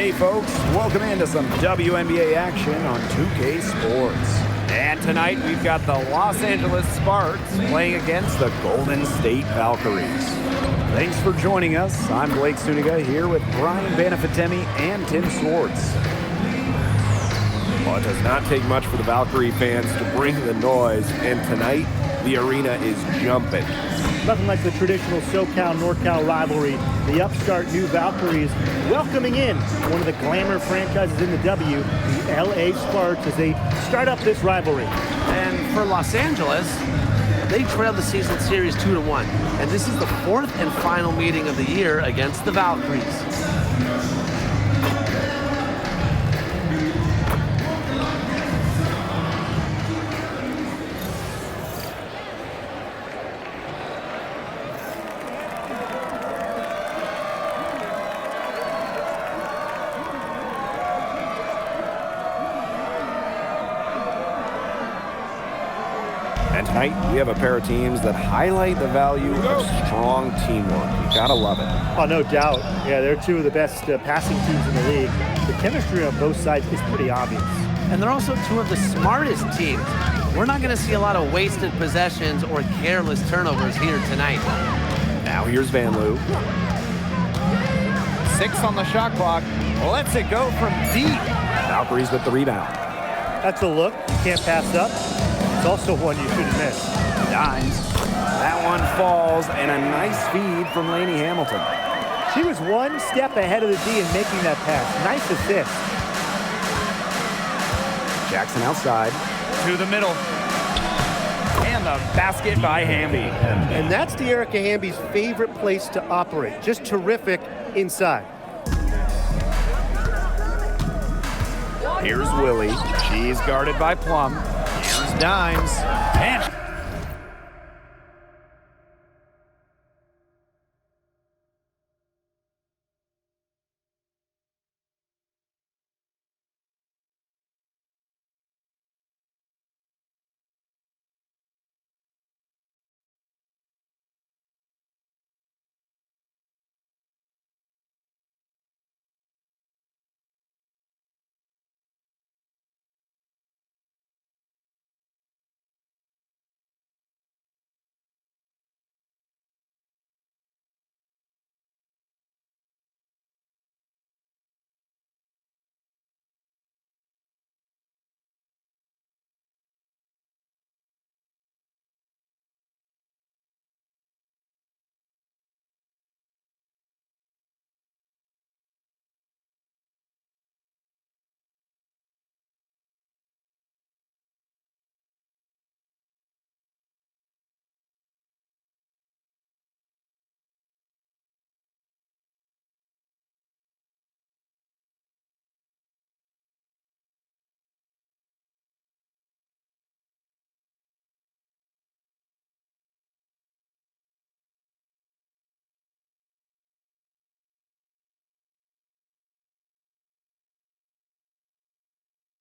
Hey folks, welcome into some WNBA action on 2K Sports. And tonight we've got the Los Angeles Sparks playing against the Golden State Valkyries. Thanks for joining us. I'm Blake Suniga here with Brian Banafitemi and Tim Swartz. Well, it does not take much for the Valkyrie fans to bring the noise, and tonight the arena is jumping. Nothing like the traditional SoCal-NorCal rivalry. The upstart new Valkyries welcoming in one of the glamour franchises in the W, the LA Sparks, as they start up this rivalry. And for Los Angeles, they trailed the season series 2-1. And this is the fourth and final meeting of the year against the Valkyries. And tonight, we have a pair of teams that highlight the value of strong teamwork. You gotta love it. Oh, no doubt. Yeah, they're two of the best passing teams in the league. The chemistry on both sides is pretty obvious. And they're also two of the smartest teams. We're not going to see a lot of wasted possessions or careless turnovers here tonight. Now here's Van Loo. 6 on the shot clock. Lets it go from deep. Valkyries with the rebound. That's a look you can't pass up. It's also one you shouldn't miss. Dimes. That one falls, and a nice feed from Lainey Hamilton. She was one step ahead of the D in making that pass. Nice assist. Jackson outside. To the middle. And the basket by Hamby. And that's De'Erica Hamby's favorite place to operate. Just terrific inside. Here's Willie. She's guarded by Plum. Here's Dimes. And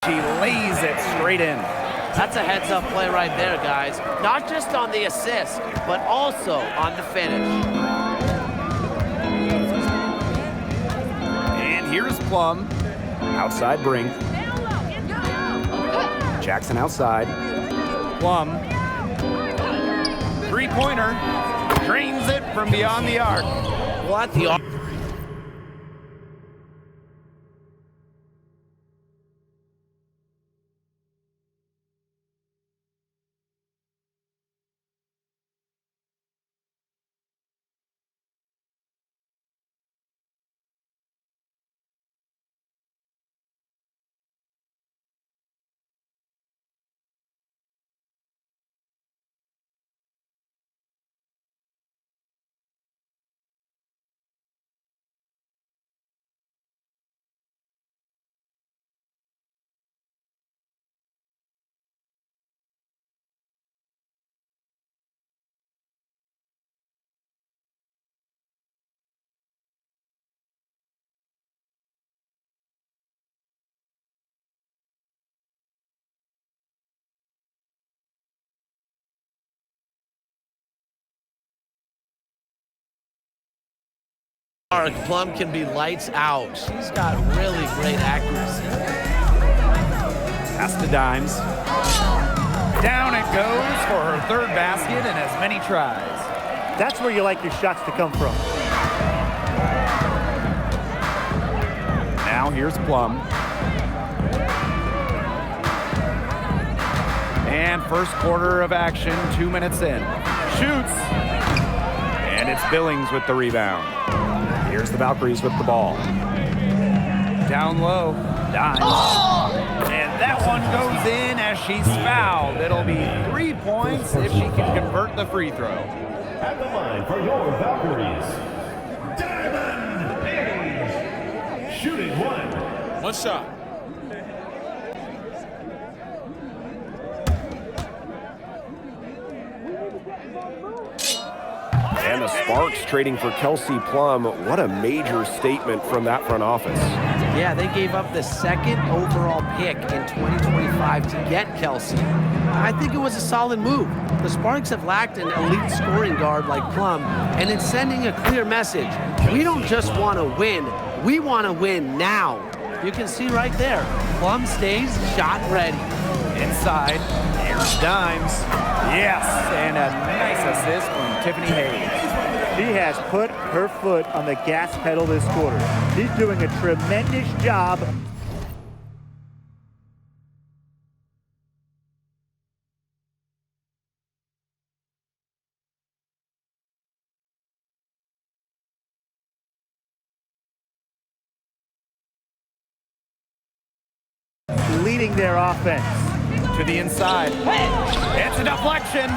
she lays it straight in. That's a heads-up play right there, guys. Not just on the assist, but also on the finish. And here's Plum. Outside Brink. Jackson outside. Plum. Three-pointer. Drains it from beyond the arc. What the... Plum can be lights out. She's got really great accuracy. Pass to Dimes. Down it goes for her third basket and as many tries. That's where you like your shots to come from. Now here's Plum. And first quarter of action, 2 minutes in. Shoots. And it's Billings with the rebound. Here's the Valkyries with the ball. Down low. Dimes. And that one goes in as she's fouled. It'll be 3 points if she can convert the free throw. At the line for your Valkyries, Diamond Paige. Shooting one. One shot. And the Sparks trading for Kelsey Plum. What a major statement from that front office. Yeah, they gave up the second overall pick in 2025 to get Kelsey. I think it was a solid move. The Sparks have lacked an elite scoring guard like Plum, and it's sending a clear message. We don't just want to win, we want to win now. You can see right there, Plum stays shot ready. Inside, here's Dimes. Yes, and a nice assist from Tiffany Hayes. She has put her foot on the gas pedal this quarter. She's doing a tremendous job. Leading their offense. To the inside. It's a deflection.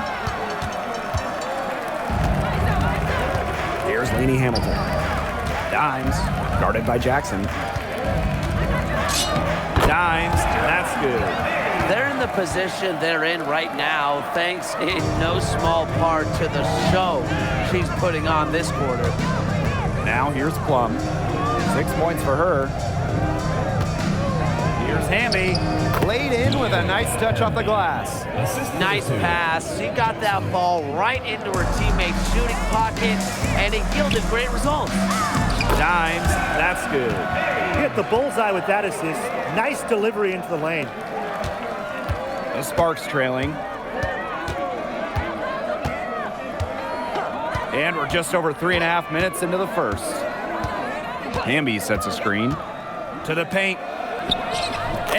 Here's Lainey Hamilton. Dimes, Guarded by Jackson. Dimes, that's good. They're in the position they're in right now, thanks in no small part to the show she's putting on this quarter. Now here's Plum. 6 points for her. Here's Hamby. Laid in with a nice touch off the glass. Nice pass. She got that ball right into her teammate's shooting pocket, and it yielded great results. Dimes, that's good. Hit the bullseye with that assist. Nice delivery into the lane. The Sparks trailing. And we're just over 3.5 minutes into the first. Hamby sets a screen. To the paint.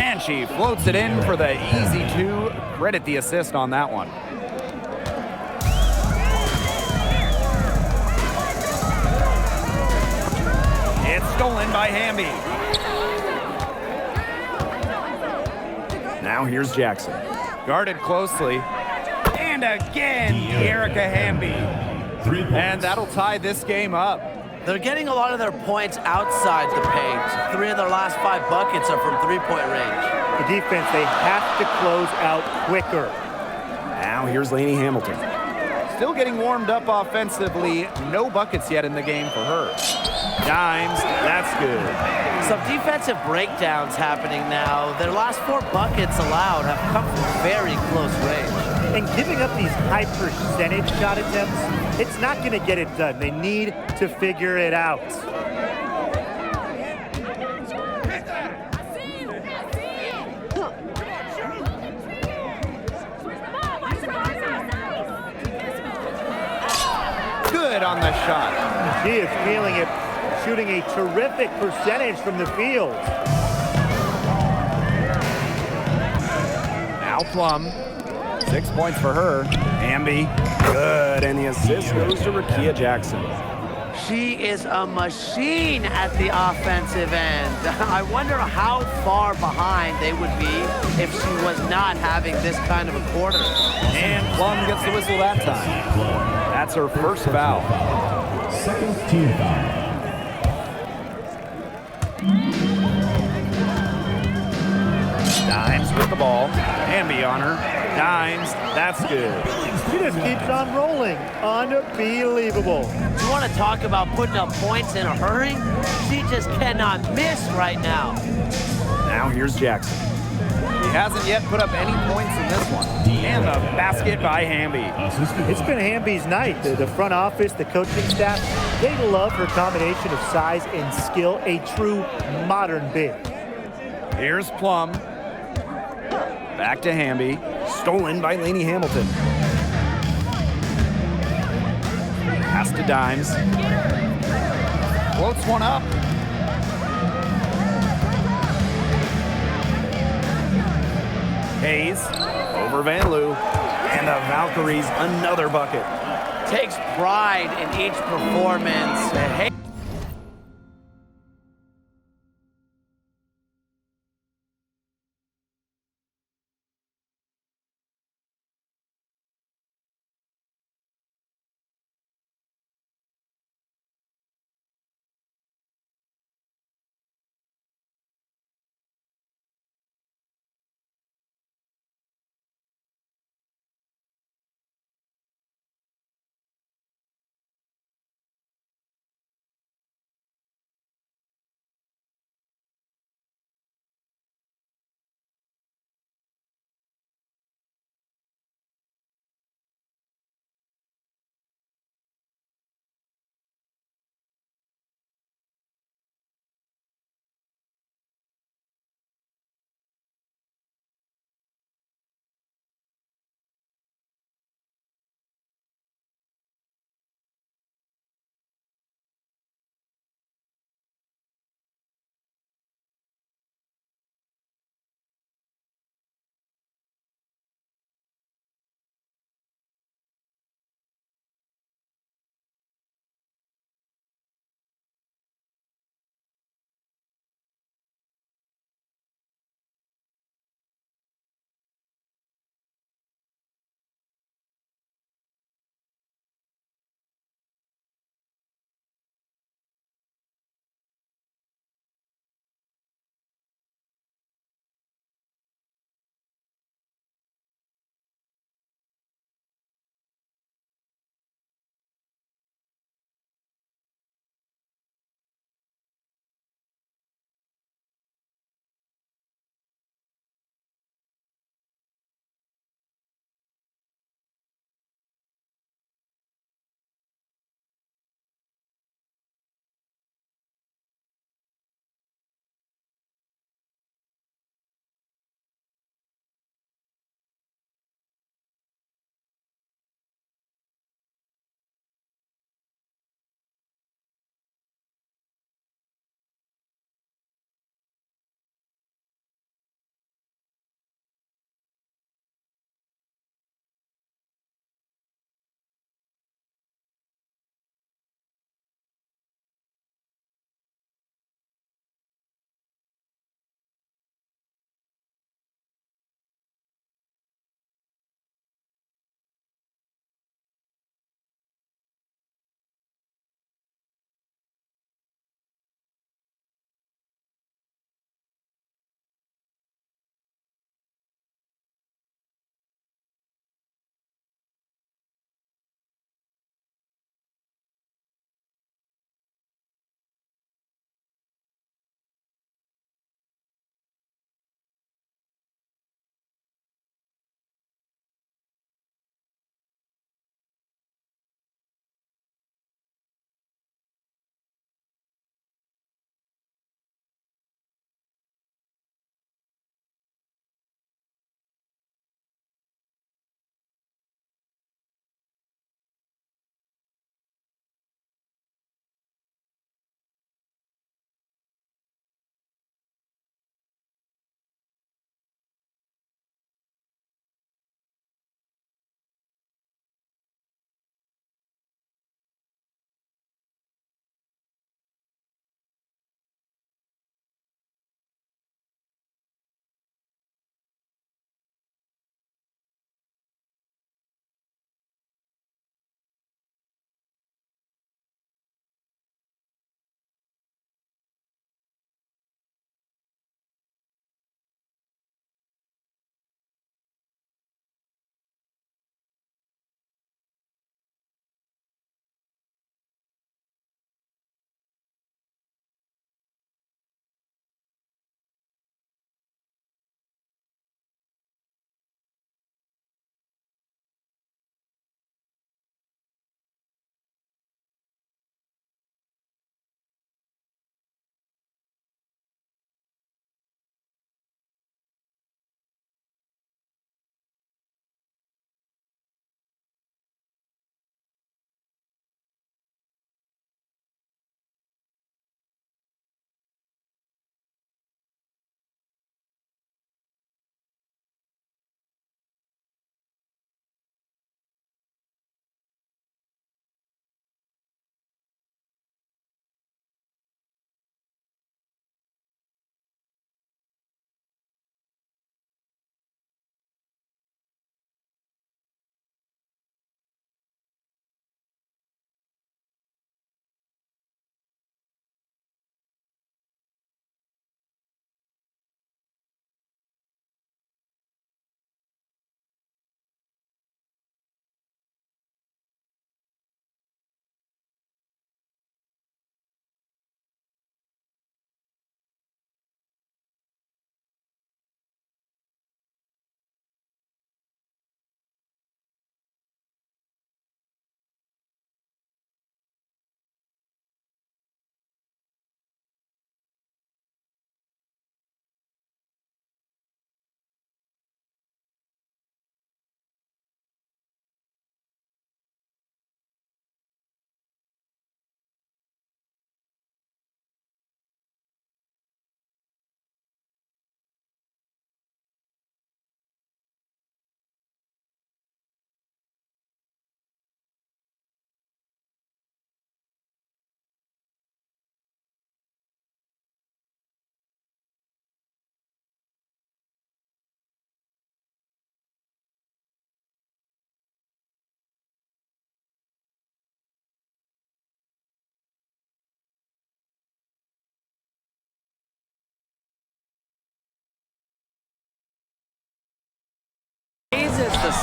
And she floats it in for the easy two. Credit the assist on that one. It's stolen by Hamby. Now here's Jackson. Guarded closely. And again, Erica Hamby. 3 points. And that'll tie this game up. They're getting a lot of their points outside the paint. 3 of their last 5 buckets are from three-point range. The defense, they have to close out quicker. Now here's Lainey Hamilton. Still getting warmed up offensively. No buckets yet in the game for her. Dimes, that's good. Some defensive breakdowns happening now. Their last 4 buckets allowed have come from very close range. And giving up these high percentage shot attempts, it's not going to get it done. They need to figure it out. Good on the shot. She is feeling it, shooting a terrific percentage from the field. Now Plum. 6 points for her. Hamby. Good, and the assist goes to Rakia Jackson. She is a machine at the offensive end. I wonder how far behind they would be if she was not having this kind of a quarter. And Plum gets the whistle that time. That's her first foul. Second team foul. Dimes with the ball. Hamby on her. Dimes, that's good. She just keeps on rolling. Unbelievable. You want to talk about putting up points in a hurry? She just cannot miss right now. Now here's Jackson. He hasn't yet put up any points in this one. And the basket by Hamby. Assistant It's been Hamby's night. The front office, the coaching staff, they love her combination of size and skill, a true modern big. Here's Plum. Back to Hamby. Stolen by Lainey Hamilton. Pass to Dimes. Floats one up. Hayes over Van Loo. And the Valkyries another bucket. Takes pride in each performance.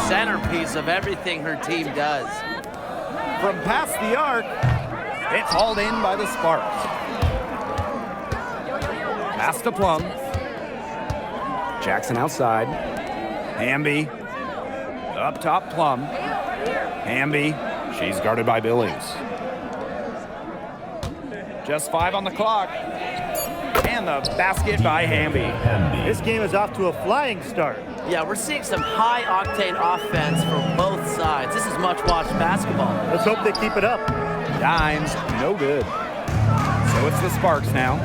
centerpiece of everything her team does. From past the arc, it's hauled in by the Sparks. Pass to Plum. Jackson outside. Hamby. Up top, Plum. Hamby. She's guarded by Billings. Just 5 on the clock. And the basket by Hamby. This game is off to a flying start. Yeah, we're seeing some high-octane offense from both sides. This is much-watched basketball. Let's hope they keep it up. Dimes, no good. So it's the Sparks now,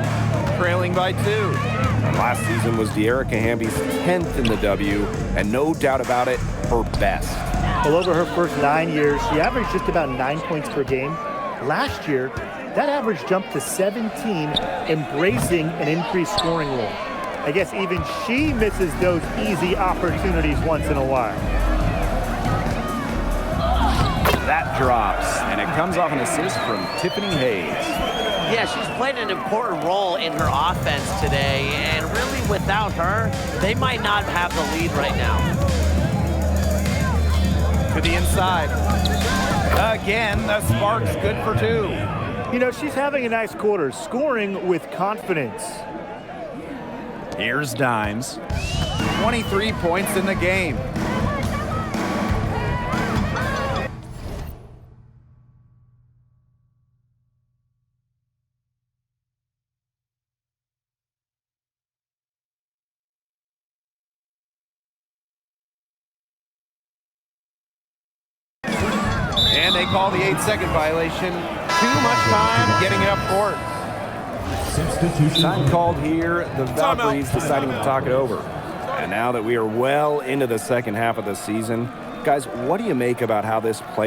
trailing by 2. Last season was De'Erica Hamby's 10th in the W, and no doubt about it, her best. Well, over her first 9 years, she averaged just about 9 points per game. Last year, that average jumped to 17, embracing an increased scoring role. I guess even she misses those easy opportunities once in a while. That drops, and it comes off an assist from Tiffany Hayes. Yeah, she's played an important role in her offense today, and really without her, they might not have the lead right now. To the inside. Again, the Sparks good for 2. You know, she's having a nice quarter, scoring with confidence. Here's Dimes. 23 points in the game. And they call the 8-second violation. Too much time getting it up court. Substitution. Time called here, the Valkyries deciding to talk it over. And now that we are well into the second half of the season, guys, what do you make about how this play?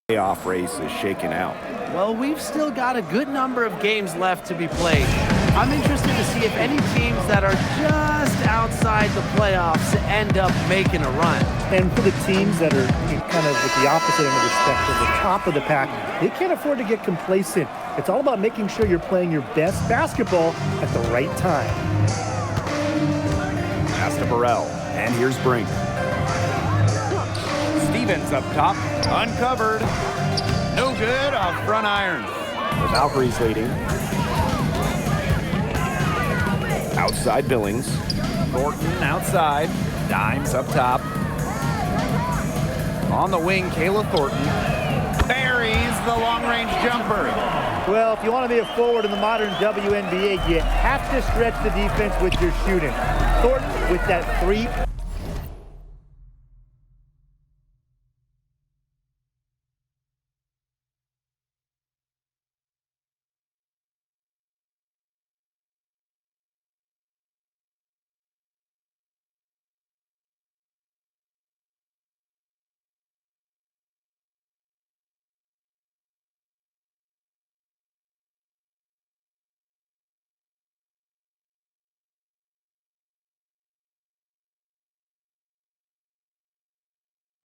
playoff race is shaking out. Well, we've still got a good number of games left to be played. I'm interested to see if any teams that are just outside the playoffs end up making a run. And for the teams that are kind of at the opposite end of the spectrum, the top of the pack, they can't afford to get complacent. It's all about making sure you're playing your best basketball at the right time. Pass to Burrell, and here's Brink. Stevens up top, uncovered. No good off front iron. The Valkyries leading. Outside Billings. Thornton outside. Dimes up top. On the wing, Kayla Thornton buries the long-range jumper. Well, if you want to be a forward in the modern WNBA, you have to stretch the defense with your shooting. Thornton with that three.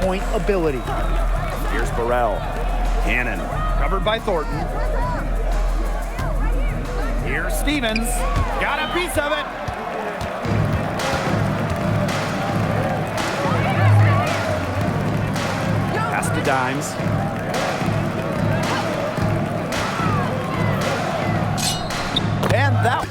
Point ability. Here's Burrell. Cannon covered by Thornton. Here's Stevens. Got a piece of it. Pass to Dimes. And that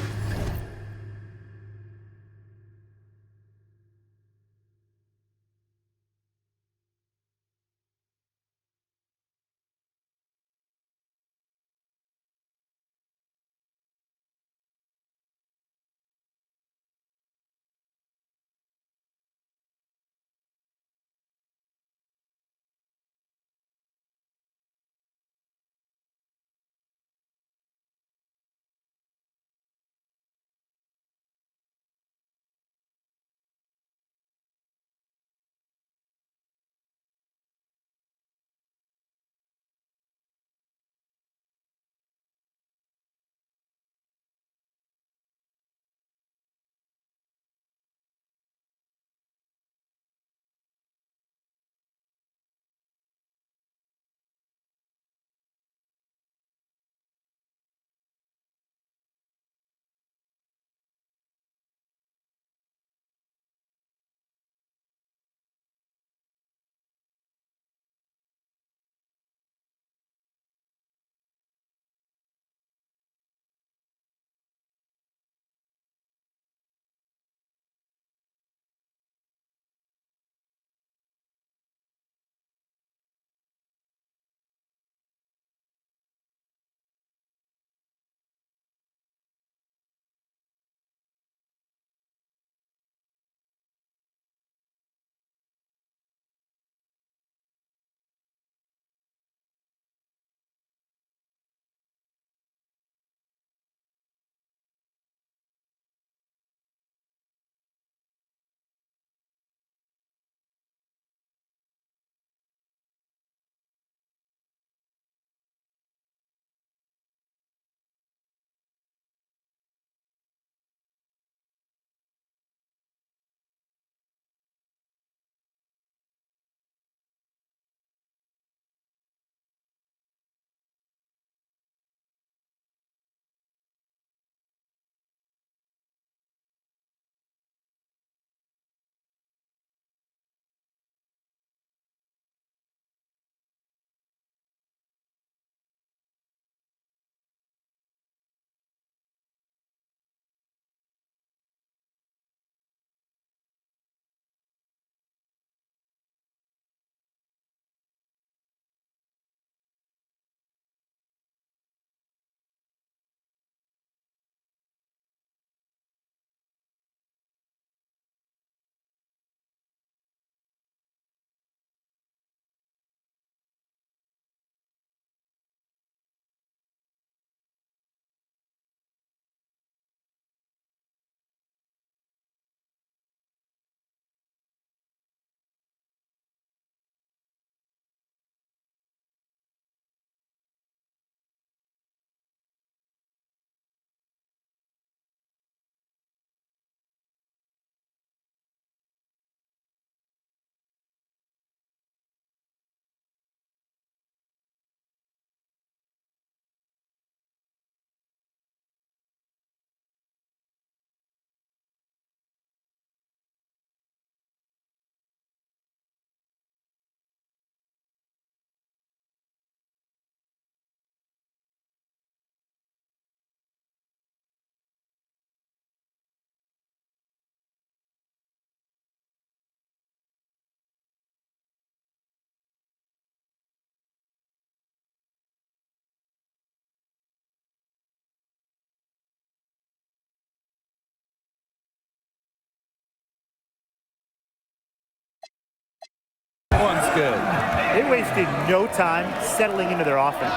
They wasted no time settling into their offense.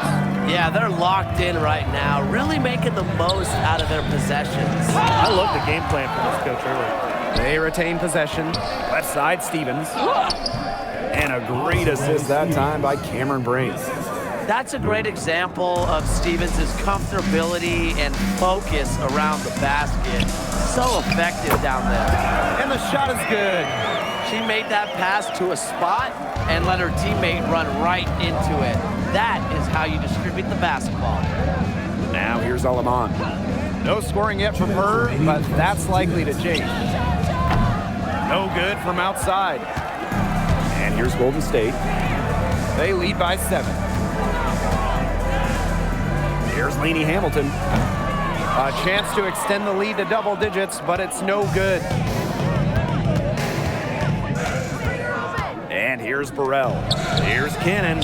Yeah, they're locked in right now, really making the most out of their possessions. I love the game plan from this coach early. They retain possession. Left side, Stevens. And a great assist that time by Cameron Brink. That's a great example of Stevens' comfortability and focus around the basket. So effective down there. And the shot is good. She made that pass to a spot and let her teammate run right into it. That is how you distribute the basketball. Now here's Alaman. No scoring yet from her, but that's likely to change. No good from outside. And here's Golden State. They lead by 7. Here's Lainey Hamilton. A chance to extend the lead to double digits, but it's no good. And here's Burrell. Here's Cannon.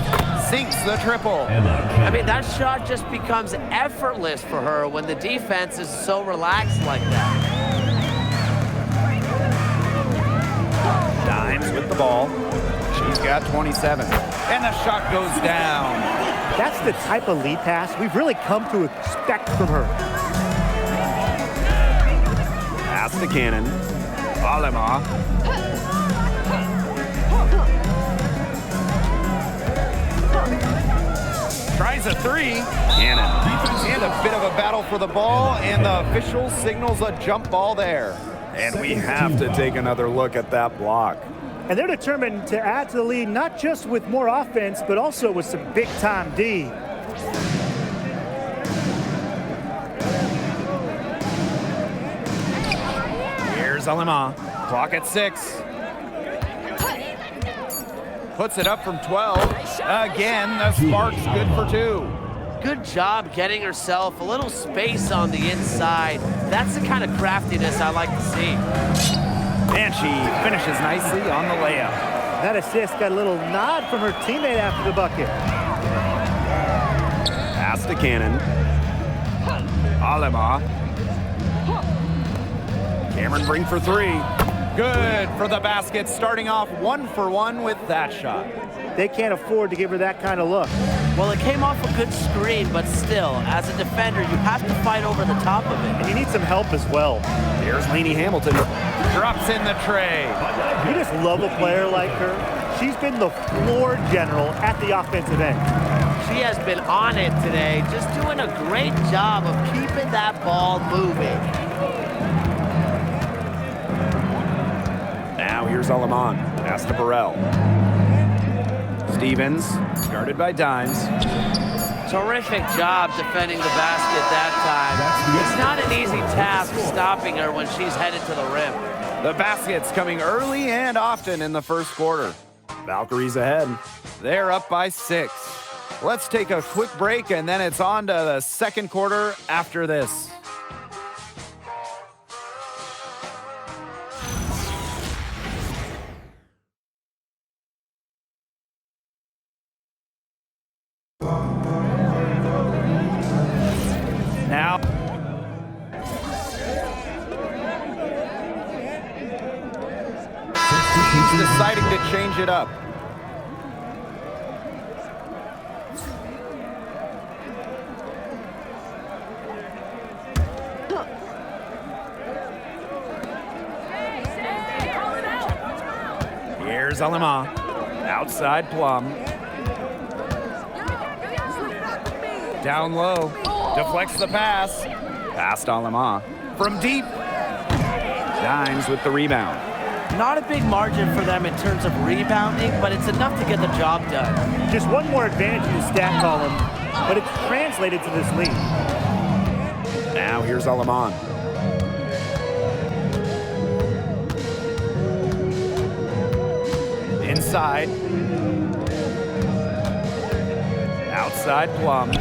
Sinks the triple. I mean, that shot just becomes effortless for her when the defense is so relaxed like that. Dimes with the ball. She's got 27. And the shot goes down. That's the type of lead pass we've really come to expect from her. Pass to Cannon. Alema. Tries a 3. Cannon. And a bit of a battle for the ball, and the official signals a jump ball there. And we have to take another look at that block. And they're determined to add to the lead, not just with more offense, but also with some big-time D. Here's Alema. Clock at 6. Puts it up from 12. Again, the Sparks good for 2. Good job getting herself a little space on the inside. That's the kind of craftiness I like to see. And she finishes nicely on the layup. That assist got a little nod from her teammate after the bucket. Pass to Cannon. Alema. Cameron Brink for 3. Good for the basket, starting off 1 for 1 with that shot. They can't afford to give her that kind of look. Well, it came off a good screen, but still, as a defender, you have to fight over the top of it. And you need some help as well. Here's Lainey Hamilton. Drops in the tray. You just love a player like her. She's been the floor general at the offensive end. She has been on it today, just doing a great job of keeping that ball moving. Now here's Alaman. Pass to Burrell. Stevens, guarded by Dimes. Terrific job defending the basket that time. It's not an easy task stopping her when she's headed to the rim. The basket's coming early and often in the first quarter. Valkyries ahead. They're up by 6. Let's take a quick break, and then it's on to the second quarter after this. Now, he's deciding to change it up. Here's Alema. Outside Plum. Down low. Deflects the pass. Past Alema. From deep. Dimes with the rebound. Not a big margin for them in terms of rebounding, but it's enough to get the job done. Just one more advantage in the stat column, but it's translated to this lead. Now here's Alaman. Inside. Outside Plum.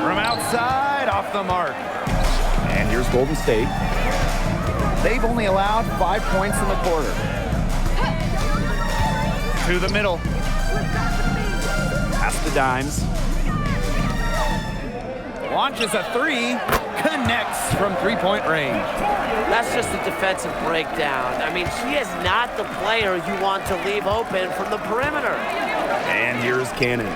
From outside, off the mark. And here's Golden State. They've only allowed 5 points in the quarter. To the middle. Pass to Dimes. Launches a three. Connects from three-point range. That's just a defensive breakdown. I mean, she is not the player you want to leave open from the perimeter. And here's Cannon.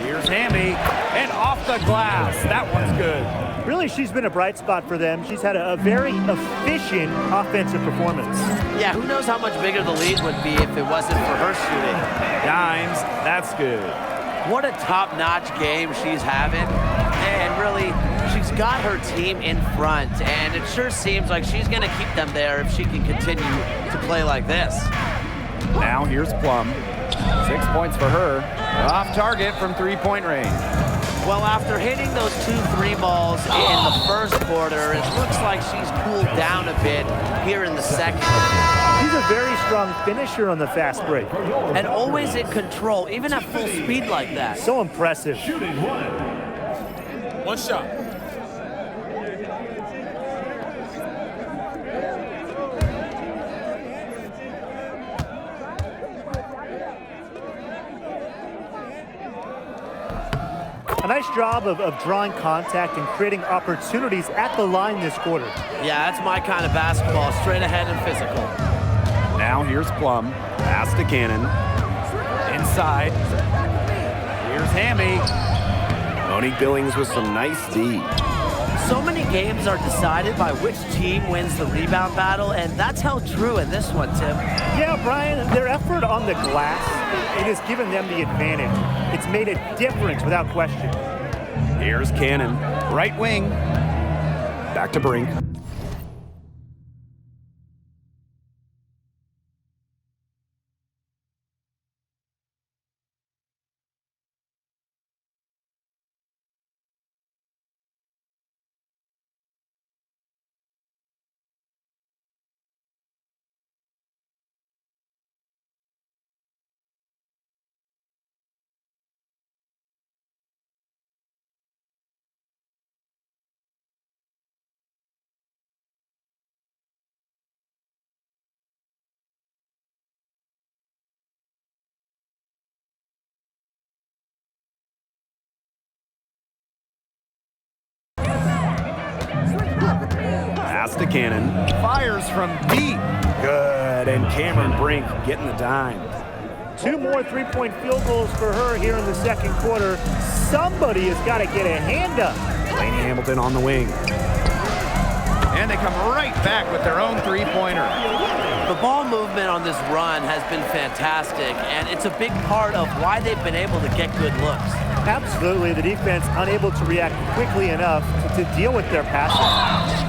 Here's Hamby. And off the glass. That one's good. Really, she's been a bright spot for them. She's had a very efficient offensive performance. Yeah, who knows how much bigger the lead would be if it wasn't for her shooting. Dimes. That's good. What a top-notch game she's having. And really, she's got her team in front. And it sure seems like she's going to keep them there if she can continue to play like this. Now here's Plum. 6 points for her. Off target from three-point range. Well, after hitting those 2 3 balls in the first quarter, it looks like she's cooled down a bit here in the second. She's a very strong finisher on the fast break. And always in control, even at full speed like that. So impressive. One shot. A nice job of drawing contact and creating opportunities at the line this quarter. Yeah, that's my kind of basketball, straight ahead and physical. Now here's Plum. Pass to Cannon. Inside. Here's Hamby. Monique Billings with some nice D. So many games are decided by which team wins the rebound battle, and that's held true in this one, Tim. Yeah, Brian, their effort on the glass, it has given them the advantage. It's made a difference without question. Here's Cannon. Right wing. Back to Brink. Pass to Cannon. Fires from deep. Good. And Cameron Brink getting the dime. 2 more 3-point field goals for her here in the second quarter. Somebody has got to get a hand up. Lainey Hamilton on the wing. And they come right back with their own three-pointer. The ball movement on this run has been fantastic, and it's a big part of why they've been able to get good looks. Absolutely, the defense unable to react quickly enough to deal with their passing.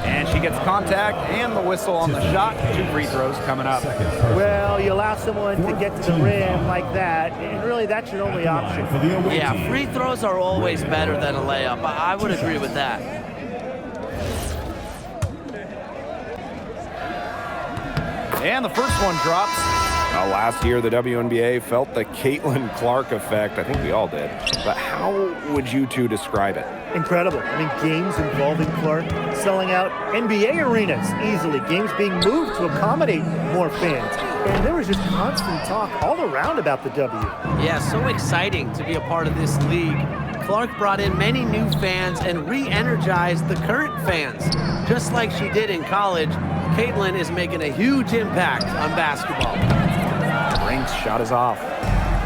And she gets contact and the whistle on the shot. 2 free throws coming up. Well, you allow someone to get to the rim like that, and really that's your only option. Yeah, free throws are always better than a layup. I would agree with that. And the first one drops. Well, last year, the WNBA felt the Caitlin Clark effect. I think we all did. But how would you two describe it? Incredible. I mean, games involving Clark selling out NBA arenas easily. Games being moved to accommodate more fans. And there was just constant talk all around about the W. Yeah, so exciting to be a part of this league. Clark brought in many new fans and re-energized the current fans. Just like she did in college, Caitlin is making a huge impact on basketball. Brink's shot is off.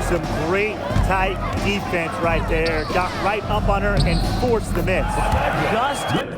Some great tight defense right there. Got right up on her and forced the miss. Just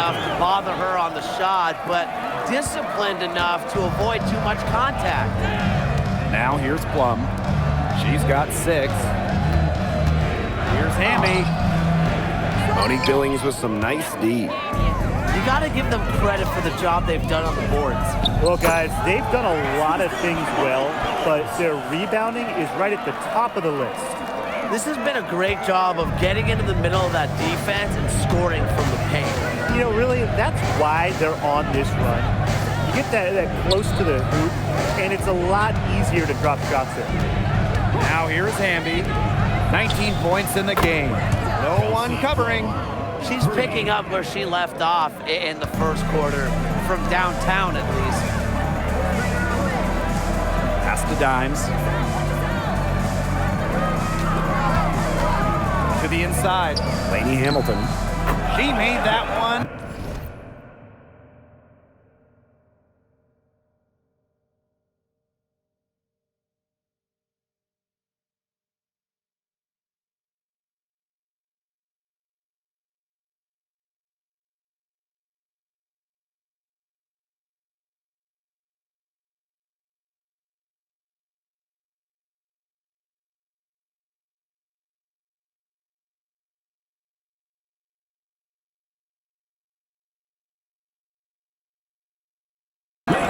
enough to bother her on the shot, but disciplined enough to avoid too much contact. Now here's Plum. She's got 6. Here's Hamby. Monique Billings with some nice D. You got to give them credit for the job they've done on the boards. Well, guys, they've done a lot of things well, but their rebounding is right at the top of the list. This has been a great job of getting into the middle of that defense and scoring from the paint. You know, really, that's why they're on this run. You get that close to the hoop, and it's a lot easier to drop shots there. Now here's Hamby. 19 points in the game. No one covering. She's picking up where she left off in the first quarter, from downtown at least. Pass to Dimes. To the inside. Lainey Hamilton. She made that one.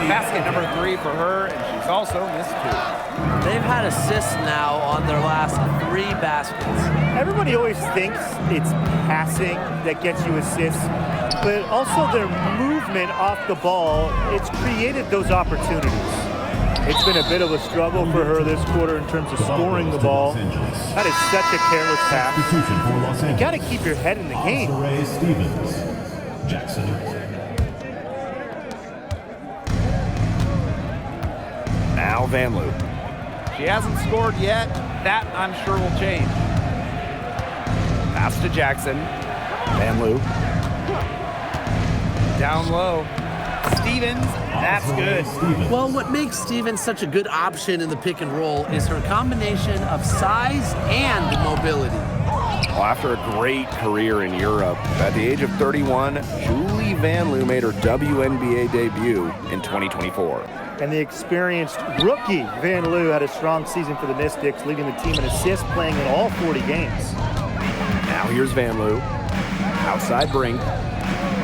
Basket number 3 for her, and she's also missed 2. They've had assists now on their last 3 baskets. Everybody always thinks it's passing that gets you assists, but also their movement off the ball, it's created those opportunities. It's been a bit of a struggle for her this quarter in terms of scoring the ball. That is such a careless pass. You got to keep your head in the game. Stevens. Jackson. Now Van Loo. She hasn't scored yet. That, I'm sure, will change. Pass to Jackson. Van Loo. Down low. Stevens. That's good. Well, what makes Stevens such a good option in the pick and roll is her combination of size and mobility. Well, after a great career in Europe, at the age of 31, Julie Van Loo made her WNBA debut in 2024. And the experienced rookie Van Loo had a strong season for the Mystics, leading the team in assists, playing in all 40 games. Now here's Van Loo. Outside Brink.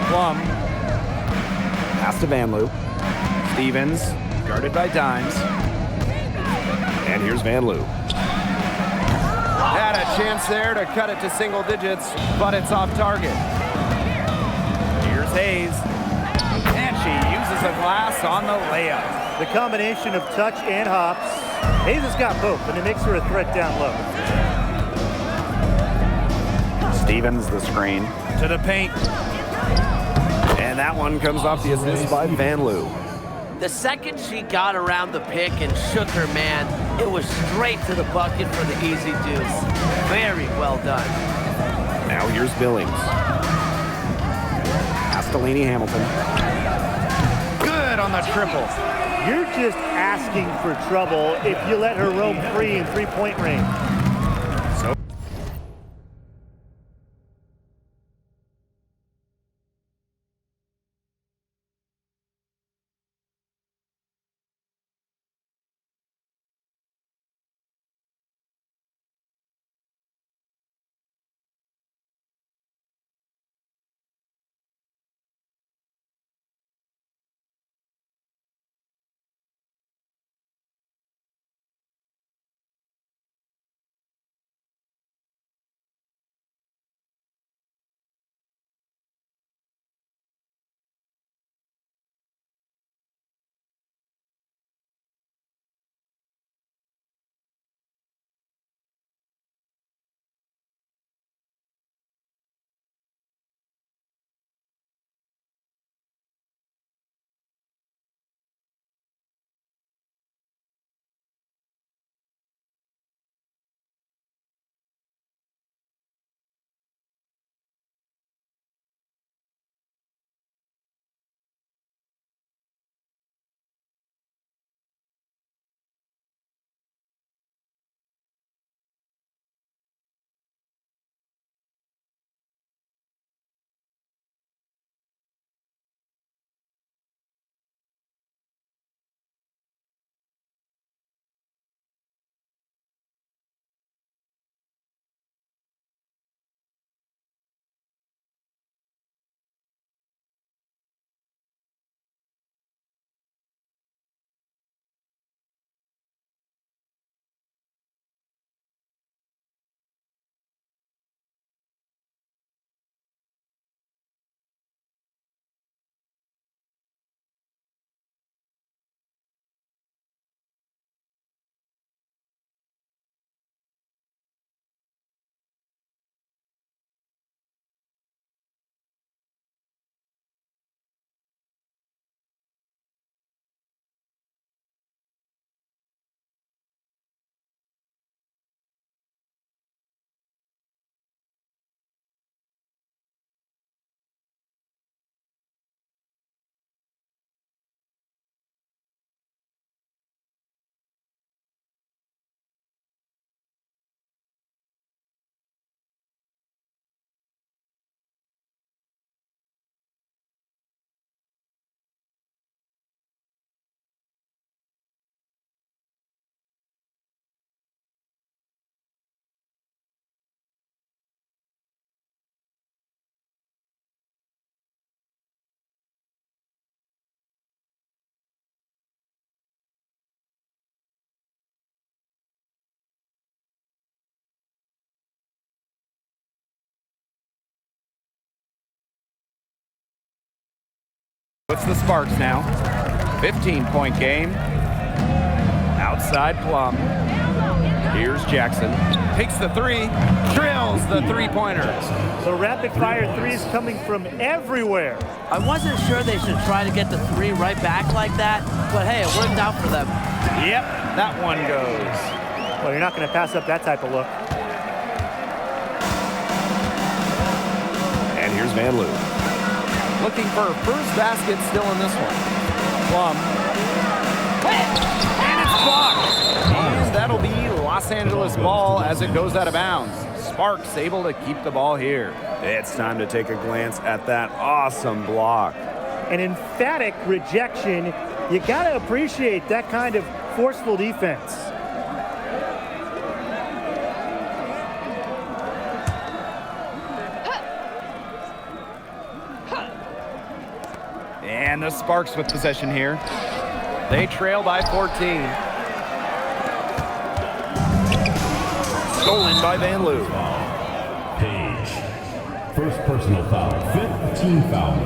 Plum. Pass to Van Loo. Stevens. Guarded by Dimes. And here's Van Loo. Had a chance there to cut it to single digits, but it's off target. Here's Hayes. And she uses a glass on the layup. The combination of touch and hops. Hayes has got both, and it makes her a threat down low. Stevens the screen. To the paint. And that one comes off the assist by Van Loo. The second she got around the pick and shook her man, it was straight to the bucket for the easy deuce. Very well done. Now here's Billings. Pass to Lainey Hamilton. Good on the triple. You're just asking for trouble if you let her roam free in three-point range. It's the Sparks now. 15-point game. Outside Plum. Here's Jackson. Takes the three. Drills the three-pointer. The rapid-fire threes coming from everywhere. I wasn't sure they should try to get the three right back like that, but hey, it worked out for them. Yep, that one goes. Well, you're not going to pass up that type of look. And here's Van Loo. Looking for a first basket still in this one. Plum. And it's blocked. And that'll be Los Angeles ball as it goes out of bounds. Sparks able to keep the ball here. It's time to take a glance at that awesome block. An emphatic rejection. You got to appreciate that kind of forceful defense. And the Sparks with possession here. They trail by 14. Stolen by Van Loo. Paige. First personal foul. 5th team foul.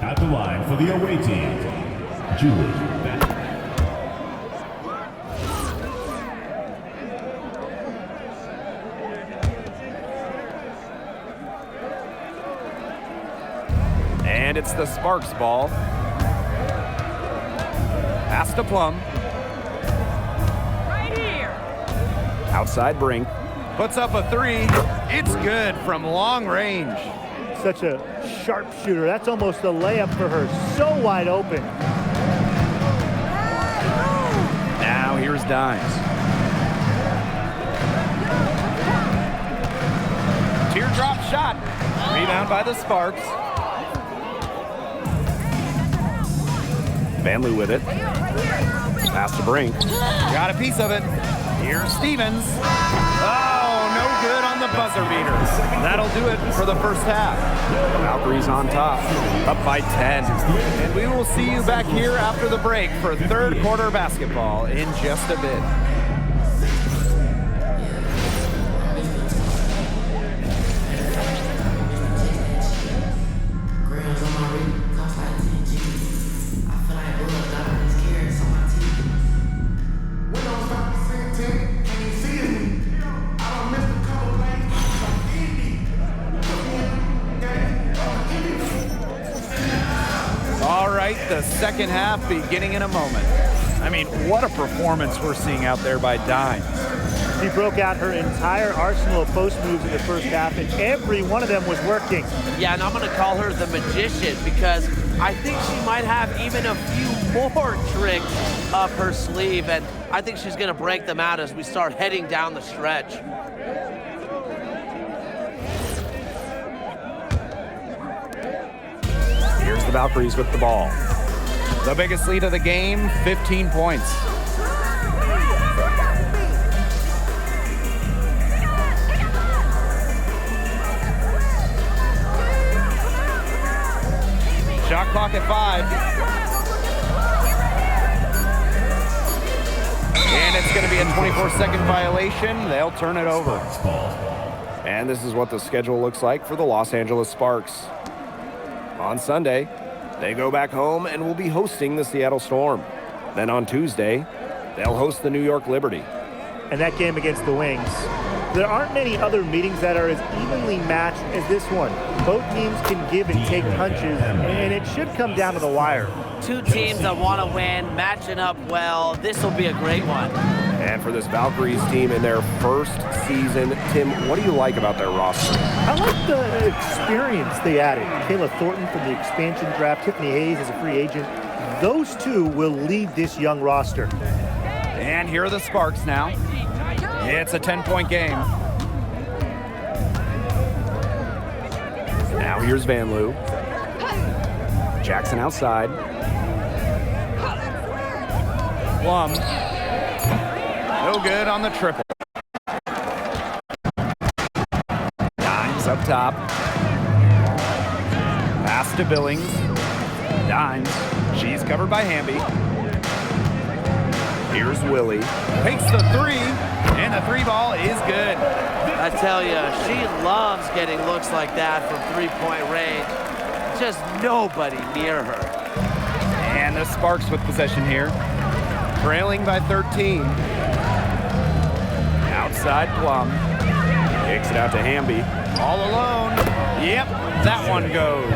At the line for the away team, Julie. And it's the Sparks ball. Pass to Plum. Right here. Outside Brink. Puts up a three. It's good from long range. Such a sharp shooter. That's almost a layup for her. So wide open. Now here's Dimes. Teardrop shot. Rebound by the Sparks. Van Loo with it. Pass to Brink. Got a piece of it. Here's Stevens. Oh, no good on the buzzer beater. That'll do it for the first half. Valkyries on top. Up by 10. And we will see you back here after the break for third quarter basketball in just a bit. The second half beginning in a moment. I mean, what a performance we're seeing out there by Dimes. She broke out her entire arsenal of post moves in the first half, and every one of them was working. Yeah, and I'm going to call her the magician because I think she might have even a few more tricks up her sleeve, and I think she's going to break them out as we start heading down the stretch. Here's the Valkyries with the ball. The biggest lead of the game, 15 points. Shot clock at 5. And it's going to be a 24-second violation. They'll turn it over. And this is what the schedule looks like for the Los Angeles Sparks. On Sunday, they go back home and will be hosting the Seattle Storm. Then on Tuesday, they'll host the New York Liberty. And that game against the Wings. There aren't many other meetings that are as evenly matched as this one. Both teams can give and take punches, and it should come down to the wire. Two teams that want to win, matching up well. This will be a great one. And for this Valkyries team in their first season, Tim, what do you like about their roster? I like the experience they added. Kayla Thornton from the expansion draft, Tiffany Hayes as a free agent. Those two will lead this young roster. And here are the Sparks now. It's a 10-point game. Now here's Van Loo. Jackson outside. Plum. No good on the triple. Dimes up top. Pass to Billings. Dimes. She's covered by Hamby. Here's Willie. Takes the three, and the three ball is good. I tell you, she loves getting looks like that from three-point range. Just nobody near her. And the Sparks with possession here. Trailing by 13. Outside Plum. Kicks it out to Hamby. All alone. Yep, that one goes.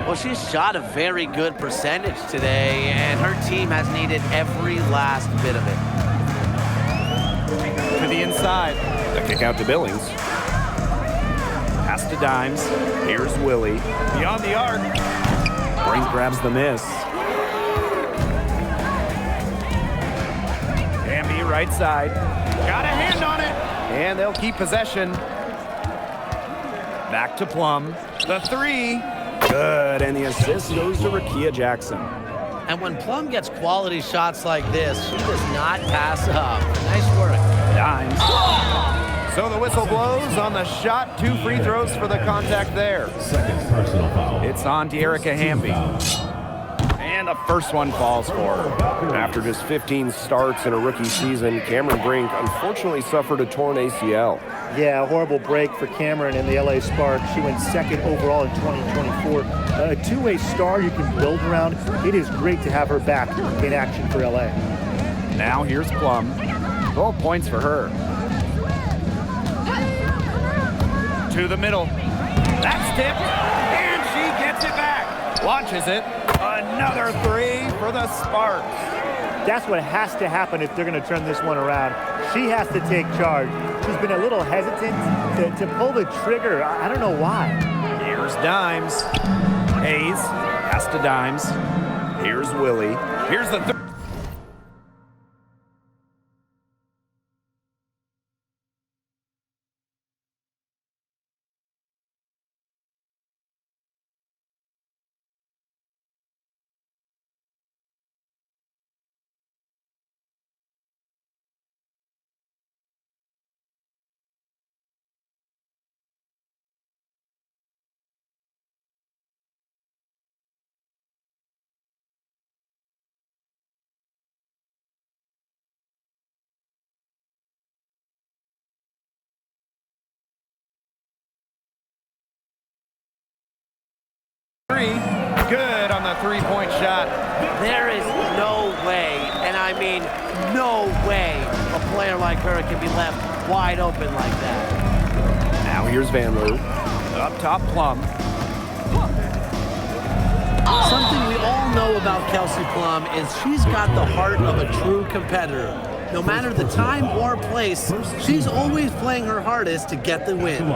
Well, she's shot a very good percentage today, and her team has needed every last bit of it. To the inside. The kick out to Billings. Pass to Dimes. Here's Willie. Beyond the arc. Brink grabs the miss. Hamby right side. Got a hand on it. And they'll keep possession. Back to Plum. The three. Good. And the assist goes to Rakia Jackson. And when Plum gets quality shots like this, she does not pass up. Nice work. Dimes. So the whistle blows on the shot. 2 free throws for the contact there. Second personal foul. It's on to Erica Hamby. And the first one falls for her. After just 15 starts in a rookie season, Cameron Brink unfortunately suffered a torn ACL. Yeah, a horrible break for Cameron and the LA Sparks. She went second overall in 2024. A two-way star you can build around. It is great to have her back in action for LA. Now here's Plum. 12 points for her. To the middle. That's tipped. And she gets it back. Launches it. Another three for the Sparks. That's what has to happen if they're going to turn this one around. She has to take charge. She's been a little hesitant to pull the trigger. I don't know why. Here's Dimes. Hayes. Pass to Dimes. Here's Willie. Here's the third. Good on the three-point shot. There is no way, and I mean no way, a player like her can be left wide open like that. Now here's Van Loo. Up top, Plum. Something we all know about Kelsey Plum is she's got the heart of a true competitor. No matter the time or place, she's always playing her hardest to get the win.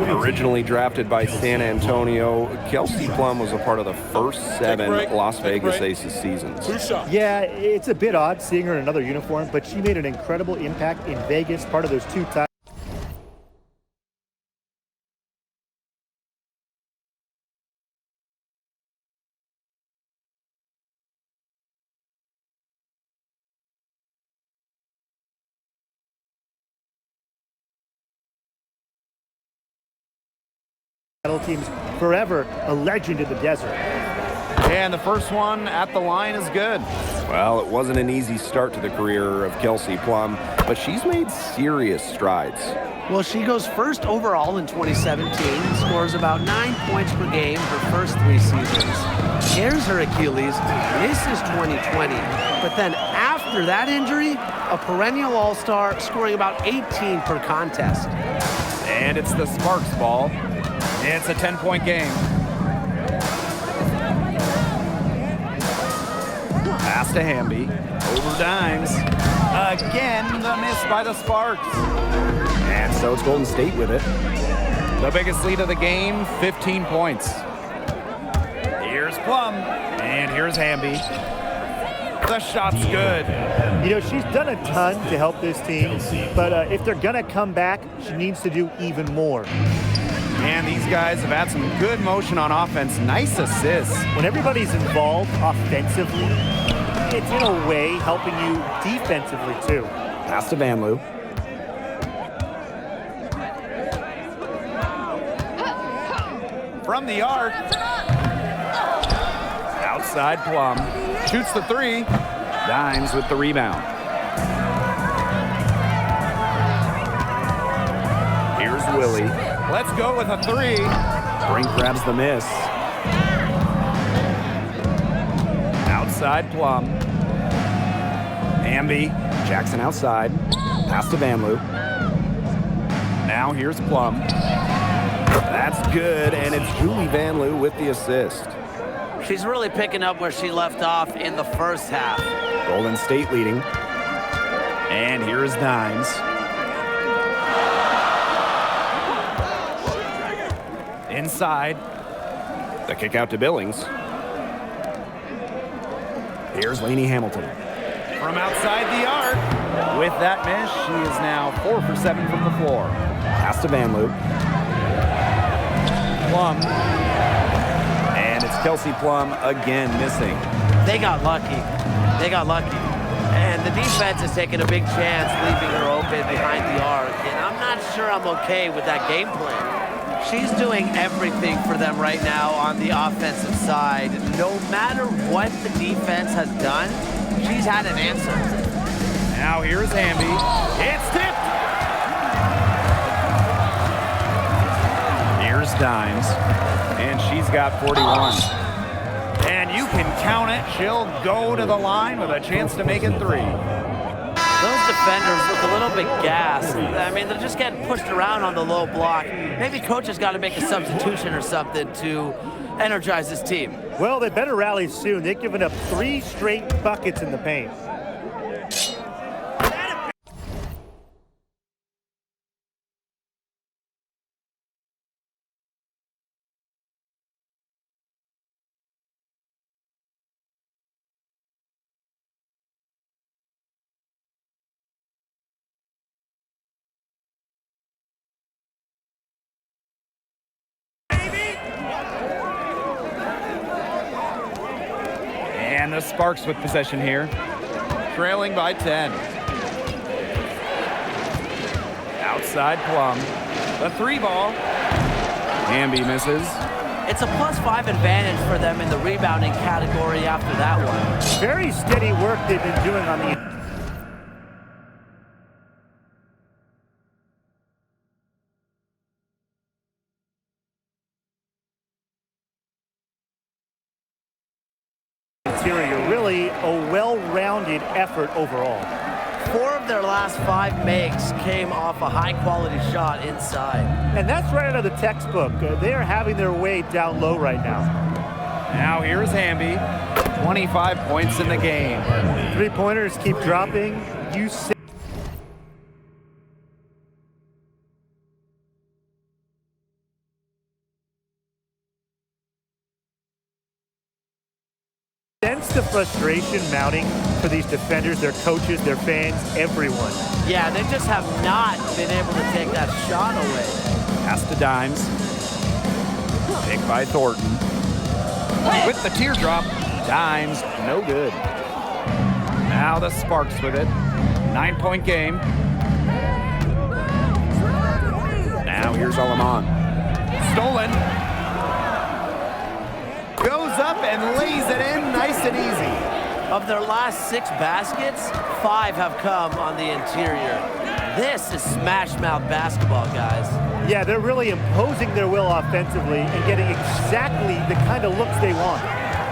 Originally drafted by San Antonio, Kelsey Plum was a part of the first 7 Las Vegas Aces seasons. Yeah, it's a bit odd seeing her in another uniform, but she made an incredible impact in Vegas, part of those 2 times. Teams forever, a legend in the desert. And the first one at the line is good. Well, it wasn't an easy start to the career of Kelsey Plum, but she's made serious strides. Well, she goes first overall in 2017, scores about 9 points per game her first 3 seasons. Tears her Achilles, misses 2020, but then after that injury, a perennial all-star, scoring about 18 per contest. And it's the Sparks ball. It's a 10-point game. Pass to Hamby. Over Dimes. Again, the miss by the Sparks. And so it's Golden State with it. The biggest lead of the game, 15 points. Here's Plum. And here's Hamby. The shot's good. You know, she's done a ton to help this team, but if they're going to come back, she needs to do even more. And these guys have had some good motion on offense. Nice assists. When everybody's involved offensively, it's in a way helping you defensively too. Pass to Van Loo. From the arc. Outside Plum. Shoots the three. Dimes with the rebound. Here's Willie. Let's go with a three. Brink grabs the miss. Outside Plum. Amby, Jackson outside. Pass to Vanloo. Now here's Plum. That's good, and it's Julie Vanloo with the assist. She's really picking up where she left off in the first half. Golden State leading. And here's Dimes. Inside. The kick out to Billings. Here's Lainey Hamilton. From outside the arc. With that miss, she is now 4 for 7 from the floor. Pass to Vanloo. Plum. And it's Kelsey Plum again missing. They got lucky. They got lucky. And the defense is taking a big chance leaving her open behind the arc. And I'm not sure I'm okay with that game plan. She's doing everything for them right now on the offensive side. No matter what the defense has done, she's had an answer. Now here's Amby. It's tipped. Here's Dimes. And she's got 41. And you can count it. She'll go to the line with a chance to make it 3. Those defenders look a little bit gassed. I mean, they're just getting pushed around on the low block. Maybe coach has got to make a substitution or something to energize this team. Well, they better rally soon. They've given up 3 straight buckets in the paint. And the Sparks with possession here. Trailing by 10. Outside Plum. The 3 ball. Amby misses. It's a +5 advantage for them in the rebounding category after that one. Very steady work they've been doing on the interior. Really a well-rounded effort overall. 4 of their last 5 makes came off a high-quality shot inside. And that's right out of the textbook. They are having their way down low right now. Now here's Amby. 25 points in the game. 3-pointers keep dropping. You sense the frustration mounting for these defenders, their coaches, their fans, everyone. Yeah, they just have not been able to take that shot away. Pass to Dimes. Pick by Thornton. With the teardrop. Dimes, no good. Now the Sparks with it. 9-point game. Now here's Alaman. Stolen. Goes up and lays it in nice and easy. Of their last 6 baskets, 5 have come on the interior. This is smash mouth basketball, guys. Yeah, they're really imposing their will offensively and getting exactly the kind of looks they want.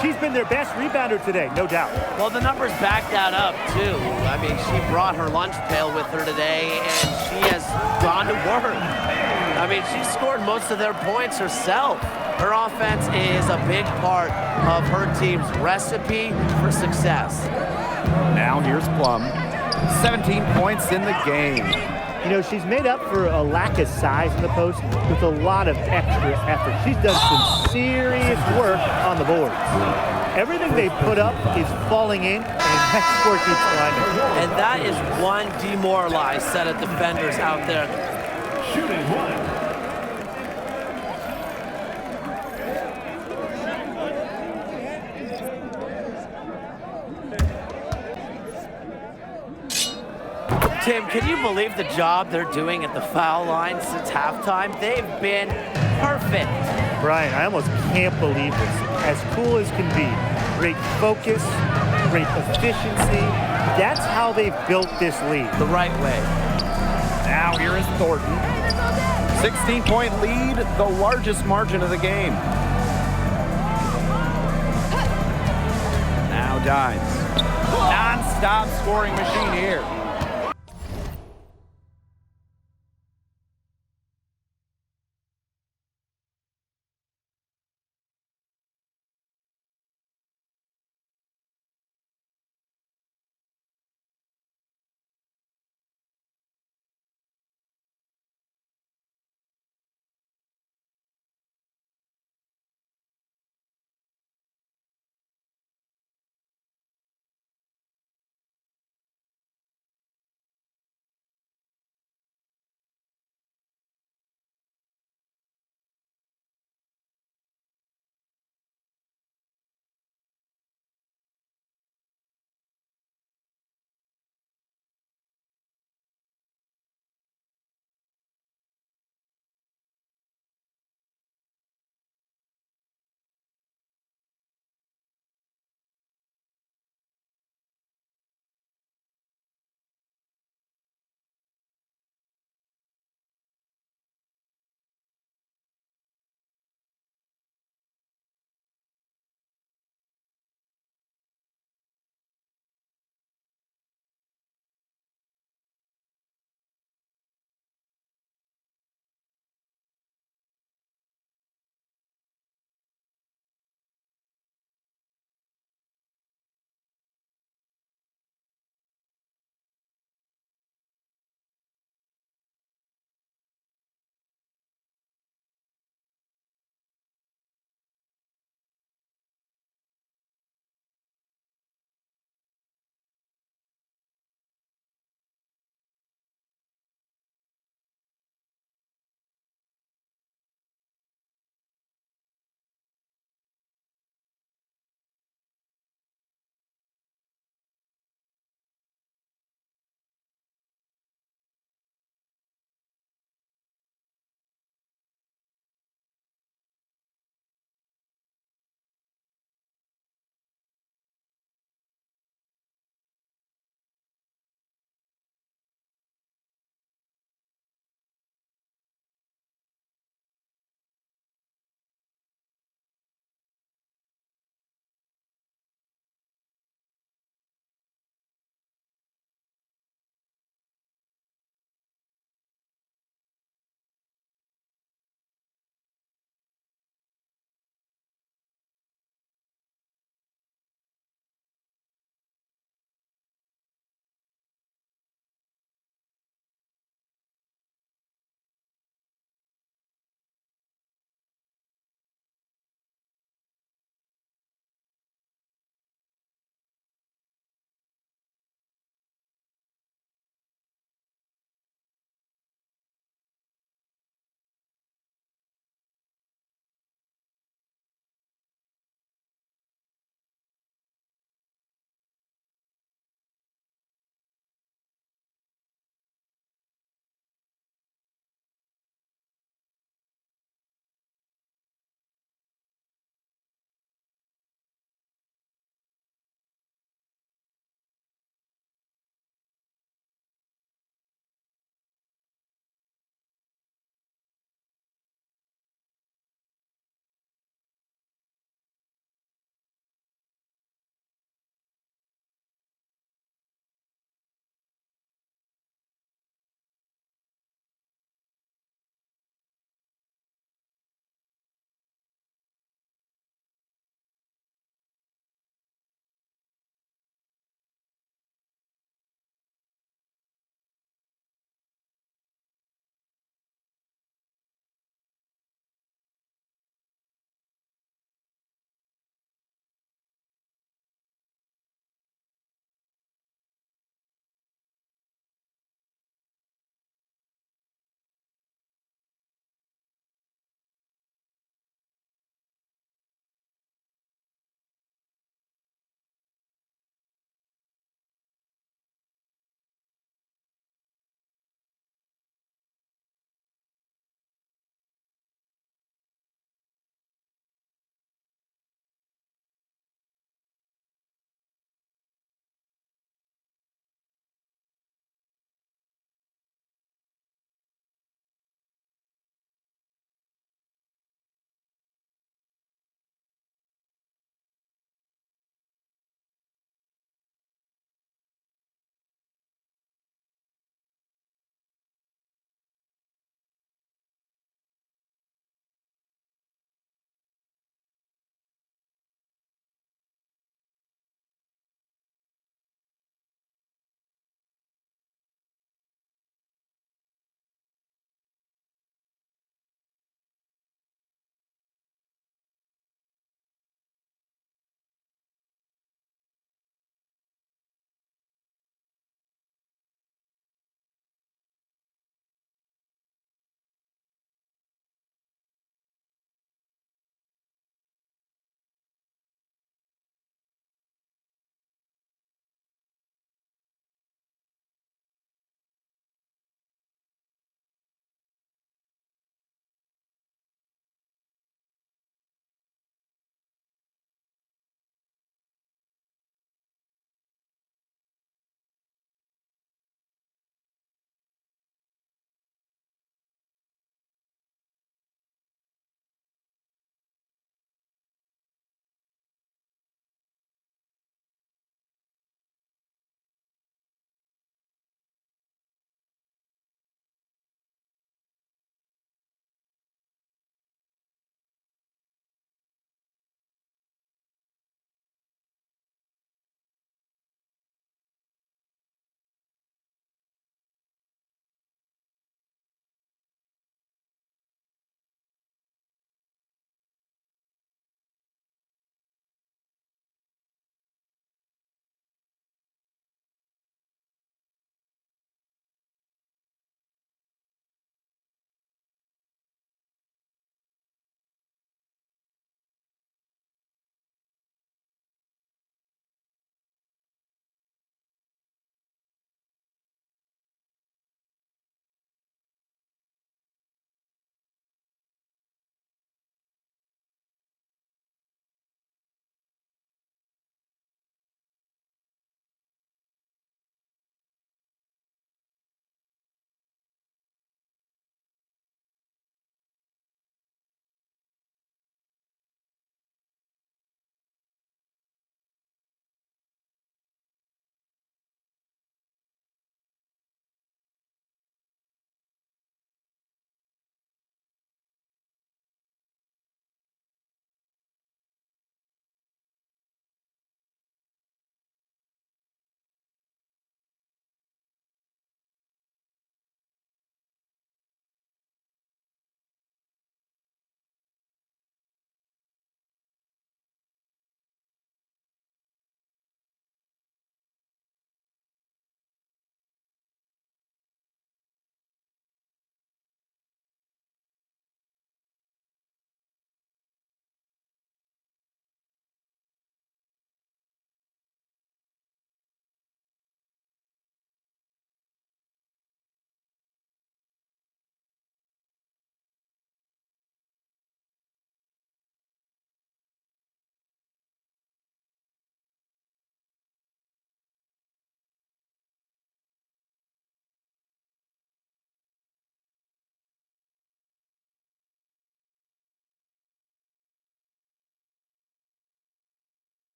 She's been their best rebounder today, no doubt. Well, the numbers back that up, too. I mean, she brought her lunch pail with her today, and she has gone to work. I mean, she scored most of their points herself. Her offense is a big part of her team's recipe for success. Now here's Plum. 17 points in the game. You know, she's made up for a lack of size in the post with a lot of extra effort. She's done some serious work on the boards. Everything they put up is falling in, and that score keeps climbing. And that is one demoralized set of defenders out there. Shooting 1. Tim, can you believe the job they're doing at the foul line since halftime? They've been perfect. Brian, I almost can't believe this. As cool as can be. Great focus, great efficiency. That's how they've built this lead. The right way. Now here is Thornton. 16-point lead, the largest margin of the game. Now times. Non-stop scoring machine here.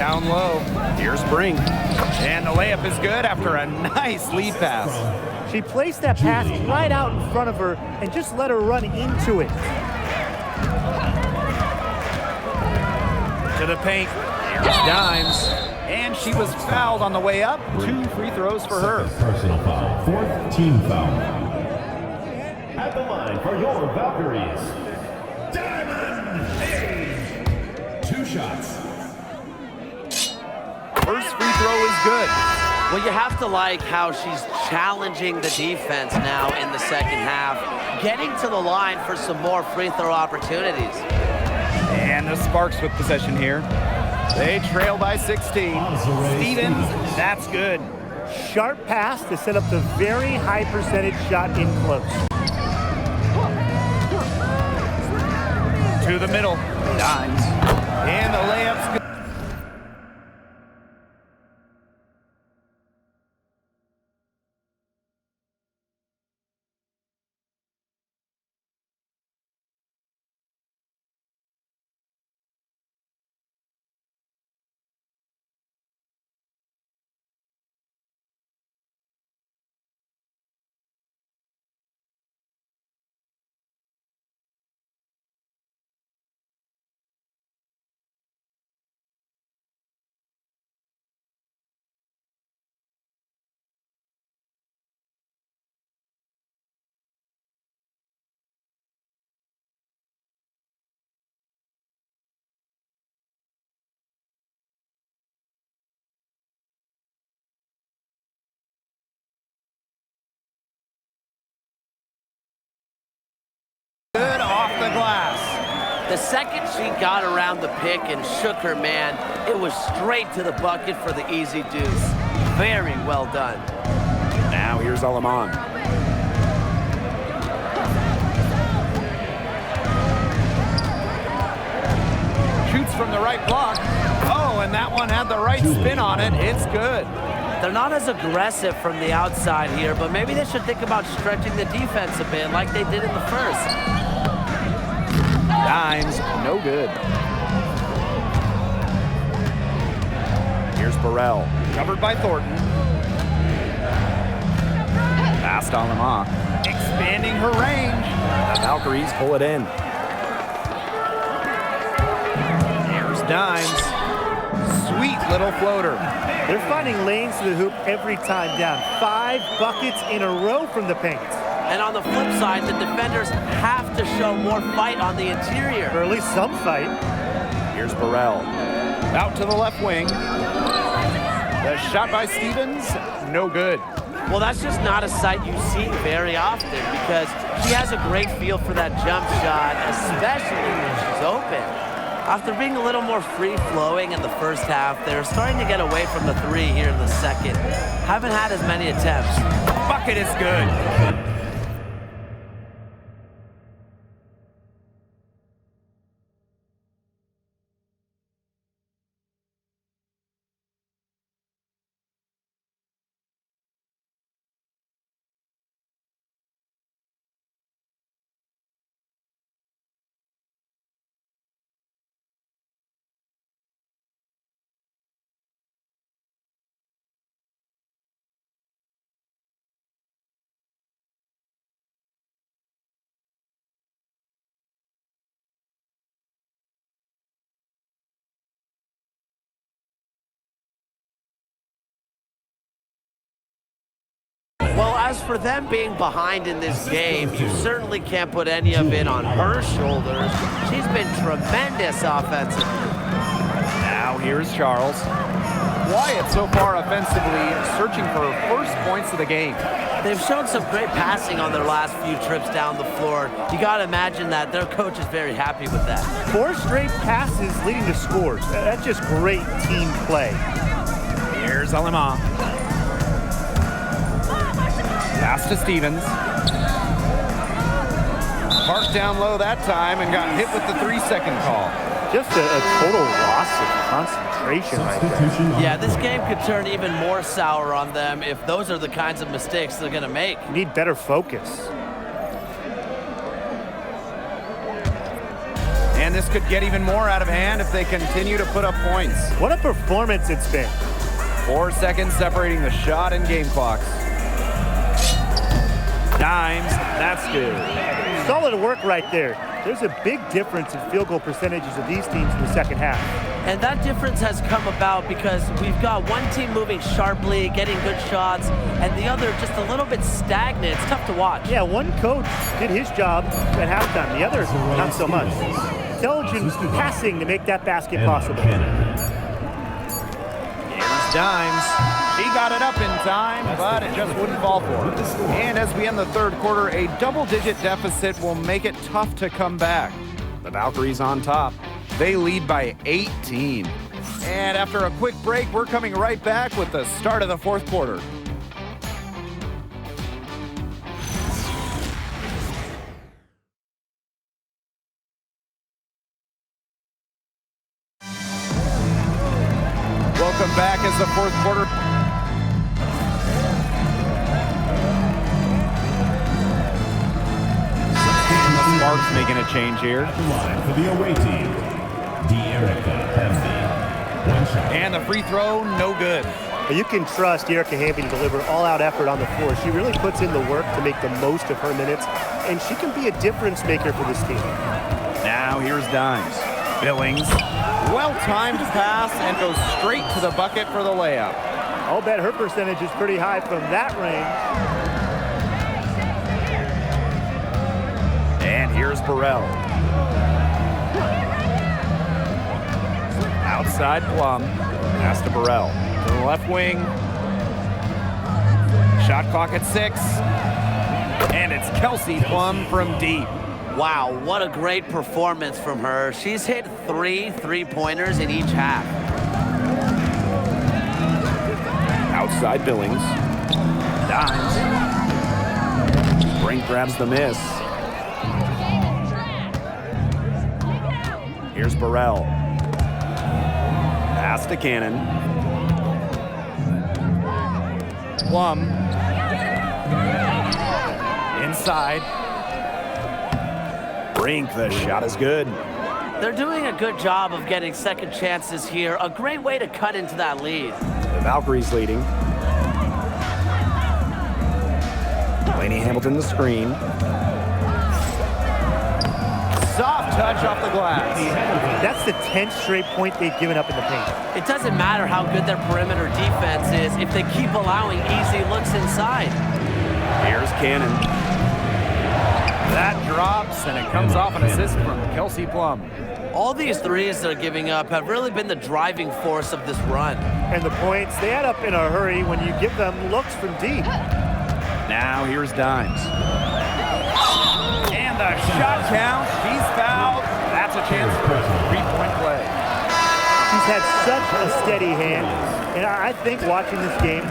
down low. Here's Brink. And the layup is good after a nice lead pass. She placed that pass right out in front of her and just let her run into it. To the paint. Here's Dimes. And she was fouled on the way up. 2 free throws for her. Personal foul. 4th team foul. At the line for your Valkyries, Diamond Paige. 2 shots. First free throw is good. Well, you have to like how she's challenging the defense now in the second half, getting to the line for some more free throw opportunities. And the Sparks with possession here. They trail by 16. Stevens, that's good. Sharp pass to set up the very high percentage shot in close. To the middle. Dimes. And the layup's good. Good off the glass. The second she got around the pick and shook her man, it was straight to the bucket for the easy deuce. Very well done. Now here's Alaman. Shoots from the right block. Oh, and that one had the right spin on it. It's good. They're not as aggressive from the outside here, but maybe they should think about stretching the defense a bit like they did in the first. Dimes, no good. Here's Burrell. Covered by Thornton. Past Alama. Expanding her range. The Valkyries pull it in. Here's Dimes. Sweet little floater. They're finding lanes to the hoop every time down. 5 buckets in a row from the paint. And on the flip side, the defenders have to show more fight on the interior. Or at least some fight. Here's Burrell. Out to the left wing. The shot by Stevens, no good. Well, that's just not a sight you see very often because she has a great feel for that jump shot, especially when she's open. After being a little more free-flowing in the first half, they're starting to get away from the 3 here in the second. Haven't had as many attempts. Bucket is good. Well, as for them being behind in this game, you certainly can't put any of it on her shoulders. She's been tremendous offensively. Now here's Charles. Wyatt so far offensively searching for first points of the game. They've shown some great passing on their last few trips down the floor. You got to imagine that their coach is very happy with that. 4 straight passes leading to scores. That's just great team play. Here's Alima. Pass to Stevens. Parked down low that time and got hit with the 3-second call. Just a total loss of concentration right there. Yeah, this game could turn even more sour on them if those are the kinds of mistakes they're going to make. You need better focus. And And this could get even more out of hand if they continue to put up points. What a performance it's been. 4 seconds separating the shot and game clocks. Dimes, that's good. Solid work right there. There's a big difference in field goal percentages of these teams in the second half. And that difference has come about because we've got one team moving sharply, getting good shots, and the other just a little bit stagnant. It's tough to watch. Yeah, one coach did his job at halftime. The other, not so much. Intelligent passing to make that basket possible. Here's Dimes. He got it up in time, but it just wouldn't fall for him. And as we end the third quarter, a double-digit deficit will make it tough to come back. The Valkyries on top. They lead by 18. And after a quick break, we're coming right back with the start of the fourth quarter. Welcome back as the fourth quarter. The Sparks making a change here. At the line for the away team, De'Erica Hemby. One shot. And the free throw, no good. But you can trust De'Erica Hamby to deliver all-out effort on the floor. She really puts in the work to make the most of her minutes, and she can be a difference maker for this team. Now here's Dimes. Billings. Well-timed pass and goes straight to the bucket for the layup. I'll bet her percentage is pretty high from that range. And here's Burrell. Outside Plum. Pass to Burrell. To the left wing. Shot clock at 6. And it's Kelsey Plum from deep. Wow, what a great performance from her. She's hit 3 3-pointers in each half. Outside Billings. Dimes. Brink grabs the miss. Here's Burrell. Pass to Cannon. Plum. Inside. Brink, the shot is good. They're doing a good job of getting second chances here. A great way to cut into that lead. The Valkyries leading. Laney Hamilton the screen. Soft touch off the glass. That's the 10th straight point they've given up in the paint. It doesn't matter how good their perimeter defense is if they keep allowing easy looks inside. Here's Cannon. That drops, and it comes off an assist from Kelsey Plum. All these threes they're giving up have really been the driving force of this run. And the points, they add up in a hurry when you give them looks from deep. Now here's Dimes. And the shot count, she's fouled. That's a chance for a 3-point play. She's had such a steady hand, and I think watching this game,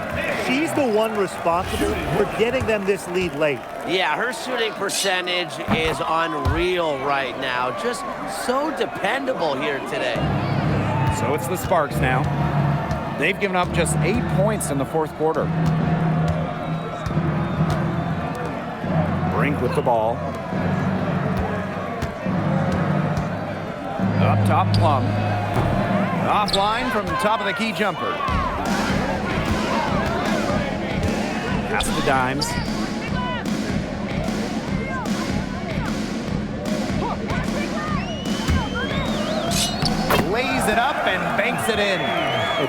she's the one responsible for getting them this lead late. Yeah, her shooting percentage is unreal right now. Just so dependable here today. So it's the Sparks now. They've given up just 8 points in the fourth quarter. Brink with the ball. Up top, Plum. Offline from top of the key jumper. Pass to Dimes. Lays it up and banks it in.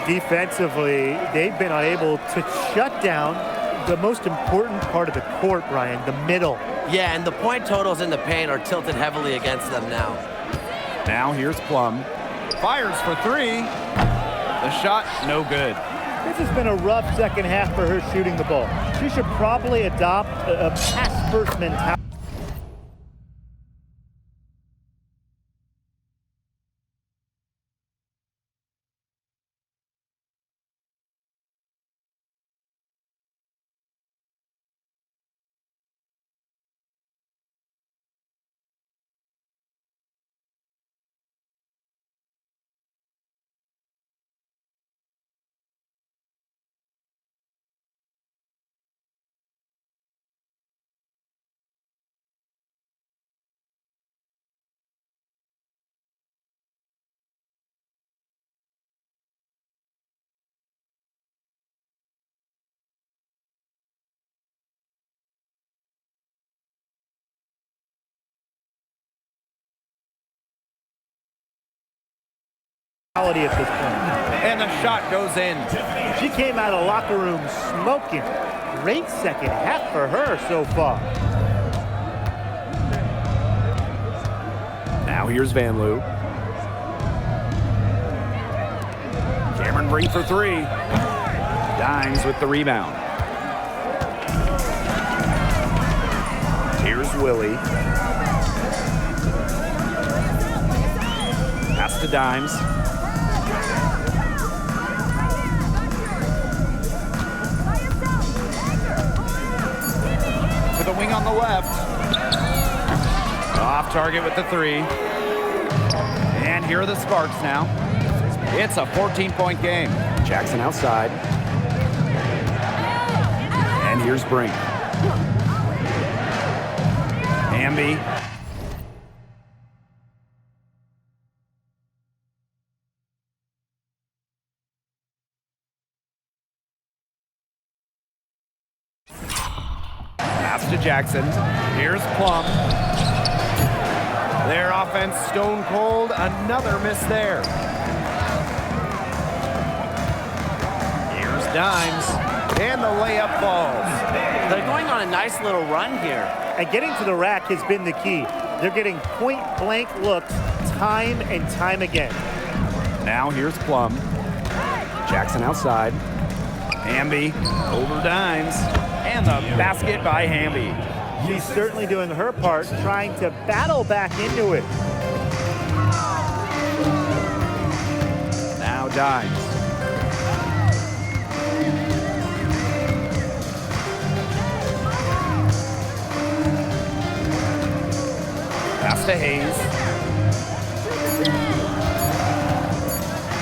Defensively, they've been unable to shut down the most important part of the court, Brian, the middle. Yeah, and the point totals in the paint are tilted heavily against them now. Now here's Plum. Fires for 3. The shot, no good. This has been a rough second half for her shooting the ball. She should probably adopt a pass-first mentality. At this point. And the shot goes in. She came out of the locker room smoking. Great second half for her so far. Now here's Van Loo. Cameron Brink for three. Dimes with the rebound. Here's Willie. Pass to Dimes. To the wing on the left. Off target with the three. And here are the Sparks now. It's a 14-point game. Jackson outside. And here's Brink. Hamby. Pass to Jackson. Here's Plum. Their offense stone cold. Another miss there. Here's Dimes. And the layup falls. They're going on a nice little run here. And getting to the rack has been the key. They're getting point-blank looks time and time again. Now here's Plum. Jackson outside. Hamby over Dimes. And the basket by Hamby. She's certainly doing her part, trying to battle back into it. Now Dimes. Pass to Hayes.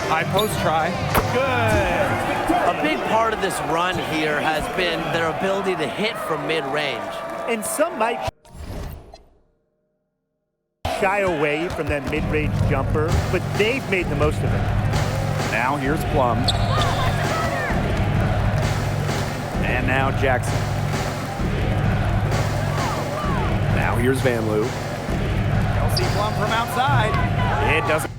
High post try. Good. A big part of this run here has been their ability to hit from mid-range. And some might shy away from that mid-range jumper, but they've made the most of it. Now here's Plum. And now Jackson. Now here's Van Loo. Kelsey Plum from outside. It doesn't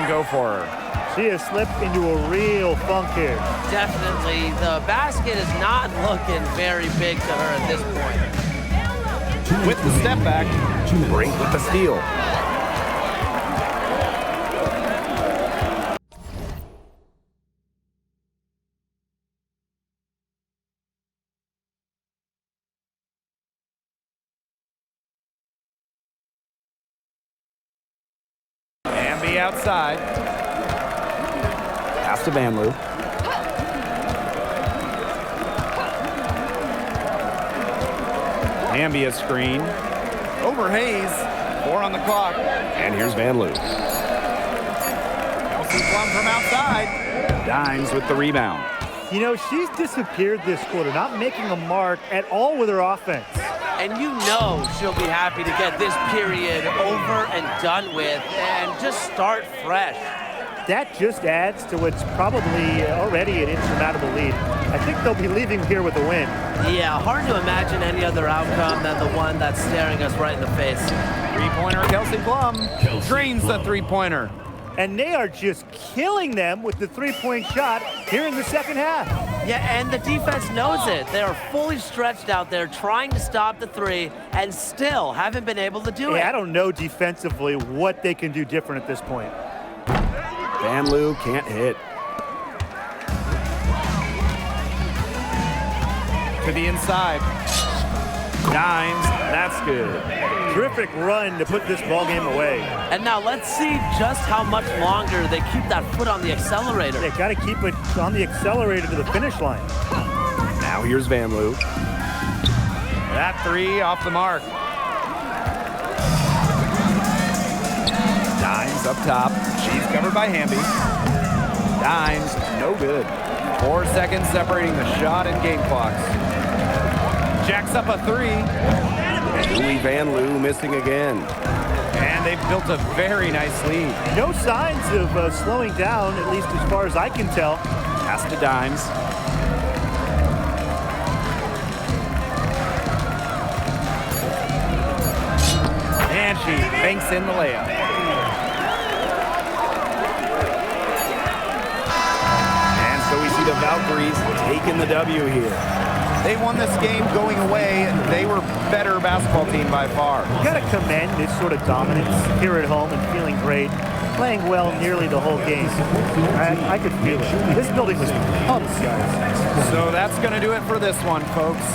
go for her. She has slipped into a real funk here. Definitely, the basket is not looking very big to her at this point. With the step back, Brink with the steal. Hamby outside. Pass to Van Loo. Hamby a screen. Over Hayes. 4 on the clock. And here's Van Loo. Kelsey Plum from outside. Dimes with the rebound. You know, she's disappeared this quarter, not making a mark at all with her offense. And you know she'll be happy to get this period over and done with and just start fresh. That just adds to what's probably already an insurmountable lead. I think they'll be leaving here with a win. Yeah, hard to imagine any other outcome than the one that's staring us right in the face. Three-pointer, Kelsey Plum. Drains the three-pointer. And they are just killing them with the three-point shot here in the second half. Yeah, and the defense knows it. They are fully stretched out there trying to stop the three and still haven't been able to do it. I don't know defensively what they can do different at this point. Van Loo can't hit. To the inside. Dimes, that's good. Terrific run to put this ball game away. And now let's see just how much longer they keep that foot on the accelerator. They got to keep it on the accelerator to the finish line. Now here's Van Loo. That three off the mark. Dimes up top. She's covered by Hamby. Dimes, no good. 4 seconds separating the shot and game clocks. Jacks up a three. Julie Van Loo missing again. And they've built a very nice lead. No signs of slowing down, at least as far as I can tell. Pass to Dimes. she banks in the layup. And so we see the Valkyries taking the W here. They won this game going away. They were better basketball team by far. You got to commend this sort of dominance here at home and feeling great, playing well nearly the whole game. I could feel it. This building was pumped, guys. So that's going to do it for this one, folks.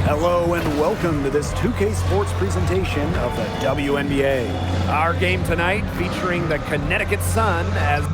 Hello and welcome to this 2K Sports presentation of the WNBA. Our game tonight featuring the Connecticut Sun as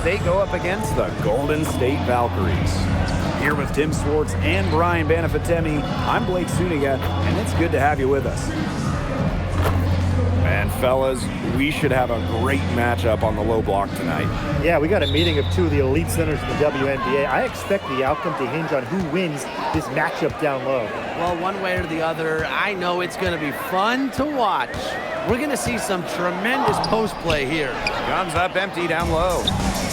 they go up against the Golden State Valkyries. Here with Tim Swartz and Brian Banafitemi, I'm Blake Suniga, and it's good to have you with us. And fellas, we should have a great matchup on the low block tonight. Yeah, we got a meeting of two of the elite centers in the WNBA. I expect the outcome to hinge on who wins this matchup down low. Well, one way or the other, I know it's going to be fun to watch. We're going to see some tremendous post play here. Guns up empty down low.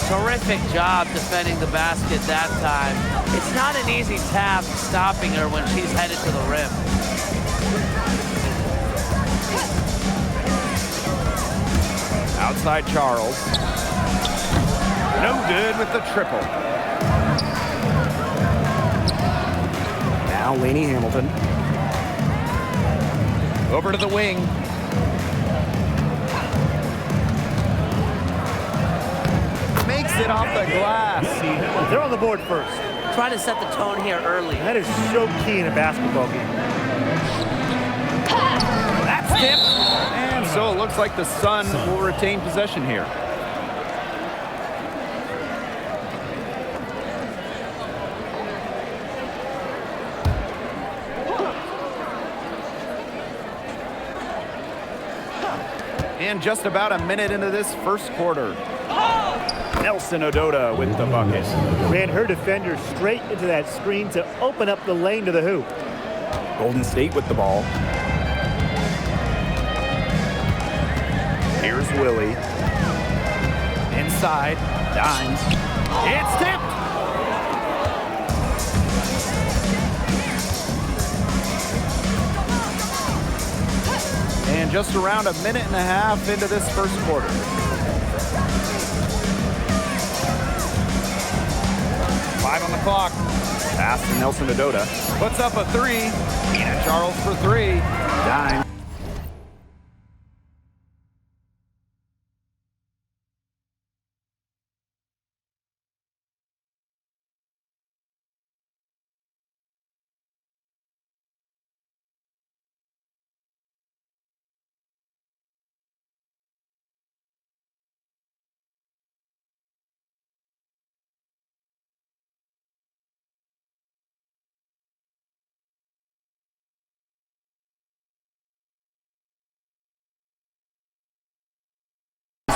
Terrific job defending the basket that time. It's not an easy task stopping her when she's headed to the rim. Outside Charles. No good with the triple. Now Lainey Hamilton. Over to the wing. Makes it off the glass. They're on the board first. Trying to set the tone here early. That is so key in a basketball game. That's tipped. And so it looks like the Sun will retain possession here. And just about a minute into this first quarter. Nelson Ododa with the bucket. Ran her defender straight into that screen to open up the lane to the hoop. Golden State with the ball. Here's Willie. Inside. Dimes. It's tipped. And just around a minute and a half into this first quarter. Five on the clock. Pass to Nelson Ododa. Puts up a three. Tina Charles for three. Dime.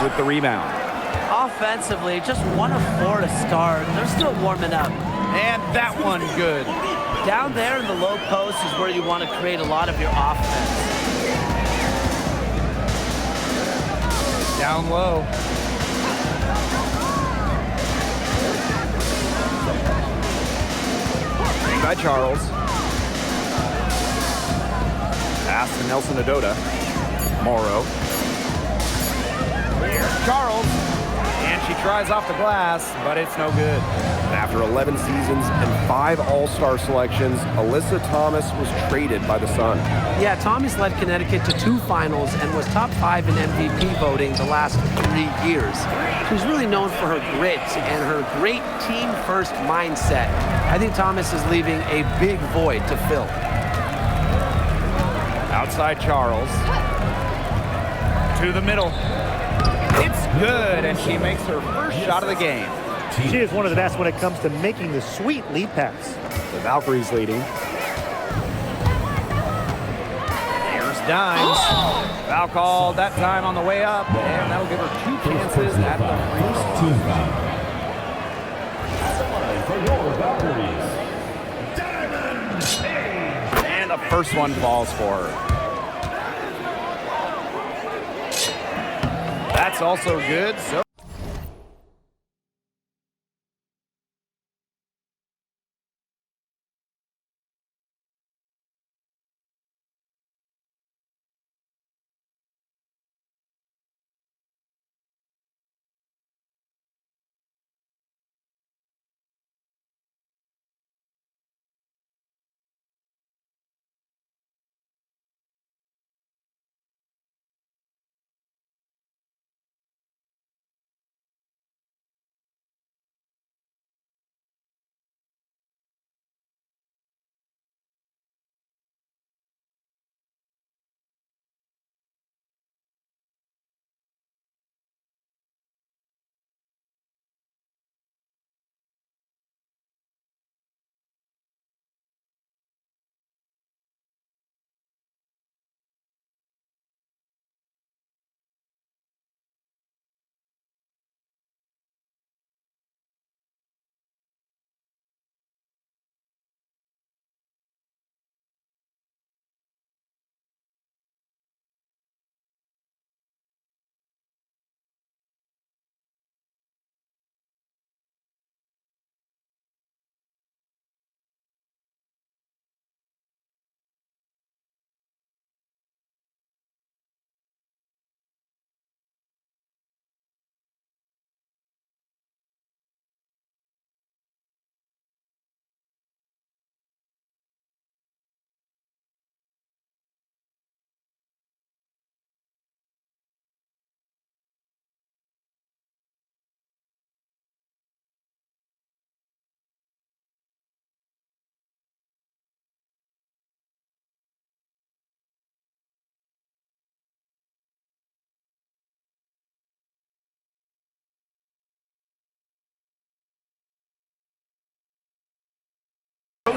With the rebound. Offensively, just 1 of 4 to start. They're still warming up. And that one good. Down there in the low post is where you want to create a lot of your offense. Down low. By Charles. Pass to Nelson Ododa. Morrow. Here's Charles. And she tries off the glass, but it's no good. After 11 seasons and 5 All-Star selections, Alyssa Thomas was traded by the Sun. Yeah, Thomas led Connecticut to 2 finals and was top 5 in MVP voting the last 3 years. She's really known for her grit and her great team-first mindset. I think Thomas is leaving a big void to fill. Outside Charles. To the middle. It's good, and she makes her first shot of the game. She is one of the best when it comes to making the sweet lead pass. The Valkyries leading. Here's Dimes. Foul called that time on the way up, and that'll give her 2 chances at the free throw. Team foul. For your Valkyries, And the first one falls for her. That's also good. So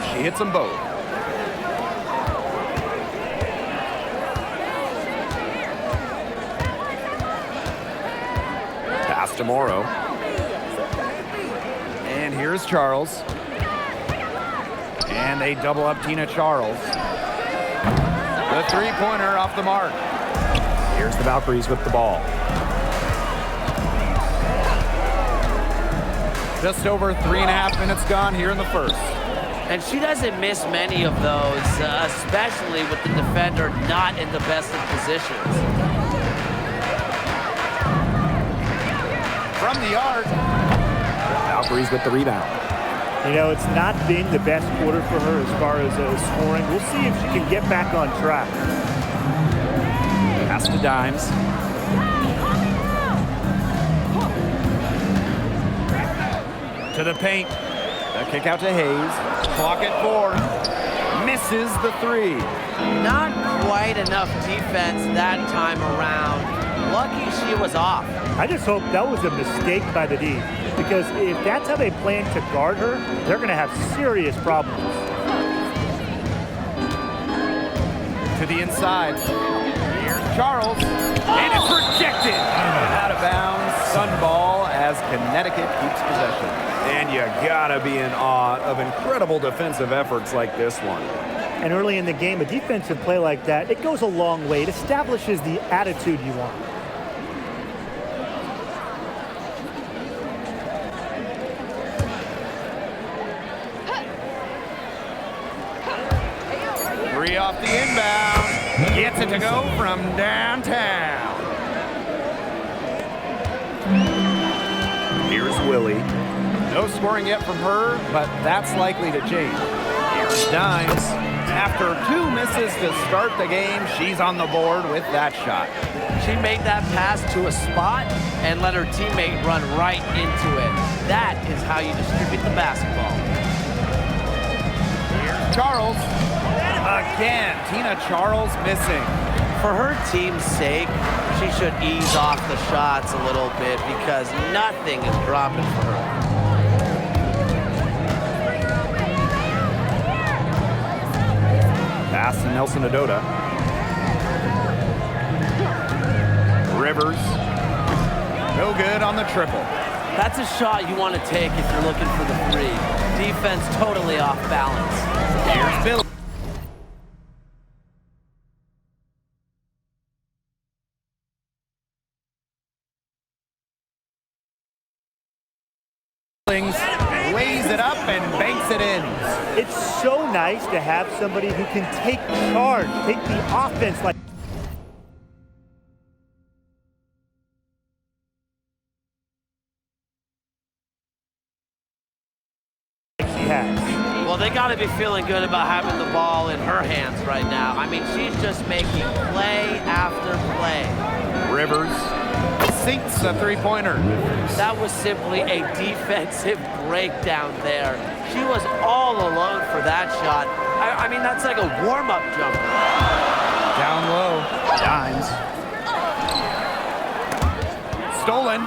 She hits them both. Pass to Morrow. And here's Charles. And they double up Tina Charles. The three-pointer off the mark. Here's the Valkyries with the ball. Just over 3.5 minutes gone here in the first. And she doesn't miss many of those, especially with the defender not in the best of positions. From the arc. Valkyries with the rebound. You know, it's not been the best quarter for her as far as scoring. We'll see if she can get back on track. Pass to Dimes. To the paint. The kick out to Hayes. Clock at 4. Misses the 3. Not quite enough defense that time around. Lucky she was off. I just hope that was a mistake by the D, because if that's how they plan to guard her, they're going to have serious problems. To the inside. Here's Charles. And it's rejected. Out of bounds. Sun ball as Connecticut keeps possession. And you gotta be in awe of incredible defensive efforts like this one. And early in the game, a defensive play like that, it goes a long way. It establishes the attitude you want. Three off the inbound. Gets it to go from downtown. Here's Willie. No scoring yet from her, but that's likely to change. Here's Dimes. After 2 misses to start the game, she's on the board with that shot. She made that pass to a spot and let her teammate run right into it. That is how you distribute the basketball. Here's Charles. Again, Tina Charles missing. For her team's sake, she should ease off the shots a little bit because nothing is dropping for her. Pass to Nelson Adota. Rivers. No good on the triple. That's a shot you want to take if you're looking for the 3. Defense totally off balance. Here's Billy. Lays it up and banks it in. It's so nice to have somebody who can take charge, take the offense like she has. Well, they got to be feeling good about having the ball in her hands right now. I mean, she's just making play after play. Rivers sinks a three-pointer. That was simply a defensive breakdown there. She was all alone for that shot. I mean, that's like a warm-up jumper. Down low. Dimes. Stolen.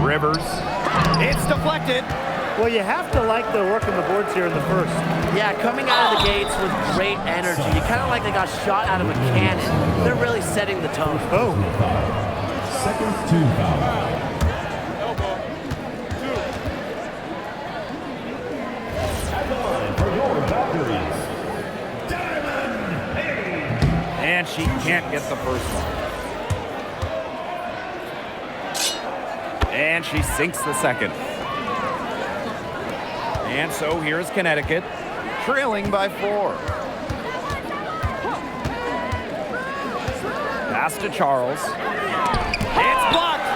Rivers. It's deflected. Well, you have to like their work on the boards here in the first. Yeah, coming out of the gates with great energy. You kind of like they got shot out of a cannon. They're really setting the tone. Oh. Second team foul. At the line for your Valkyries, Diamond Hayes. And she can't get the first one. And she sinks the second. And so here's Connecticut, trailing by 4. Pass to Charles. It's blocked,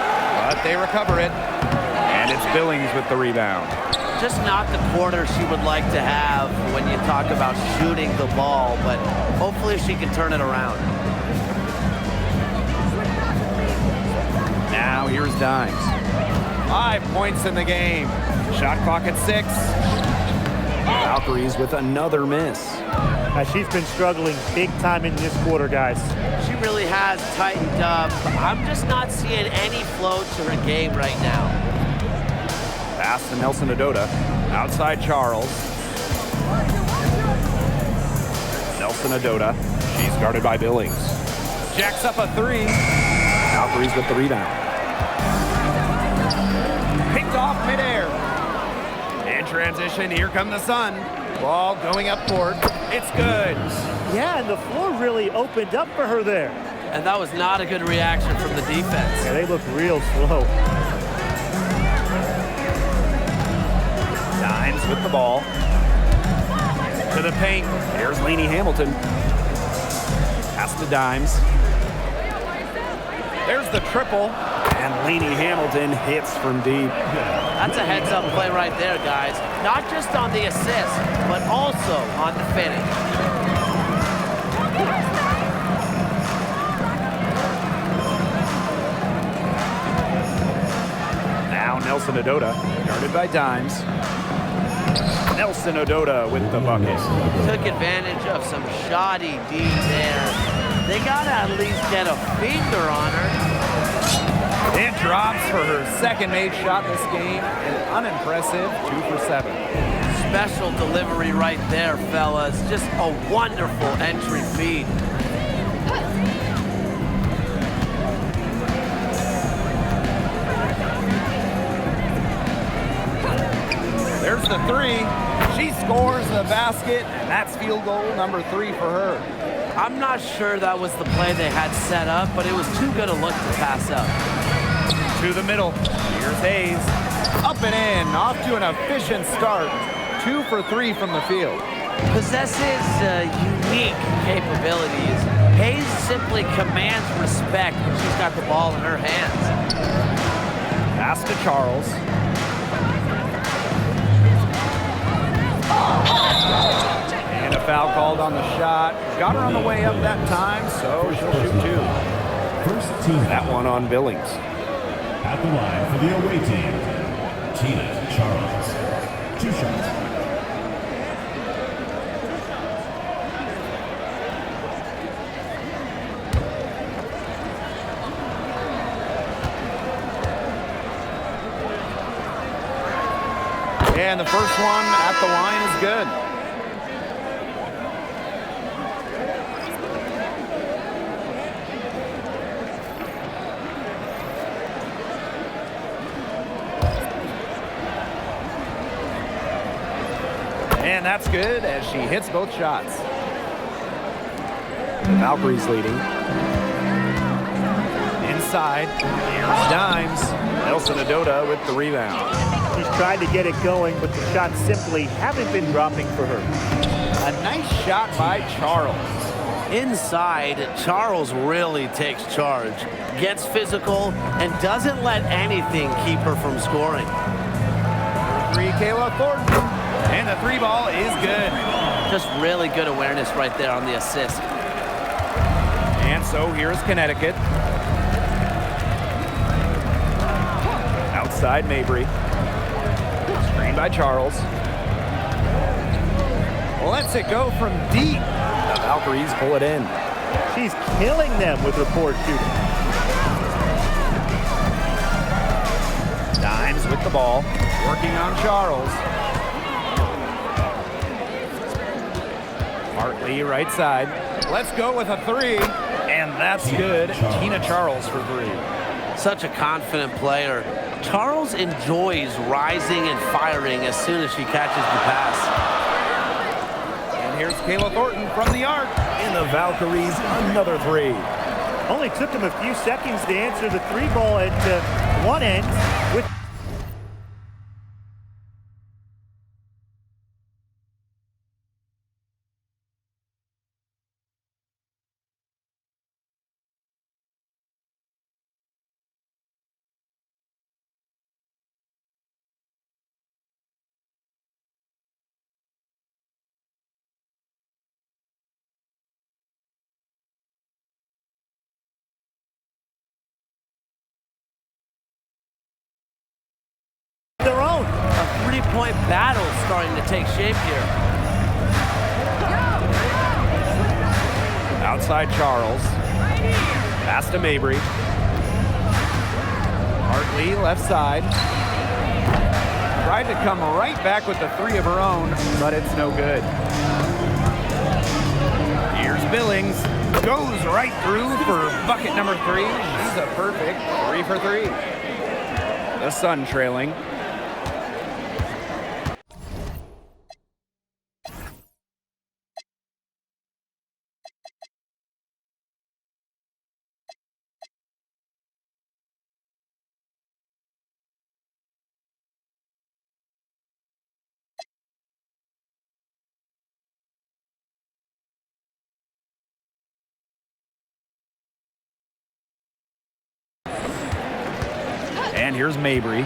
but they recover it. And it's Billings with the rebound. Just not the quarter she would like to have when you talk about shooting the ball, but hopefully she can turn it around. Now here's Dimes. 5 points in the game. Shot clock at 6. Valkyries with another miss. She's been struggling big time in this quarter, guys. She really has tightened up. I'm just not seeing any flow to her game right now. Pass to Nelson Adota. Outside Charles. Nelson Adota. She's guarded by Billings. Jacks up a three. Valkyries with the rebound. Picked off midair. In transition, here come the Sun. Ball going up court. It's good. Yeah, and the floor really opened up for her there. And that was not a good reaction from the defense. Yeah, they look real slow. Dimes with the ball. To the paint. Here's Lainey Hamilton. Pass to Dimes. There's the triple. And Lainey Hamilton hits from deep. That's a heads-up play right there, guys. Not just on the assist, but also on the finish. Now Nelson Adota, guarded by Dimes. Nelson Adota with the bucket. Took advantage of some shoddy D there. They gotta at least get a finger on her. It drops for her second made shot this game. An unimpressive 2 for 7. Special delivery right there, fellas. Just a wonderful entry feed. There's the three. She scores the basket, and that's field goal number 3 for her. I'm not sure that was the play they had set up, but it was too good a look to pass up. To the middle. Here's Hayes. Up and in. Off to an efficient start. 2 for 3 from the field. Possesses unique capabilities. Hayes simply commands respect when she's got the ball in her hands. Pass to Charles. And a foul called on the shot. Got her on the way up that time, so she'll shoot 2. First team That one on Billings. at the line for the away team, Tina Charles. 2 shots. And the first one at the line is good. And that's good as she hits both shots. The Valkyries leading. Inside, here's Dimes. Nelson Adota with the rebound. She's tried to get it going, but the shots simply haven't been dropping for her. A nice shot by Charles. Inside, Charles really takes charge, gets physical, and doesn't let anything keep her from scoring. 3, Kayla Thornton. And the 3 ball is good. Just really good awareness right there on the assist. And so here's Connecticut. Outside Mabry. Screen by Charles. Lets it go from deep. The Valkyries pull it in. She's killing them with her poor shooting. Dimes with the ball. Working on Charles. Hartley right side. Let's go with a 3. And that's good. Tina Charles for 3. Such a confident player. Charles enjoys rising and firing as soon as she catches the pass. And here's Kayla Thornton from the arc. And the Valkyries, another 3. Only took them a few seconds to answer the 3 ball at one end with their own. A 3-point battle starting to take shape here. Outside Charles. Pass to Mabry. Hartley left side. Tried to come right back with the three of her own, but it's no good. Here's Billings. Goes right through for bucket number 3. She's a perfect 3 for 3. The Sun trailing. And here's Mabry,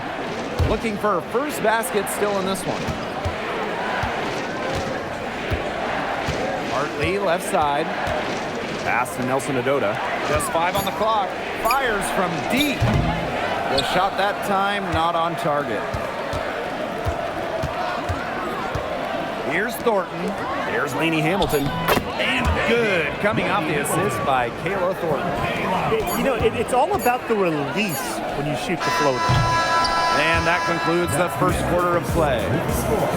looking for her first basket still in this one. Hartley, left side. Pass to Nelson Adota. Just 5 on the clock. Fires from deep. The shot that time not on target. Here's Thornton. Here's Lainey Hamilton. And good, coming off the assist by Kayla Thornton. You know, it's all about the release when you shoot the floater. And that concludes the first quarter of play.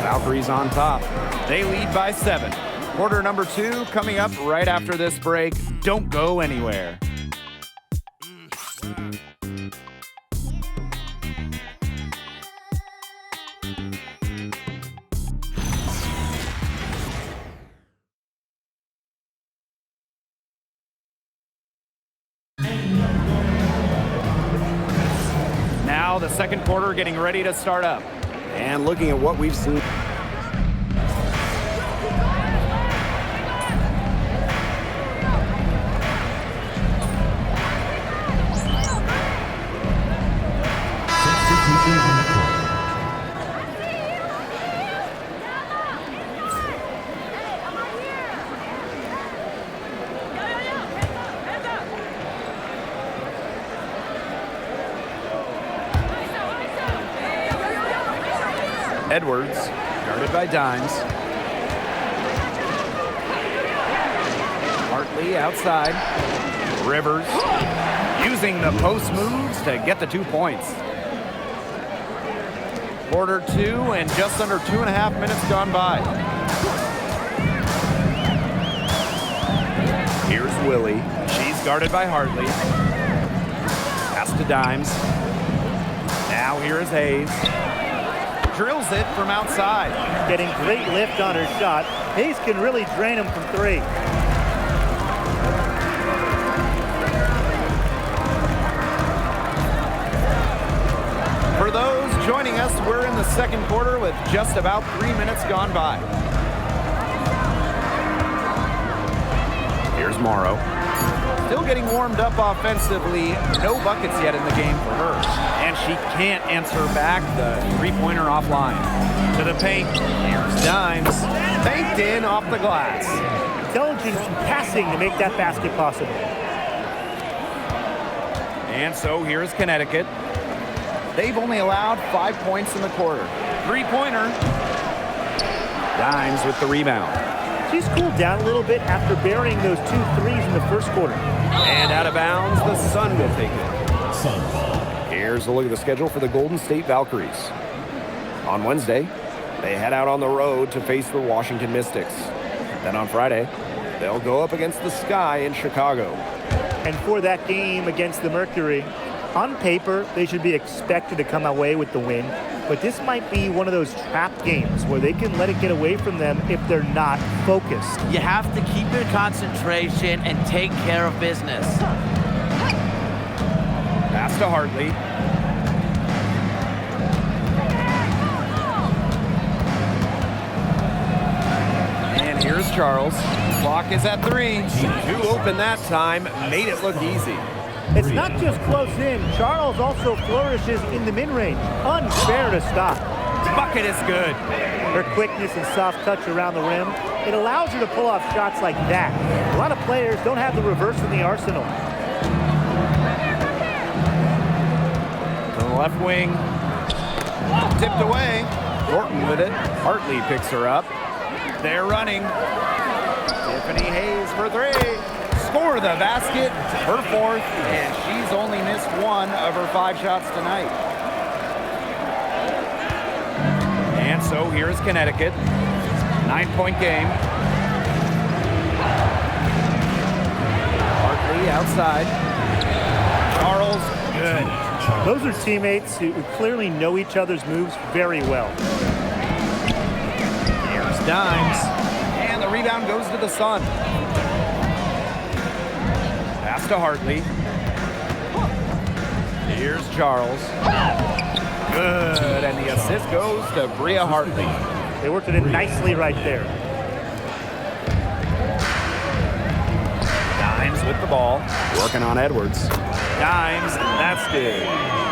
Valkyries on top. They lead by 7. Quarter number 2 coming up right after this break. Don't go anywhere. Now the second quarter getting ready to start up. And looking at what we've seen. Edwards, guarded by Dimes. Hartley outside. Rivers using the post moves to get the 2 points. Quarter 2 and just under 2.5 minutes gone by. Here's Willie. She's guarded by Hartley. Pass to Dimes. Now here is Hayes. Drills it from outside. Getting great lift on her shot. Hayes can really drain him from 3. For those joining us, we're in the second quarter with just about 3 minutes gone by. Here's Morrow. Still getting warmed up offensively. No buckets yet in the game for her. And she can't answer back the three-pointer offline. To the paint. Here's Dimes. Banked in off the glass. Intelligent passing to make that basket possible. And so here's Connecticut. They've only allowed 5 points in the quarter. Three-pointer. Dimes with the rebound. She's cooled down a little bit after burying those 2 threes in the first quarter. And out of bounds, the Sun will take it. Sun ball. Here's a look at the schedule for the Golden State Valkyries. On Wednesday, they head out on the road to face the Washington Mystics. Then on Friday, they'll go up against the Sky in Chicago. And for that game against the Mercury, on paper, they should be expected to come away with the win. But this might be one of those trap games where they can let it get away from them if they're not focused. You have to keep your concentration and take care of business. Pass to Hartley. And here's Charles. Clock is at 3. 2 open that time. Made it look easy. It's not just close in. Charles also flourishes in the mid-range. Unfair to stop. Bucket is good. Her quickness and soft touch around the rim, it allows her to pull off shots like that. A lot of players don't have the reverse in the arsenal. To the left wing. Tipped away. Thornton with it. Hartley picks her up. They're running. Tiffany Hayes for 3. Score the basket, her 4th, and she's only missed 1 of her 5 shots tonight. so here's Connecticut. 9-point game. Hartley outside. Charles, good. Those are teammates who clearly know each other's moves very well. Here's Dimes. And the rebound goes to the Sun. Pass to Hartley. Here's Charles. Good. And the assist goes to Bria Hartley. They worked it in nicely right there. Dimes with the ball. Working on Edwards. Dimes, that's good.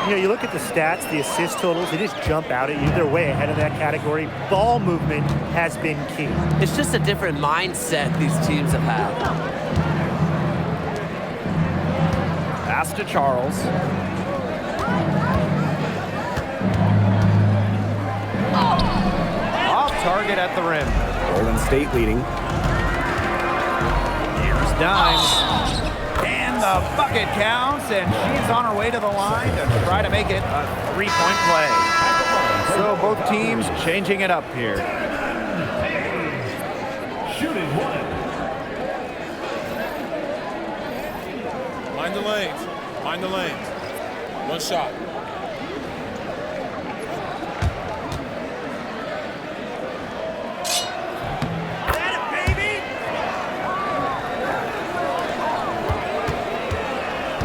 You know, you look at the stats, the assist totals, they just jump out at you. They're way ahead of that category. Ball movement has been key. It's just a different mindset these teams have had. Pass to Charles. Off target at the rim. Golden State leading. Here's Dimes. And the bucket counts, and she's on her way to the line to try to make it a 3-point play. So both teams changing it up here. Shooting one. Mind the lanes. Mind the lanes. One shot.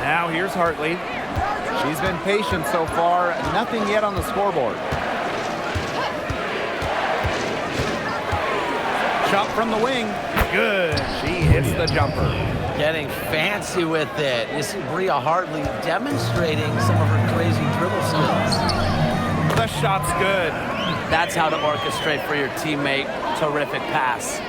Now here's Hartley. She's been patient so far. Nothing yet on the scoreboard. Shot from the wing. Good. She hits the jumper. Getting fancy with it. You see Bria Hartley demonstrating some of her crazy dribble skills. The shot's good. That's how to orchestrate for your teammate. Terrific pass.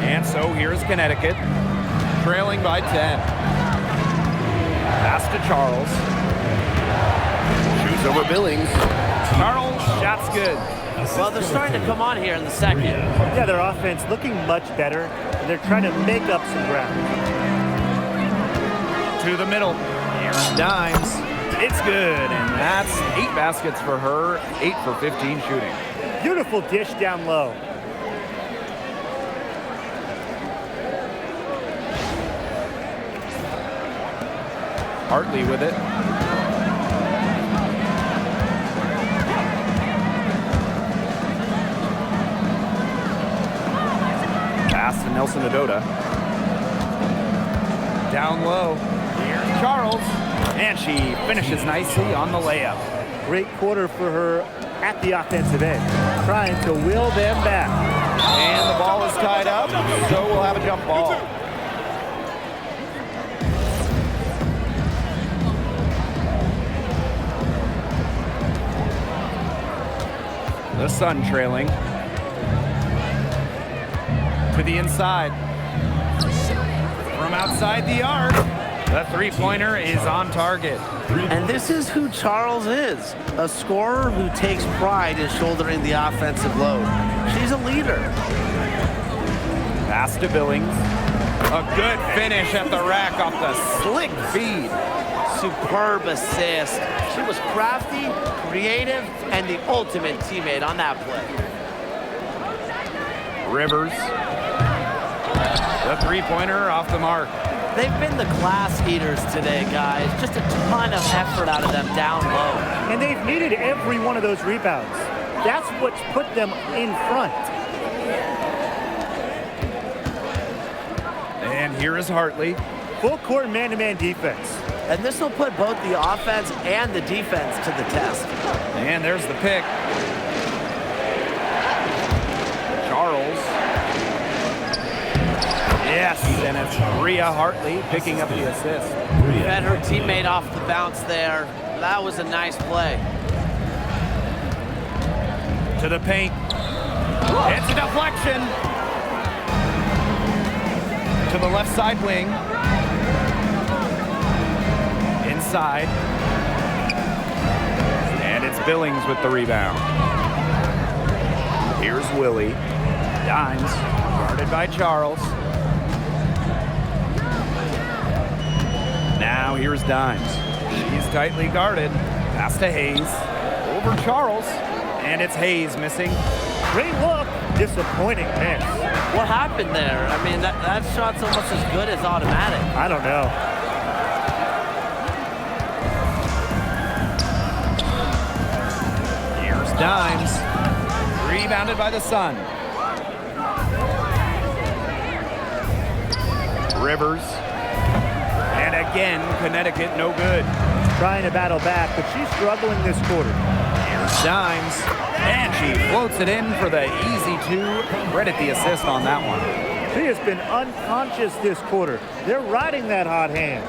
And so here's Connecticut, trailing by 10. Pass to Charles. Shoots over Billings. Charles, shot's good. Well, they're starting to come on here in the second. Yeah, their offense looking much better, and they're trying to make up some ground. To the middle. Here's Dimes. It's good, and that's 8 baskets for her, 8 for 15 shooting. Beautiful dish down low. Hartley with it. Pass to Nelson Adota. Down low. Here's Charles. And she finishes nicely on the layup. Great quarter for her at the offensive end, trying to will them back. And the ball is tied up, so we'll have a jump ball. The Sun trailing. To the inside. From outside the arc. The three-pointer is on target. And this is who Charles is, a scorer who takes pride in shouldering the offensive load. She's a leader. Pass to Billings. A good finish at the rack off the slick feed. Superb assist. She was crafty, creative, and the ultimate teammate on that play. Rivers. The three-pointer off the mark. They've been the class eaters today, guys. Just a ton of effort out of them down low. And they've needed every one of those rebounds. That's what's put them in front. And here is Hartley. Full court man-to-man defense. And this will put both the offense and the defense to the test. And there's the pick. Charles. Yes, and it's Bria Hartley picking up the assist. Fed her teammate off the bounce there. That was a nice play. To the paint. It's a deflection. To the left side wing. Inside. And it's Billings with the rebound. Here's Willie. Dimes, guarded by Charles. Now here's Dimes. She's tightly guarded. Pass to Hayes. Over Charles. And it's Hayes missing. Great look. Disappointing miss. What happened there? I mean, that shot's almost as good as automatic. I don't know. Here's Dimes. Rebounded by the Sun. Rivers. And again, Connecticut no good. Trying to battle back, but she's struggling this quarter. Here's Dimes. And she floats it in for the easy two. Credit the assist on that one. She has been unconscious this quarter. They're riding that hot hand.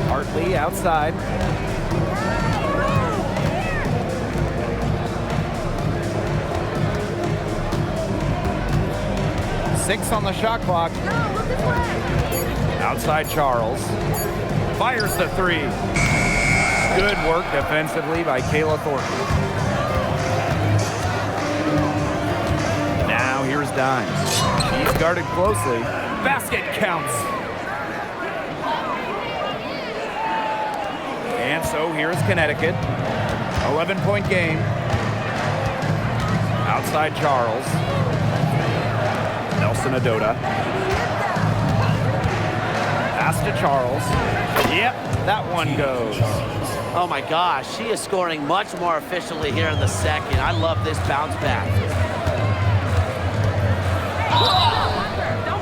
Hartley outside. Six on the shot clock. Outside Charles. Fires the three. Good work defensively by Kayla Thornton. Now here's Dimes. She's guarded closely. Basket counts. And so here's Connecticut. 11-point game. Outside Charles. Nelson Adota. Pass to Charles. Yep, that one goes. Oh my gosh, she is scoring much more efficiently here in the second. I love this bounce back.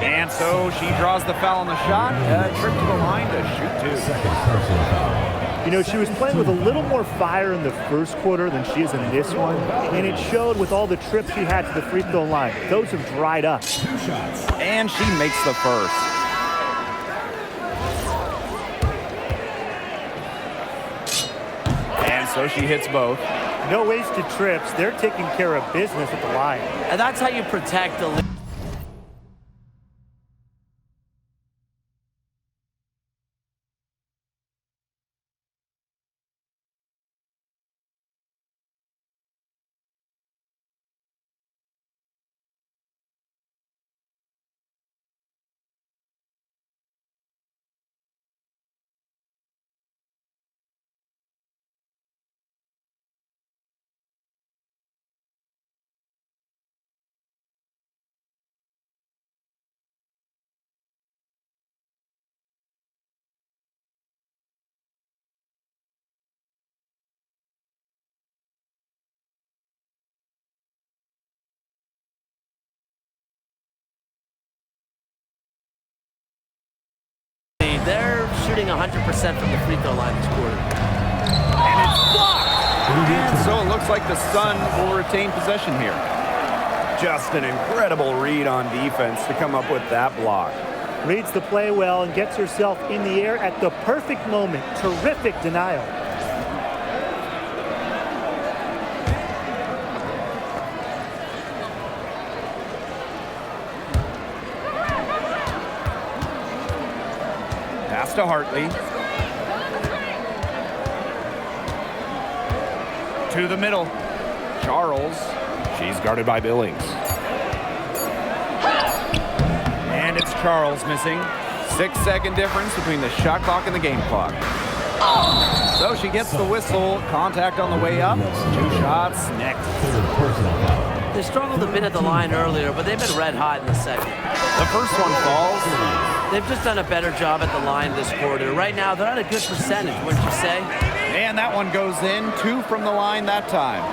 And so she draws the foul on the shot. Trip to the line to shoot two. Second personal foul. You know, she was playing with a little more fire in the first quarter than she is in this one, and it showed with all the trips she had to the free throw line. Those have dried up. 2 shots. And she makes the first. And so she hits both. No wasted trips. They're taking care of business at the line. And that's how you protect the lead. They're shooting 100% from the free throw line this quarter. And it's blocked. And so it looks like the Sun will retain possession here. Just an incredible read on defense to come up with that block. Reads the play well and gets herself in the air at the perfect moment. Terrific denial. Pass to Hartley. To the middle. Charles. She's guarded by Billings. And it's Charles missing. 6-second difference between the shot clock and the game clock. So she gets the whistle. Contact on the way up. 2 shots next. Third personal foul. They struggled a bit at the line earlier, but they've been red hot in the second. The first one falls. They've just done a better job at the line this quarter. Right now, they're at a good percentage, wouldn't you say? And that one goes in, 2 from the line that time.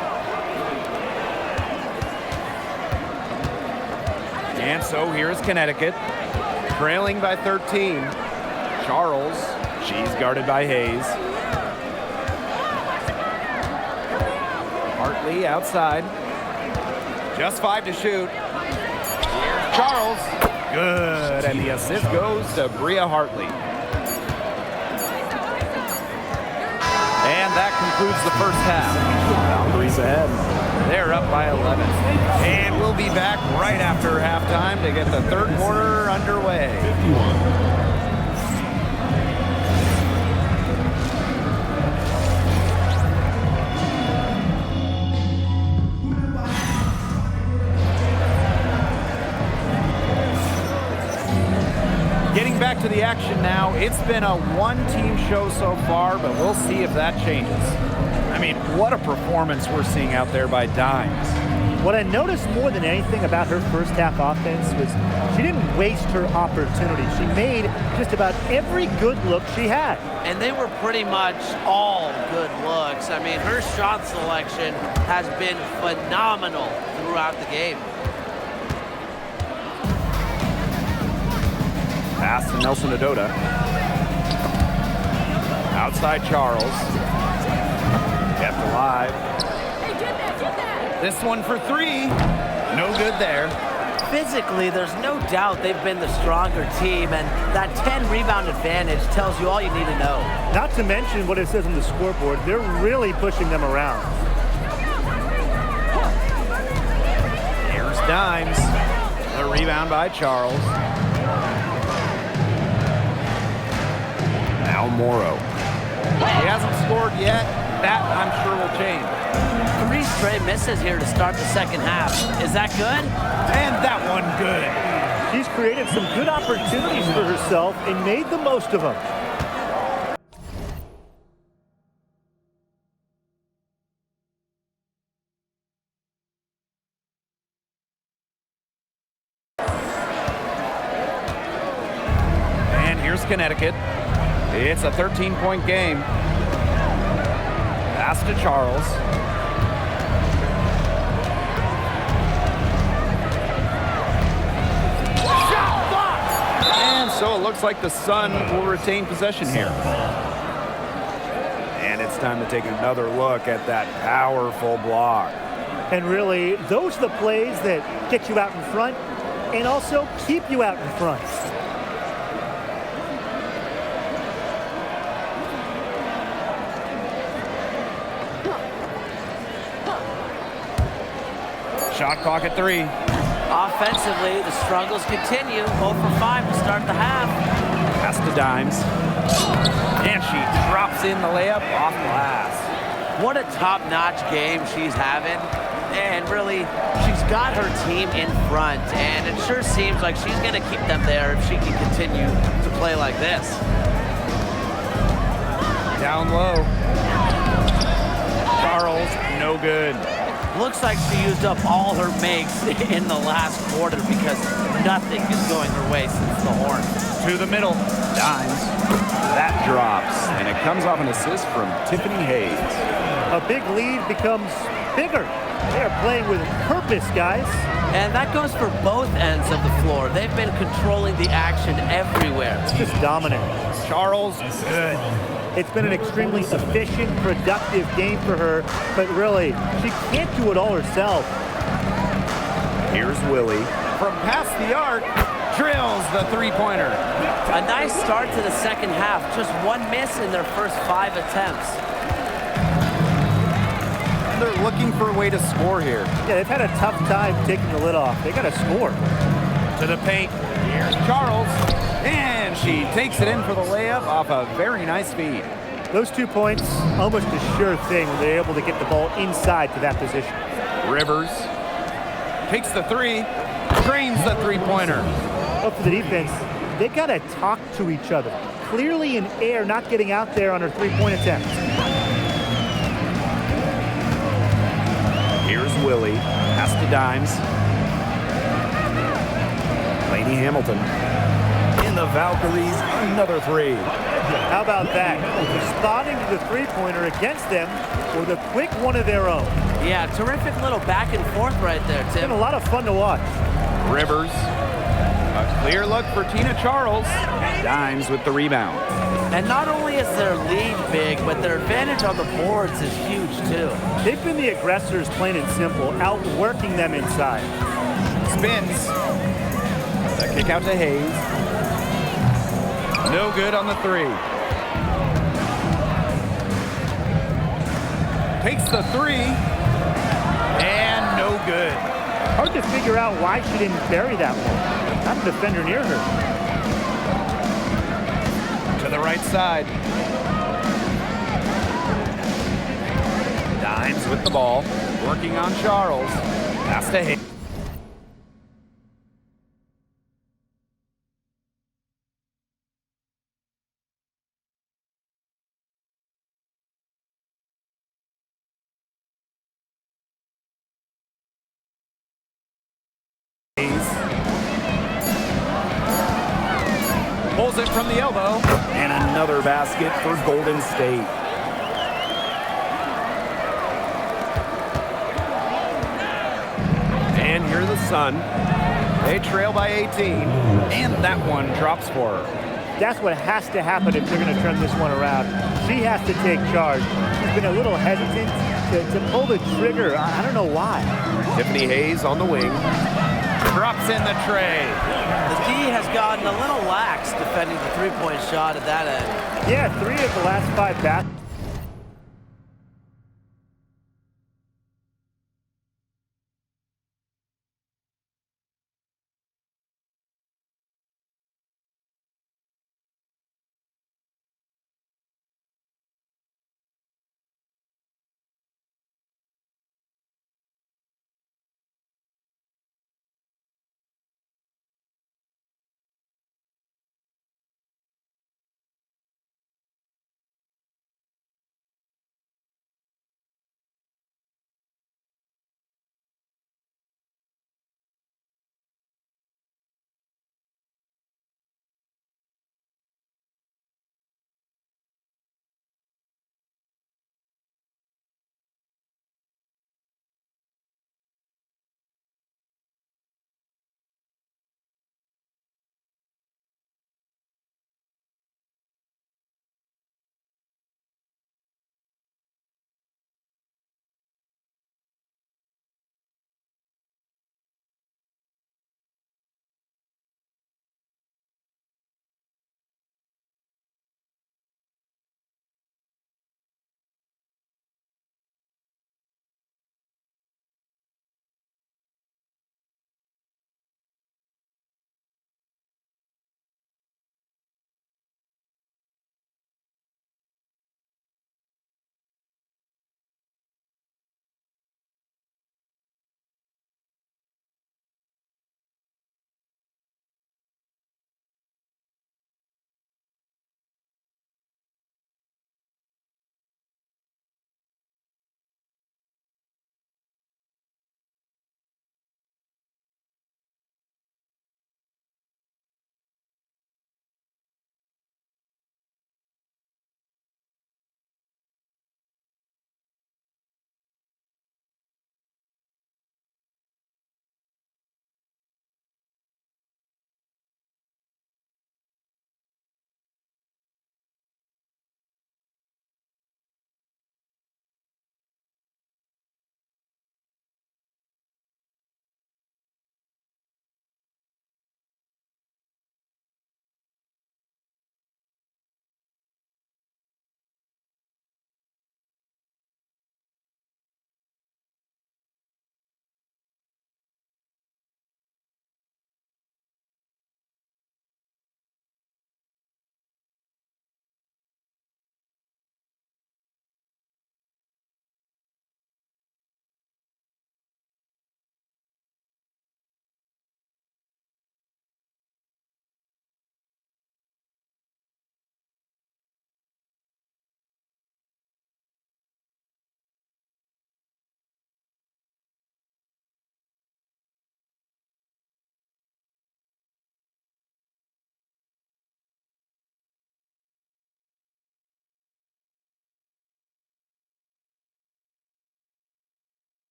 And so here's Connecticut, trailing by 13. Charles, she's guarded by Hayes. Hartley outside. Just 5 to shoot. Here's Charles. Good, and the assist goes to Bria Hartley. And that concludes the first half. Valkyries ahead. They're up by 11. And we'll be back right after halftime to get the third quarter underway. 51. Getting back to the action now, it's been a one-team show so far, but we'll see if that changes. I mean, what a performance we're seeing out there by Dimes. What I noticed more than anything about her first half offense was she didn't waste her opportunity. She made just about every good look she had. And they were pretty much all good looks. I mean, her shot selection has been phenomenal throughout the game. Pass to Nelson Adota. Outside Charles. Kept alive. This one for 3. No good there. Physically, there's no doubt they've been the stronger team, and that 10-rebound advantage tells you all you need to know. Not to mention what it says on the scoreboard, they're really pushing them around. Here's Dimes. The rebound by Charles. Now Morrow. He hasn't scored yet. That, I'm sure, will change. 3 straight misses here to start the second half. Is that good? And that one good. She's created some good opportunities for herself and made the most of them. And here's Connecticut. It's a 13-point game. Pass to Charles. Shot blocked! And so it looks like the Sun will retain possession here. And it's time to take another look at that powerful block. And really, those are the plays that get you out in front and also keep you out in front. Shot clock at 3. Offensively, the struggles continue. 0 for 5 to start the half. Pass to Dimes. And she drops in the layup off glass. What a top-notch game she's having. And really, she's got her team in front. And it sure seems like she's going to keep them there if she can continue to play like this. Down low. Charles, no good. Looks like she used up all her makes in the last quarter because nothing is going her way since the horn. To the middle. Dimes. That drops. And it comes off an assist from Tiffany Hayes. A big lead becomes bigger. They are playing with purpose, guys. And that goes for both ends of the floor. They've been controlling the action everywhere. Just dominant. Charles, good. It's been an extremely efficient, productive game for her, but really, she can't do it all herself. Here's Willie. From past the arc, drills the three-pointer. A nice start to the second half. Just 1 miss in their first 5 attempts. They're looking for a way to score here. Yeah, they've had a tough time taking the lid off. They got to score. To the paint. Here's Charles. And she takes it in for the layup off a very nice feed. Those 2 points, almost a sure thing when they're able to get the ball inside to that position. Rivers takes the 3, drains the three-pointer. Up for the defense, they got to talk to each other. Clearly in air, not getting out there on her 3-point attempt. Here's Willie. Pass to Dimes. Lainey Hamilton. And the Valkyries, another three. How about that? Responding to the three-pointer against them with a quick one of their own. Yeah, terrific little back and forth right there, It's Tim. been a lot of fun to watch. Rivers, a clear look for Tina Charles. Dimes with the rebound. And not only is their lead big, but their advantage on the boards is huge, too. They've been the aggressors, plain and simple, outworking them inside. Spins. The kick out to Hayes. No good on the three. Takes the three. And no good. Hard to figure out why she didn't bury that one. Not a defender near her. To the right side. Dimes with the ball. Working on Charles. Pass to Hayes. Pulls it from the elbow. And another basket for Golden State. And here the Sun. They trail by 18. And that one drops for her. That's what has to happen if they're going to turn this one around. She has to take charge. She's been a little hesitant to pull the trigger. I don't know why. Tiffany Hayes on the wing. Drops in the tray. The D has gotten a little lax defending the three-point shot at that end. Yeah, 3 of the last 5 baskets.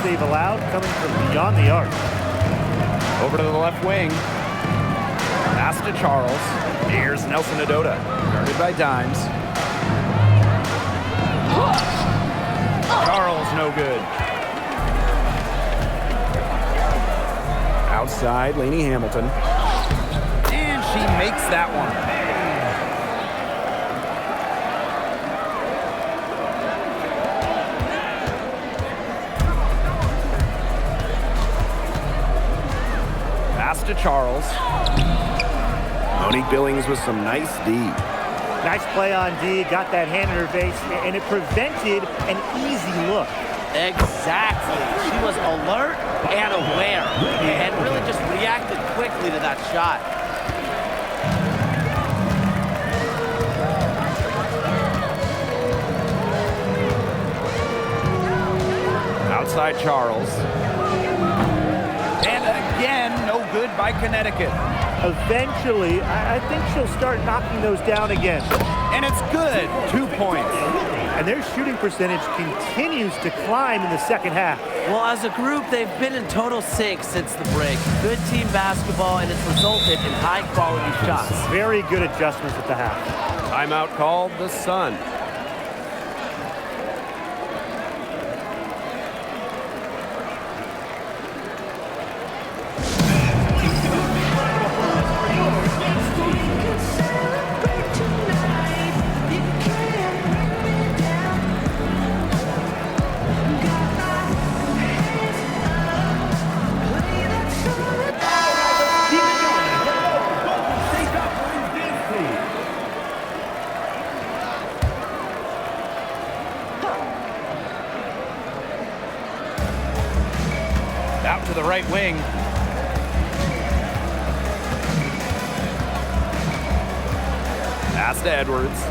they've allowed coming from beyond the arc. Over to the left wing. Pass to Charles. Here's Nelson Adota. Guarded by Dimes. Charles, no good. Outside, Lainey Hamilton. And she makes that one. Pass to Charles. Monique Billings with some nice D. Nice play on D, got that hand in her face, and it prevented an easy look. Exactly. She was alert and aware and really just reacted quickly to that shot. Outside Charles. And again, no good by Connecticut. Eventually, I think she'll start knocking those down again. And it's good. 2 points. And their shooting percentage continues to climb in the second half. Well, as a group, they've been in total sync since the break. Good team basketball, and it's resulted in high-quality shots. Very good adjustments at the half. Timeout called the Sun. Out to the right wing. Pass to Edwards.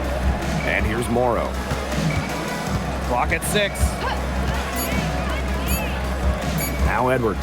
And here's Morrow. Clock at 6. Now Edwards.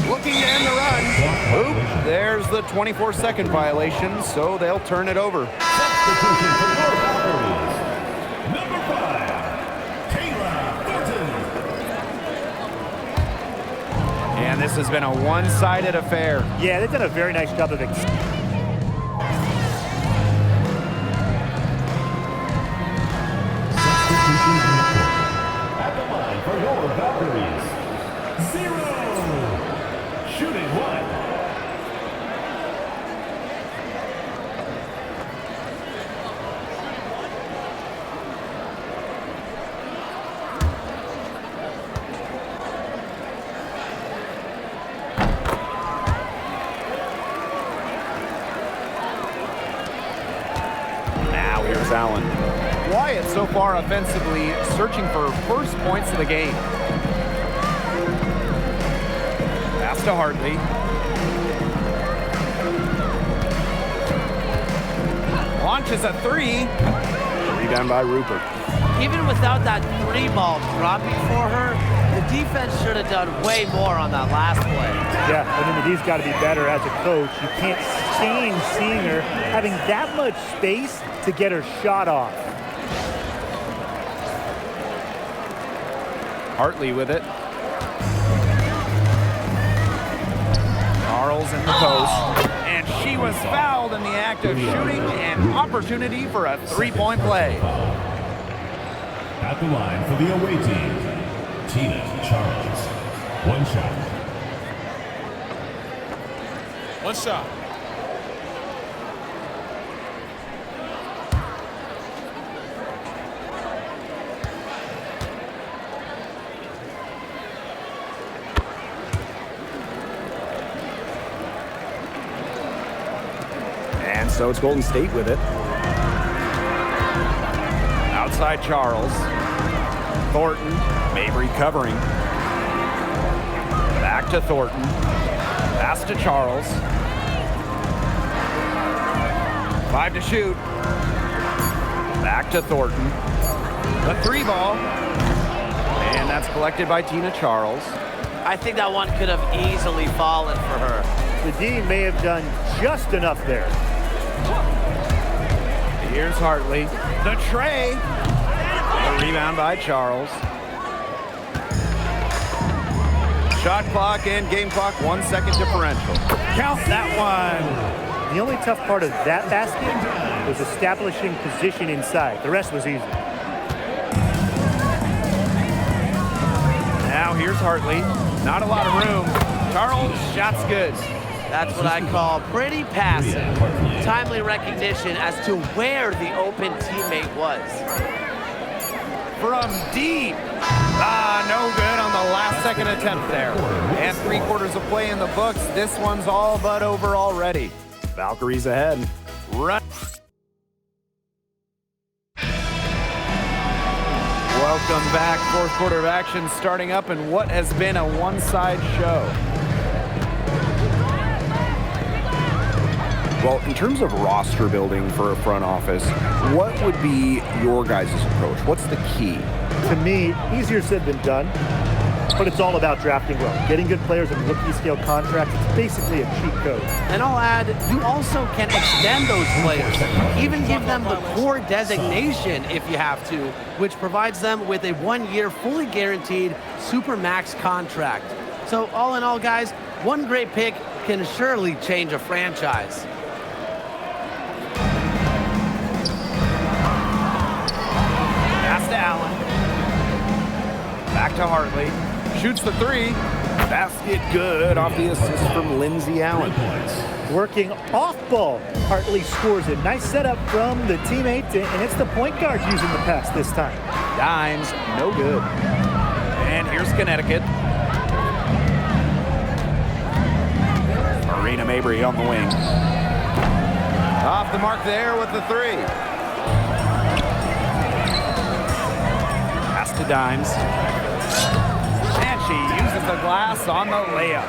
Looking to end the run. Oop, there's the 24-second violation, so they'll turn it over. Substitution for your Valkyries. Number 5, Kayla Burton. And this has been a one-sided affair. Yeah, they've done a very nice job of it. Substitution on the court. At the line for your Valkyries. 0. Shooting 1. Now here's Allen. Wyatt so far offensively searching for first points of the game. Pass to Hartley. Launches a 3. Rebound by Rupert. Even without that 3 ball dropping for her, the defense should have done way more on that last play. Yeah, I mean, he's got to be better as a coach. You can't stand seeing her having that much space to get her shot off. Hartley with it. Charles in the post. And she was fouled in the act of shooting, an opportunity for a 3-point play. At the line for the away team, Tina Charles. One shot. One shot. And so it's Golden State with it. Outside Charles. Thornton. Mabry covering. Back to Thornton. Pass to Charles. 5 to shoot. Back to Thornton. The 3 ball. And that's collected by Tina Charles. I think that one could have easily fallen for her. The D may have done just enough there. Here's Hartley. The tray. A rebound by Charles. Shot clock and game clock, 1 second differential. Count that one. The only tough part of that basket was establishing position inside. The rest was easy. Now here's Hartley. Not a lot of room. Charles, shot's good. That's what I call pretty passive. Timely recognition as to where the open teammate was. From deep. No good on the last second attempt there. And 3/4 of play in the books. This one's all but over already. Valkyries ahead. Run. Welcome back. 4th quarter of action starting up in what has been a one-side show. Well, in terms of roster building for a front office, what would be your guys' approach? What's the key? To me, easier said than done, but it's all about drafting well. Getting good players in rookie-scale contracts, it's basically a cheat code. And I'll add, you also can extend those players, even give them the core designation if you have to, which provides them with a 1-year fully guaranteed supermax contract. So all in all, guys, one great pick can surely change a franchise. Pass to Allen. Back to Hartley. Shoots the 3. Basket good off the assist from Lindsey Allen. Working off ball, Hartley scores it. Nice setup from the teammate, and it's the point guard using the pass this time. Dimes, no good. And here's Connecticut. Marina Mabry on the wing. Off the mark there with the 3. Pass to Dimes. And she uses the glass on the layup.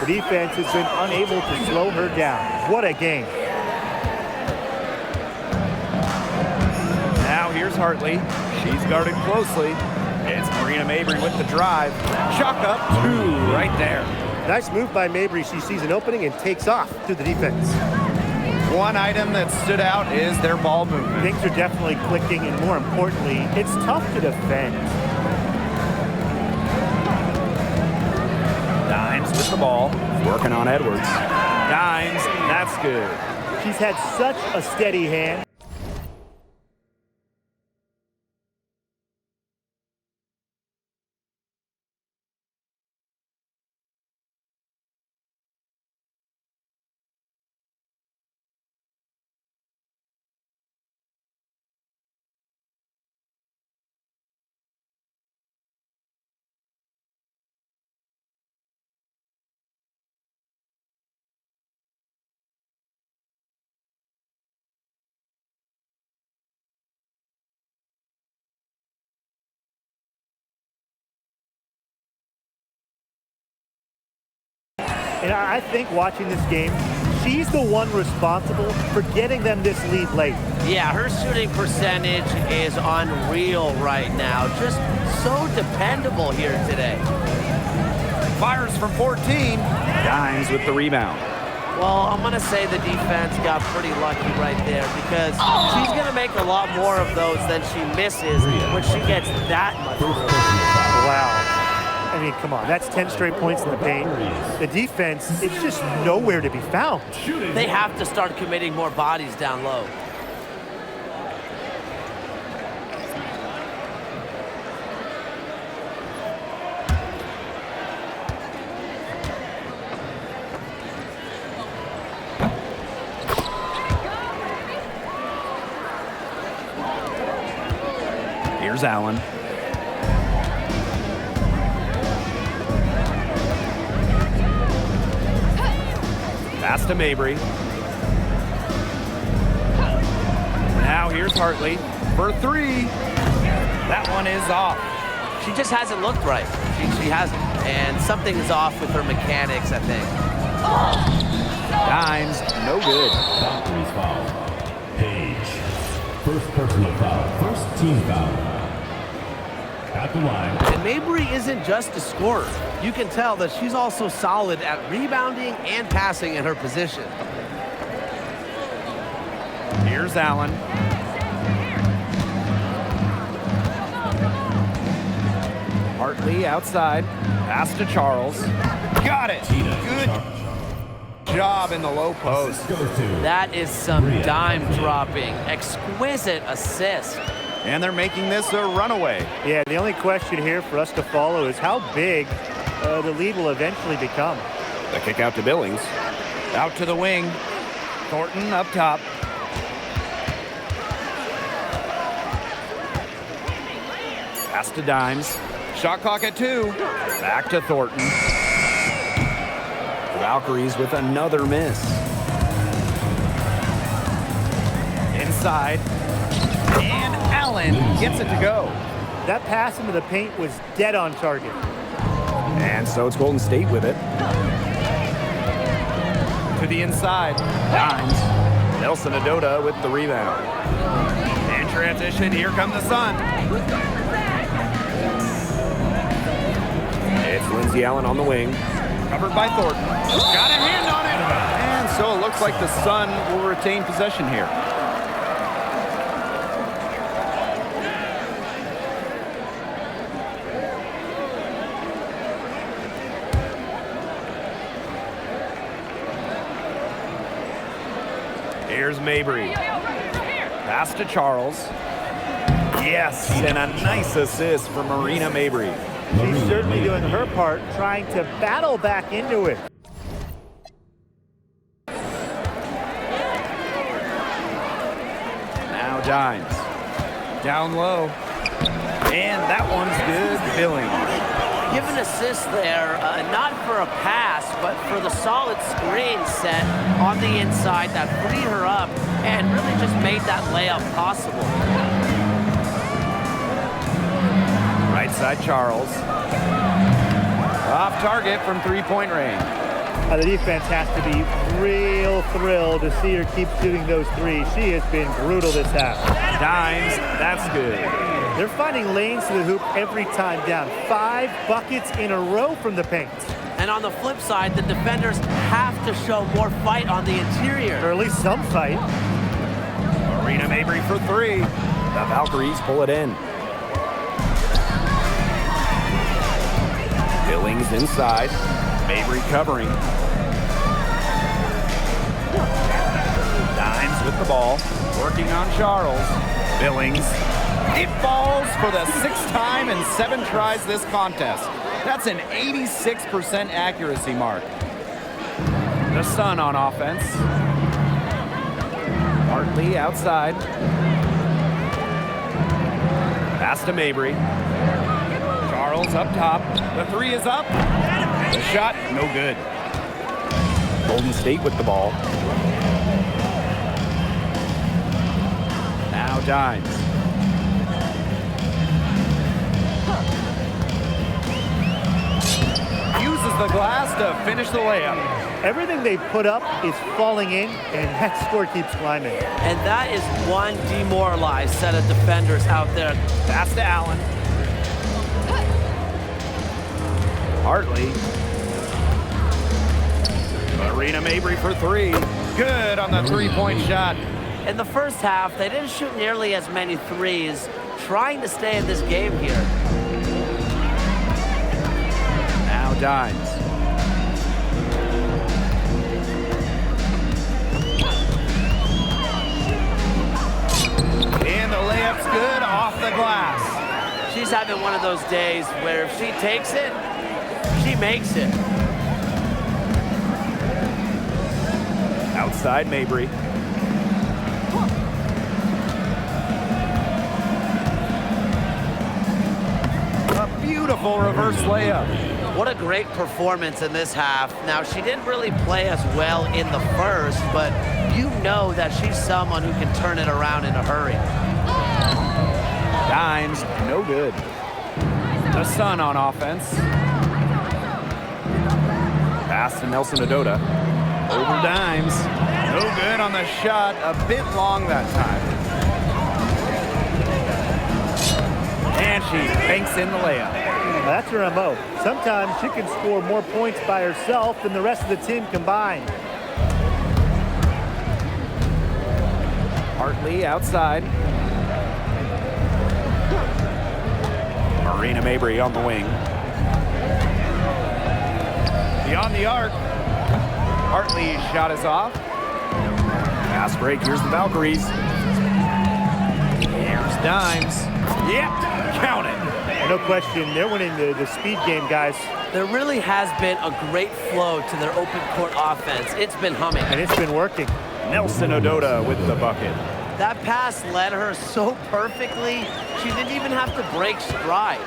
The defense has been unable to slow her down. What a game. Now here's Hartley. She's guarded closely. It's Marina Mabry with the drive. Chalk up 2 right there. Nice move by Mabry. She sees an opening and takes off to the defense. One item that stood out is their ball movement. Things are definitely clicking, and more importantly, it's tough to defend. Dimes with the ball, working on Edwards. Dimes, that's good. She's had such a steady hand. And I think watching this game she's the one responsible for getting them this lead late. Yeah, her shooting percentage is unreal right now. Just so dependable here today. Fires from 14. Dimes with the rebound. Well, I'm going to say the defense got pretty lucky right there because she's going to make a lot more of those than she misses when she gets that much. Wow. I mean, come on. That's 10 straight points in the paint. The defense is just nowhere to be found. They have to start committing more bodies down low. Here's Allen. Pass to Mabry. Now here's Hartley for three. That one is off. She just hasn't looked right. She hasn't. And something is off with her mechanics, I think. Dimes, no good. Valkyrie's foul. Paige. First personal foul. First team foul. At the line. And Mabry isn't just a scorer. You can tell that she's also solid at rebounding and passing in her position. Here's Allen. Hartley outside. Pass to Charles. Got it. Good job in the low post. That is some dime dropping. Exquisite assist. And they're making this a runaway. Yeah, the only question here for us to follow is how big the lead will eventually become. The kick out to Billings. Out to the wing. Thornton up top. Pass to Dimes. Shot clock at 2. Back to Thornton. Valkyries with another miss. Inside. And Allen gets it to go. That pass into the paint was dead on target. And so it's Golden State with it. To the inside. Dimes. Nelson Adota with the rebound. And transition. Here come the Sun. It's Lindsay Allen on the wing. Covered by Thornton. Got a hand on it. And so it looks like the Sun will retain possession here. Here's Mabry. Pass to Charles. Yes, and a nice assist from Marina Mabry. She's certainly doing her part, trying to battle back into it. Now Dimes. Down low. And that one's good. Billings. Give an assist there, not for a pass, but for the solid screen set on the inside that freed her up and really just made that layup possible. Right side Charles. Off target from three-point range. The defense has to be real thrilled to see her keep shooting those threes. She has been brutal this half. Dimes, that's good. They're finding lanes to the hoop every time down. 5 buckets in a row from the paint. And on the flip side, the defenders have to show more fight on the interior. Or at least some fight. Marina Mabry for 3. The Valkyries pull it in. Billings inside. Mabry covering. Dimes with the ball. Working on Charles. Billings. It falls for the 6th time in 7 tries this contest. That's an 86% accuracy mark. The Sun on offense. Hartley outside. Pass to Mabry. Charles up top. The 3 is up. The shot, no good. Golden State with the ball. Now Dimes. Uses the glass to finish the layup. Everything they put up is falling in, and that score keeps climbing. And that is one demoralized set of defenders out there. Pass to Allen. Hartley. Marina Mabry for three. Good on the three-point shot. In the first half, they didn't shoot nearly as many threes, trying to stay in this game here. Now Dimes. And the layup's good off the glass. She's having one of those days where if she takes it, she makes it. Outside Mabry. A beautiful reverse layup. What a great performance in this half. Now, she didn't really play as well in the first, but you know that she's someone who can turn it around in a hurry. Dimes, no good. The Sun on offense. Pass to Nelson Adota. Over Dimes. No good on the shot. A bit long that time. And she banks in the layup. That's her MO. Sometimes she can score more points by herself than the rest of the team combined. Hartley outside. Marina Mabry on the wing. Beyond the arc. Hartley's shot is off. Fast break. Here's the Valkyries. Here's Dimes. Yep, count it. No question, they're winning the speed game, guys. There really has been a great flow to their open court offense. It's been humming. And it's been working. Nelson Adota with the bucket. That pass led her so perfectly, she didn't even have to break stride.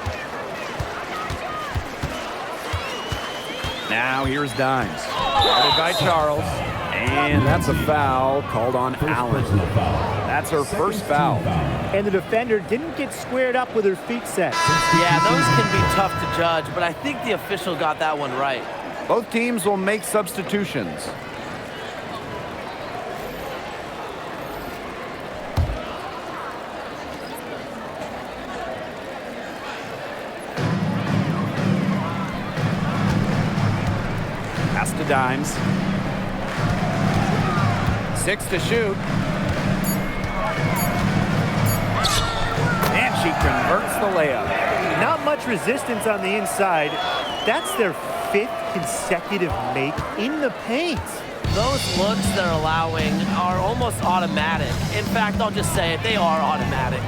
Now here's Dimes. Guarded by Charles. And that's a foul called on Allen. That's her first foul. And the defender didn't get squared up with her feet set. Yeah, those can be tough to judge, but I think the official got that one right. Both teams will make substitutions. Pass to Dimes. 6 to shoot. And she converts the layup. Not much resistance on the inside. That's their 5th consecutive make in the paint. Those looks they're allowing are almost automatic. In fact, I'll just say it, they are automatic.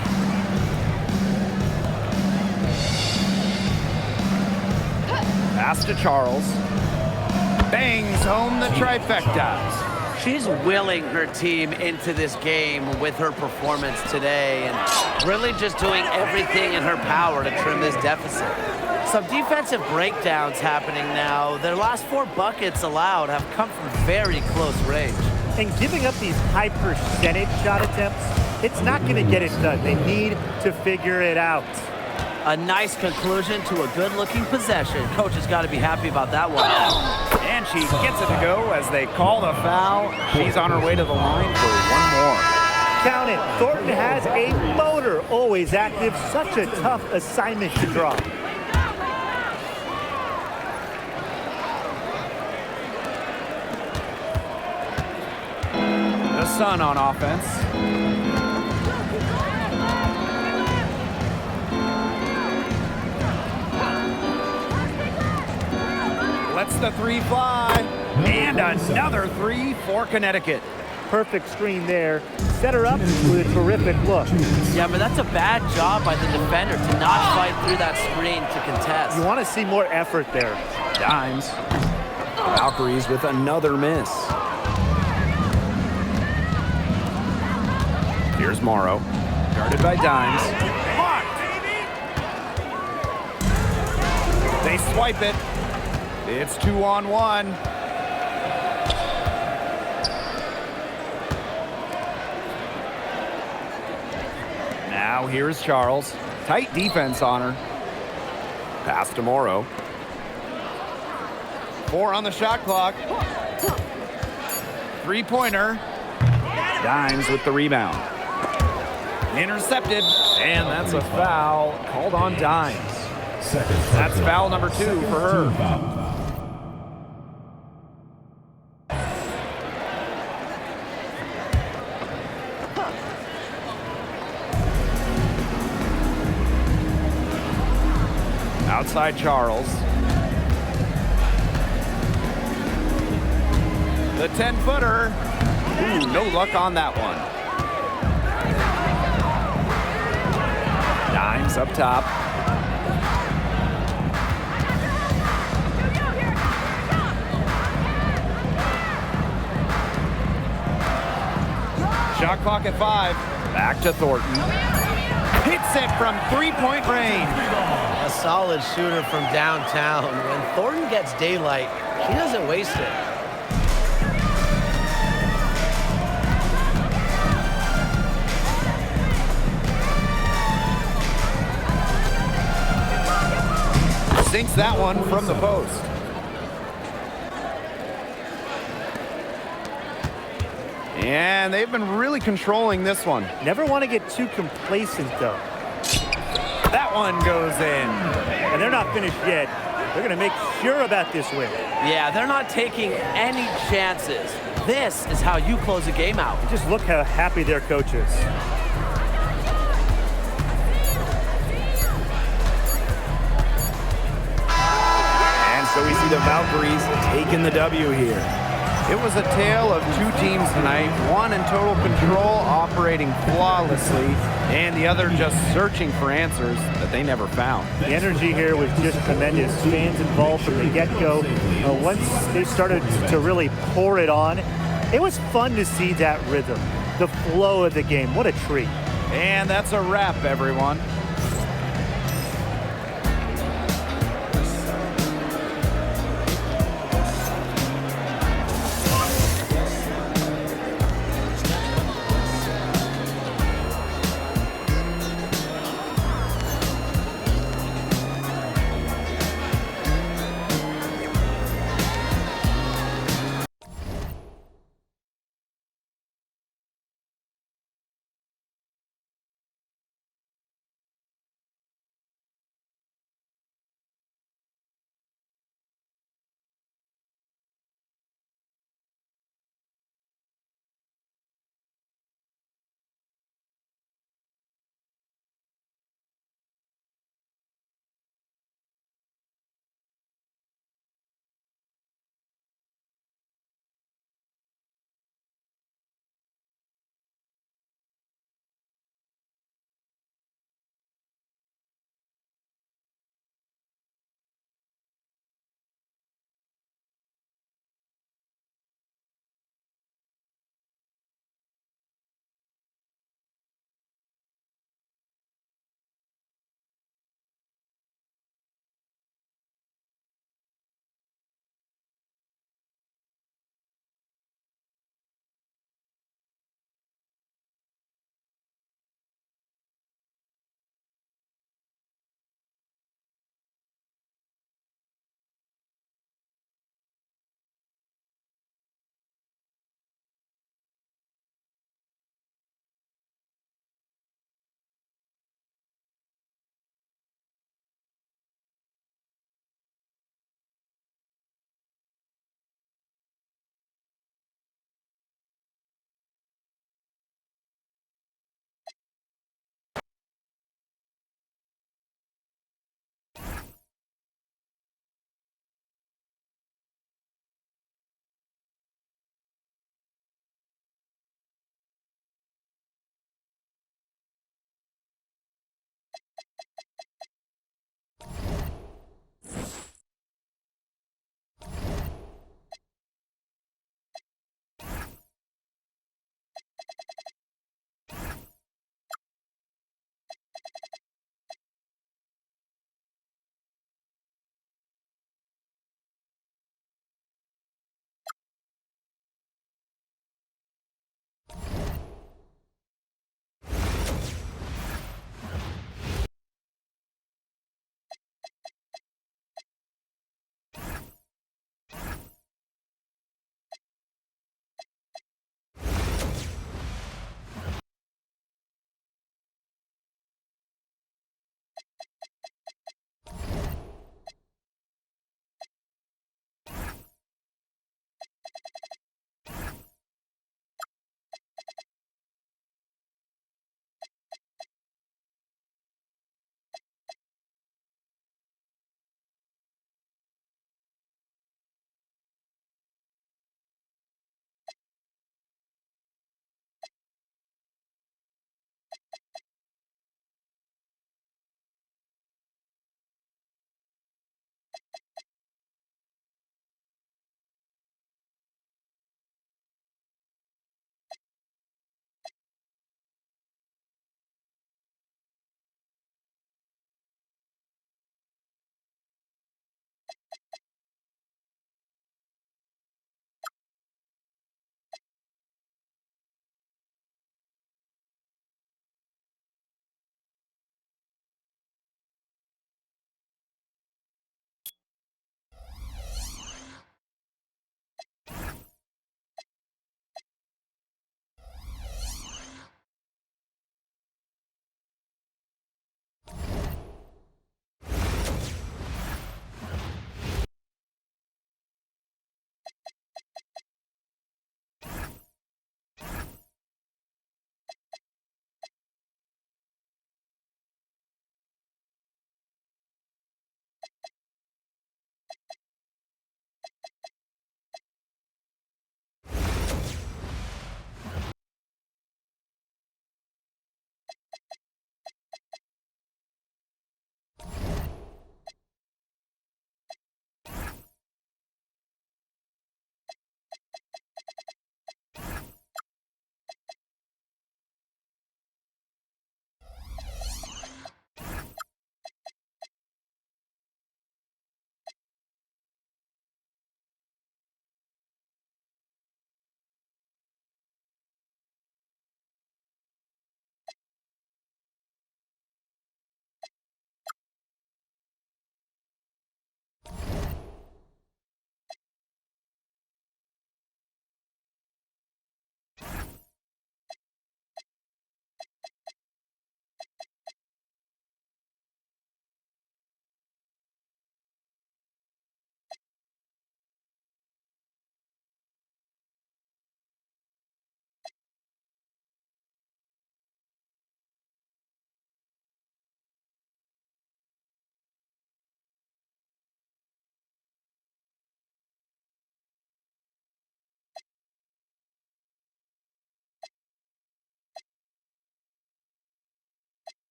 Pass to Charles. Bangs home the trifecta. She's willing her team into this game with her performance today and really just doing everything in her power to trim this deficit. Some defensive breakdowns happening now. Their last 4 buckets allowed have come from very close range. And giving up these high percentage shot attempts, it's not going to get it done. They need to figure it out. A nice conclusion to a good-looking possession. Coach has got to be happy about that one. And she gets it to go as they call the foul. She's on her way to the line for one more. Count it. Thornton has a motor, always active. Such a tough assignment to draw. The Sun on offense. Lets the 3 fly. And another 3 for Connecticut. Perfect screen there. Set her up with a terrific look. Yeah, but that's a bad job by the defender to not fight through that screen to contest. You want to see more effort there. Dimes. Valkyries with another miss. Here's Morrow. Guarded by Dimes. They swipe it. It's 2-on-1. Now here's Charles. Tight defense on her. Pass to Morrow. 4 on the shot clock. three-pointer. Dimes with the rebound. Intercepted, and that's a foul called on Dimes. That's foul number 2 for her. Outside Charles. The 10-footer. Ooh, no luck on that one. Dimes up top. Shot clock at 5. Back to Thornton. Hits it from three-point range. A solid shooter from downtown. When Thornton gets daylight, she doesn't waste it. Sinks that one from the post. And they've been really controlling this one. Never want to get too complacent, though. That one goes in. And they're not finished yet. They're going to make sure about this win. Yeah, they're not taking any chances. This is how you close a game out. Just look how happy their coach is. And so we see the Valkyries taking the W here. It was a tale of two teams tonight, one in total control, operating flawlessly, and the other just searching for answers that they never found. The energy here was just tremendous. Fans involved from the get-go. Once they started to really pour it on, it was fun to see that rhythm, the flow of the game. What a treat. And that's a wrap, everyone.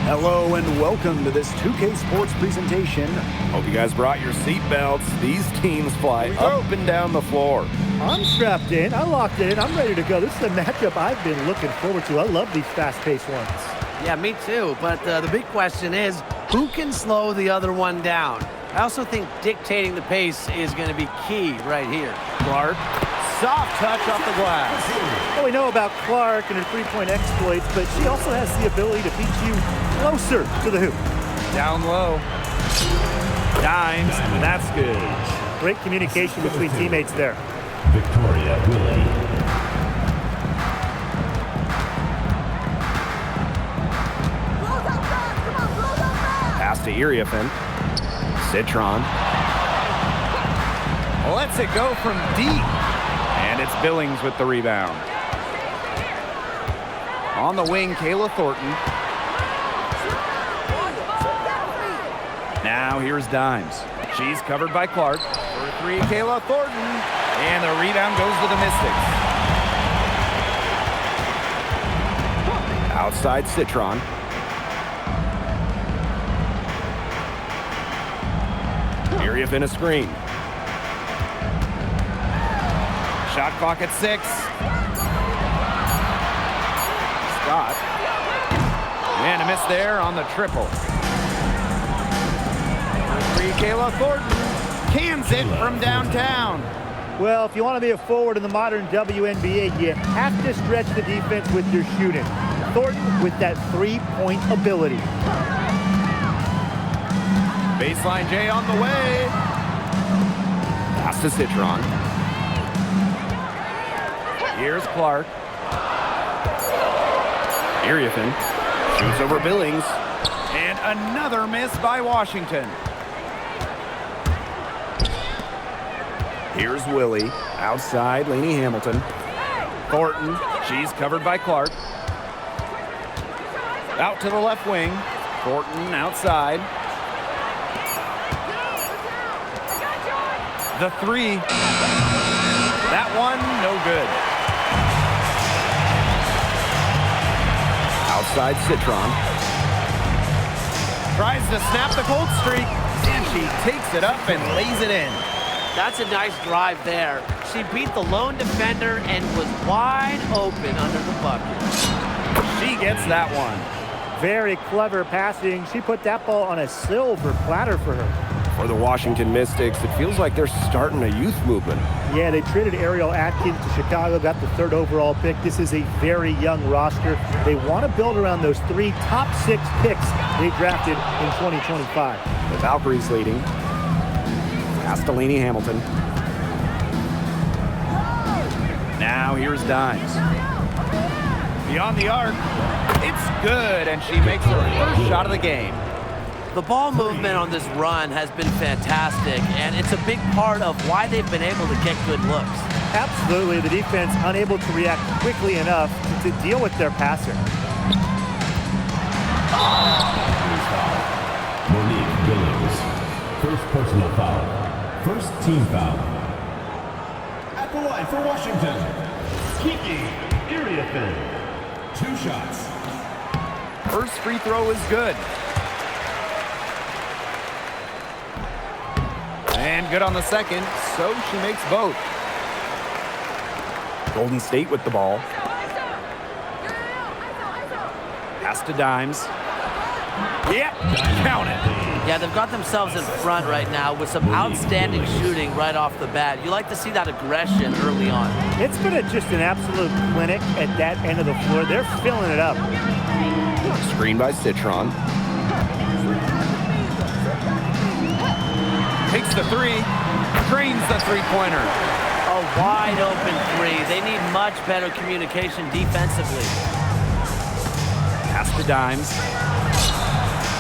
Hello and welcome to this 2K Sports presentation. Hope you guys brought your seatbelts. These teams fly up and down the floor. I'm strapped in. I locked it in. I'm ready to go. This is a matchup I've been looking forward to. I love these fast-paced ones. Yeah, me too. But the big question is, who can slow the other one down? I also think dictating the pace is going to be key right here. Clark, soft touch off the glass. Well, we know about Clark and her three-point exploits, but she also has the ability to beat you closer to the hoop. Down low. Dimes, that's good. Great communication between teammates there. Victoria Willie. Pass to Iriafen. Citron. Lets it go from deep. And it's Billings with the rebound. On the wing, Kayla Thornton. Now here's Dimes. She's covered by Clark. For three, Kayla Thornton. And the rebound goes to the Mystics. Outside Citron. Iriafen a screen. Shot clock at 6. Scott. And a miss there on the triple. For three, Kayla Thornton. Cans it from downtown. Well, if you want to be a forward in the modern WNBA, you have to stretch the defense with your shooting. Thornton with that three-point ability. Baseline J on the way. Pass to Citron. Here's Clark. Iriafen shoots over Billings. And another miss by Washington. Here's Willie. Outside, Lainey Hamilton. Thornton, she's covered by Clark. Out to the left wing. Thornton outside. The three. That one, no good. Outside Citron. Tries to snap the cold streak, and she takes it up and lays it in. That's a nice drive there. She beat the lone defender and was wide open under the bucket. She gets that one. Very clever passing. She put that ball on a silver platter for her. For the Washington Mystics, it feels like they're starting a youth movement. Yeah, they traded Ariel Atkins to Chicago, got the 3rd overall pick. This is a very young roster. They want to build around those 3 top 6 picks they drafted in 2025. The Valkyries leading. Pass to Lainey Hamilton. Now here's Dimes. Beyond the arc, it's good, and she makes her first shot of the game. The ball movement on this run has been fantastic, and it's a big part of why they've been able to get good looks. Absolutely, the defense unable to react quickly enough to deal with their passer. Monique Billings. First personal foul. First team foul. At the line for Washington, Kiki Iriafen. 2 shots. First free throw is good. And good on the second, so she makes both. Golden State with the ball. Pass to Dimes. Yep, count it. Yeah, they've got themselves in front right now with some outstanding shooting right off the bat. You like to see that aggression early on. It's been just an absolute clinic at that end of the floor. They're filling it up. Screen by Citron. Takes the three, drains the three-pointer. A wide open 3. They need much better communication defensively. Pass to Dimes.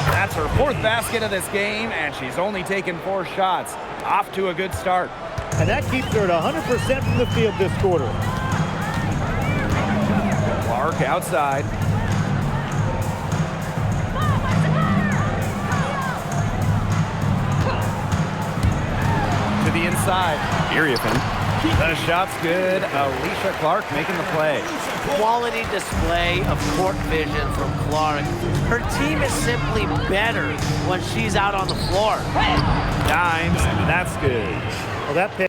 That's her 4th basket of this game, and she's only taken 4 shots. Off to a good start. And that keeps her at 100% from the field this quarter. Clark outside. To the inside. Iriafen The shot's good. Alicia Clark making the play. Quality display of court vision from Clark. Her team is simply better when she's out on the floor. Dimes, that's good. Well, that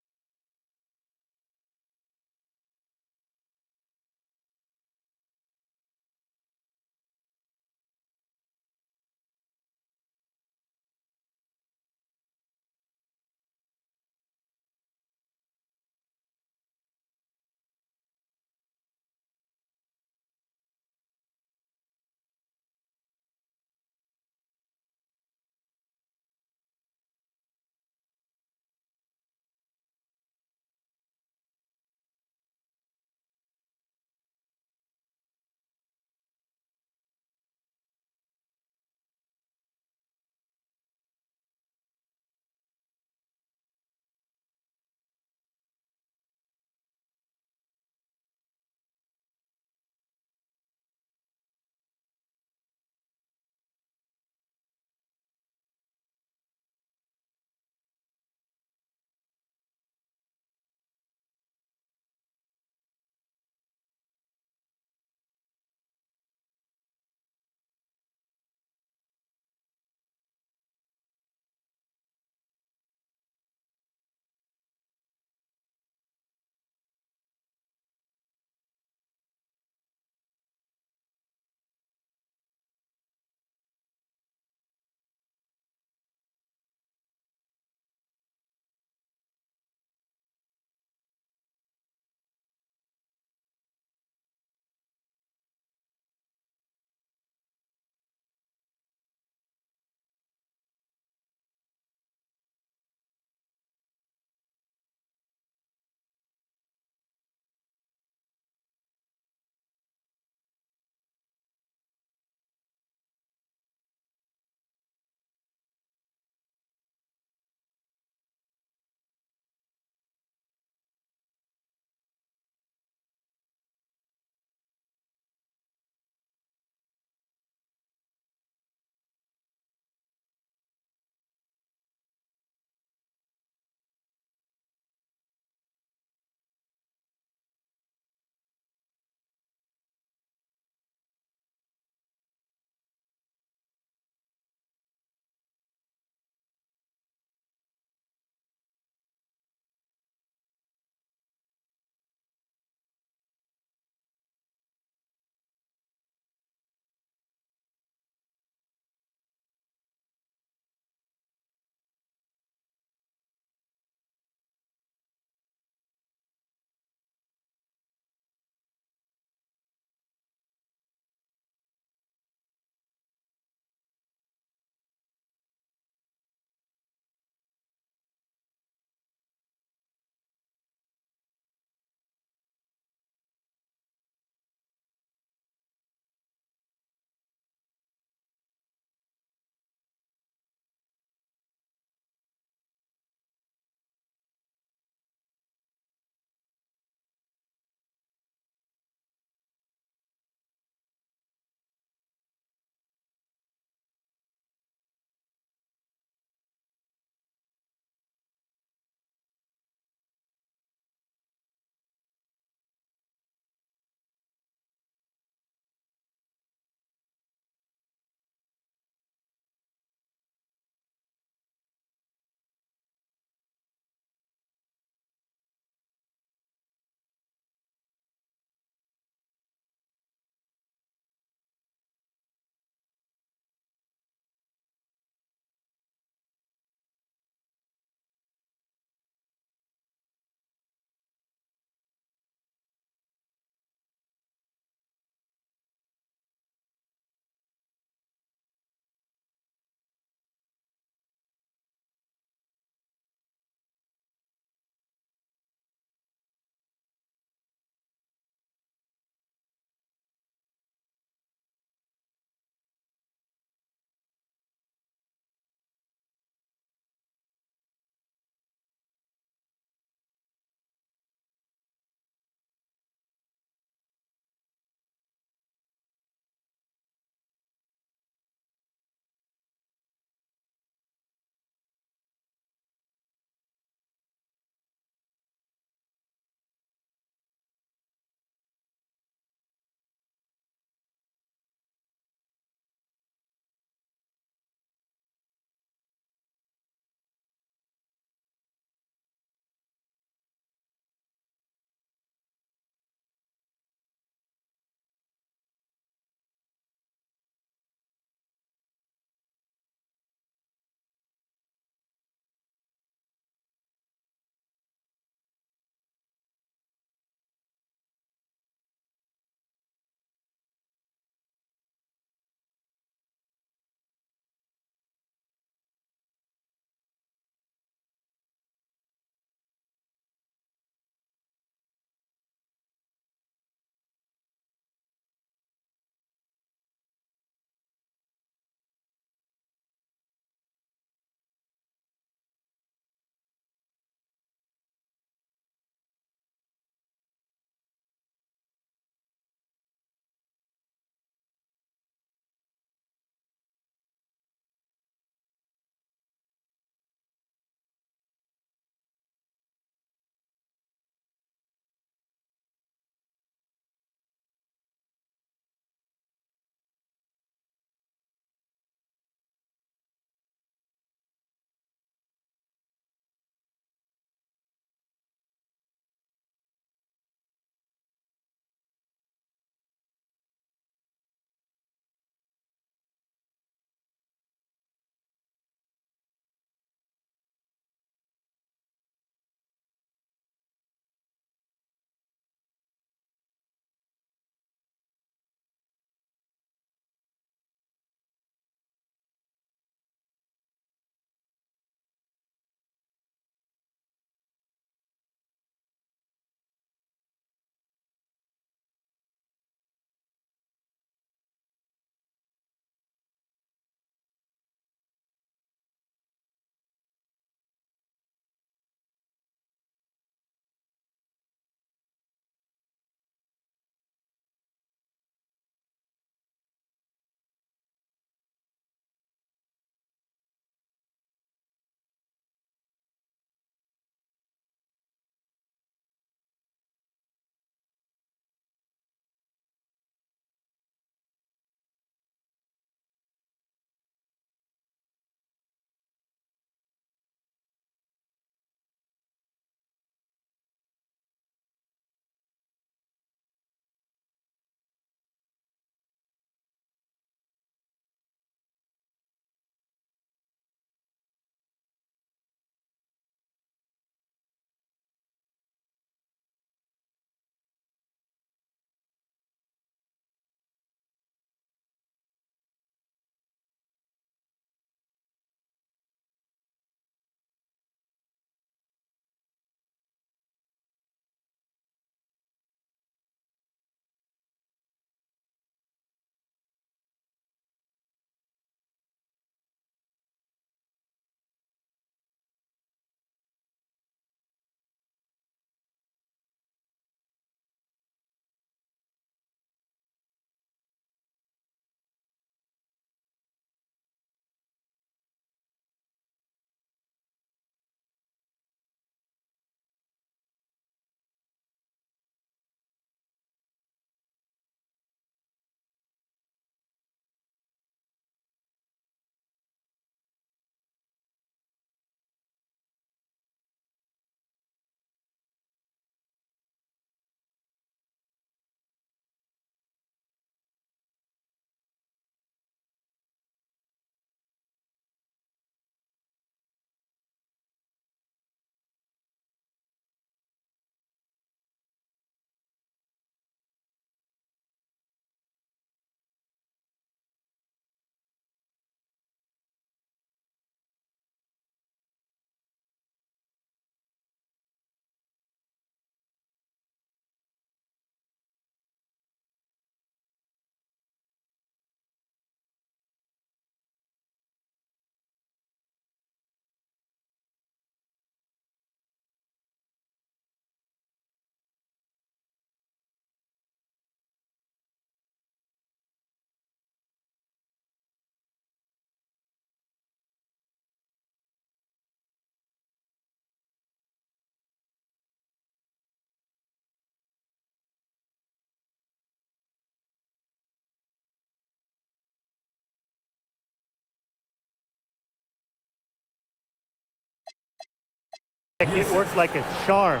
It worked like a charm.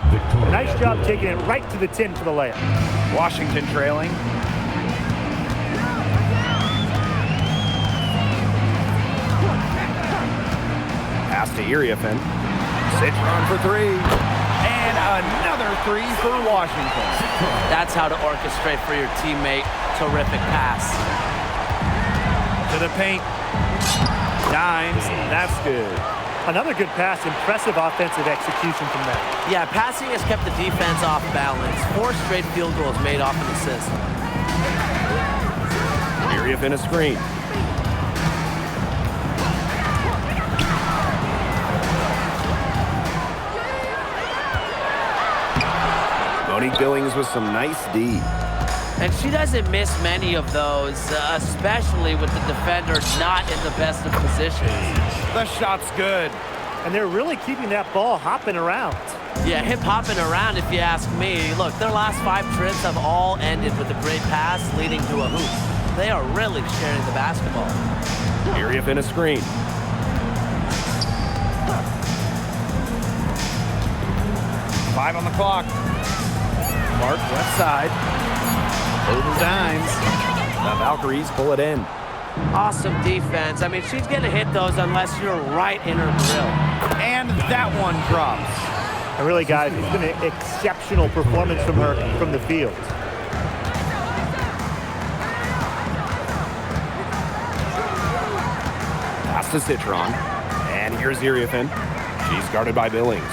Nice job taking it right to the tin for the layup. Washington trailing. Pass to Iriafen. Citron for three. And another three for Washington. That's how to orchestrate for your teammate. Terrific pass. To the paint. Dimes. That's good. Another good pass. Impressive offensive execution from that. Yeah, passing has kept the defense off balance. 4 straight field goals made off an assist. Iriafen a screen. Monique Billings with some nice D. And she doesn't miss many of those, especially with the defenders not in the best of positions. The shot's good. And they're really keeping that ball hopping around. Yeah, hip hopping around if you ask me. Look, their last 5 trips have all ended with a great pass leading to a hoop. They are really sharing the basketball. Iriafen a screen. Five on the clock. Mark left side. Over Dimes. The Valkyries pull it in. Awesome defense. I mean, she's going to hit those unless you're right in her grill. And that one drops. And really, guys, it's been an exceptional performance from her from the field. Pass to Citron. And here's Iriafen. She's guarded by Billings.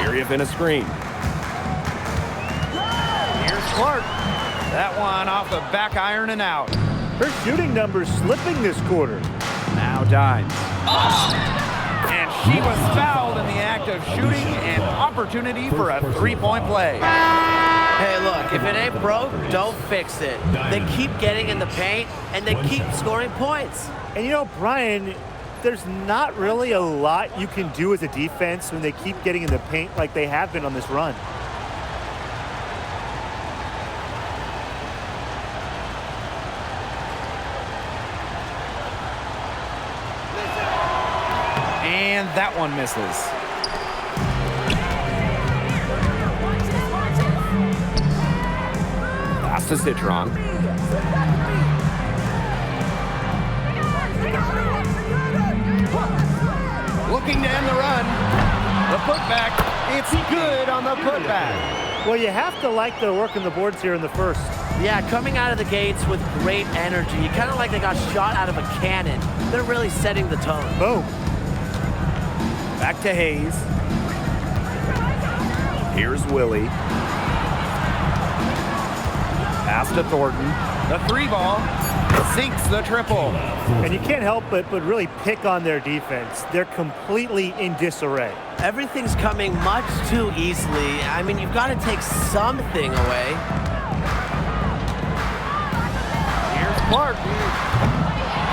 Iriafen a screen. Here's Clark. That one off the back iron and out. Her shooting numbers slipping this quarter. Now Dimes. And she was fouled in the act of shooting, an opportunity for a three-point play. Hey, look, if it ain't broke, don't fix it. They keep getting in the paint, and they keep scoring points. And you know, Brian, there's not really a lot you can do as a defense when they keep getting in the paint like they have been on this run. And that one misses. Pass to Citron. Looking to end the run. The putback. It's good on the putback. Well, you have to like their work on the boards here in the first. Yeah, coming out of the gates with great energy. Kind of like they got shot out of a cannon. They're really setting the tone. Boom. Back to Hayes. Here's Willie. Pass to Thornton. The three ball sinks the triple. And you can't help but really pick on their defense. They're completely in disarray. Everything's coming much too easily. I mean, you've got to take something away. Here's Clark.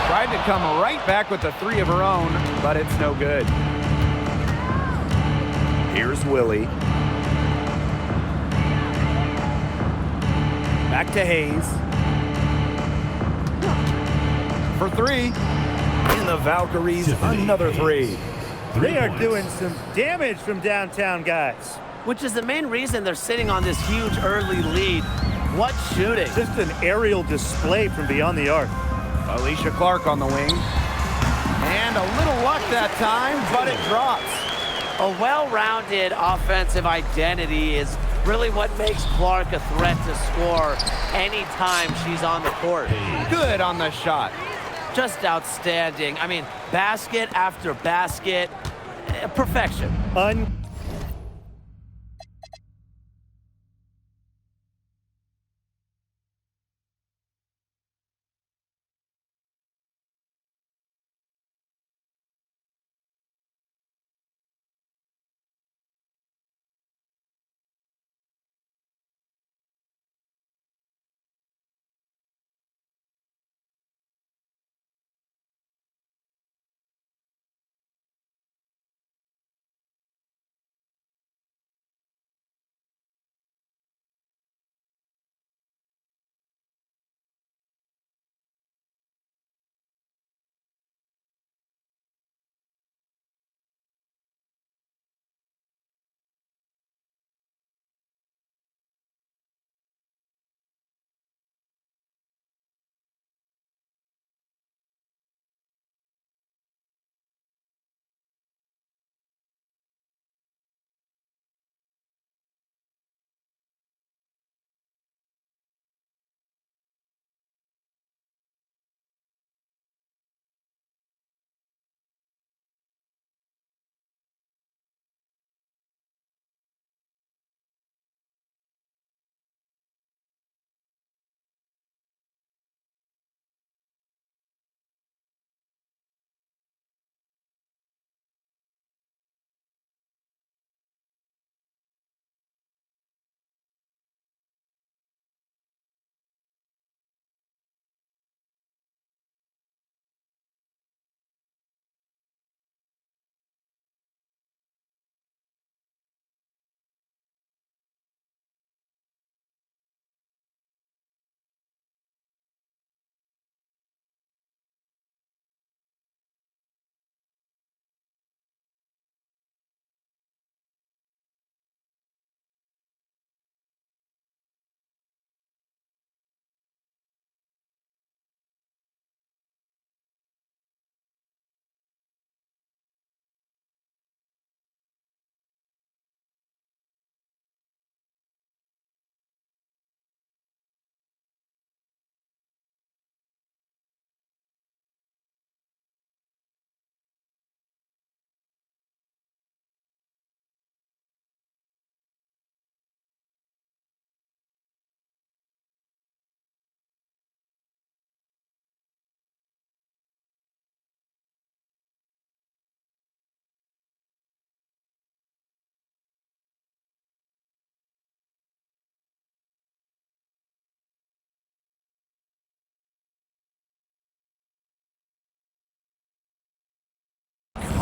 Tried to come right back with the three of her own, but it's no good. Here's Willie. Back to Hayes. For three. And the Valkyries, another three. They are doing some damage from downtown, guys. Which is the main reason they're sitting on this huge early lead. What shooting? Just an aerial display from beyond the arc. Alicia Clark on the wing. And a little luck that time, but it drops. A well-rounded offensive identity is really what makes Clark a threat to score anytime she's on the court. Good on the shot. Just outstanding. I mean, basket after basket, perfection.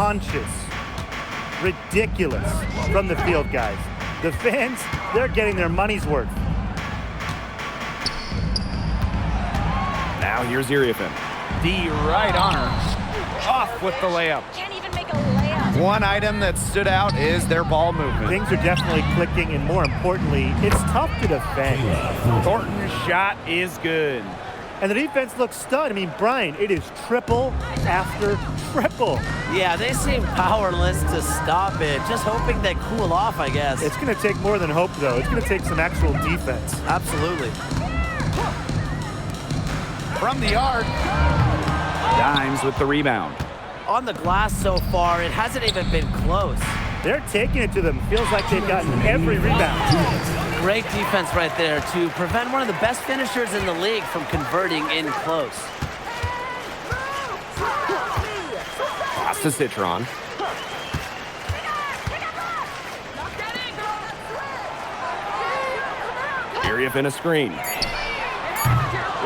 punches. Ridiculous from the field, guys. The fans, they're getting their money's worth. Now here's Iriafin. D right on her. Off with the layup. Can't even make a layup. One item that stood out is their ball movement. Things are definitely clicking, and more importantly, it's tough to defend. Thornton's shot is good. And the defense looks stunned. I mean, Brian, it is triple after triple. Yeah, they seem powerless to stop it. Just hoping they cool off, I guess. It's going to take more than hope, though. It's going to take some actual defense. Absolutely. From the arc. Dimes with the rebound. On the glass so far, it hasn't even been close. They're taking it to them. Feels like they've gotten every rebound. Great defense right there to prevent one of the best finishers in the league from converting in close. Pass to Citron. Iriafin a screen.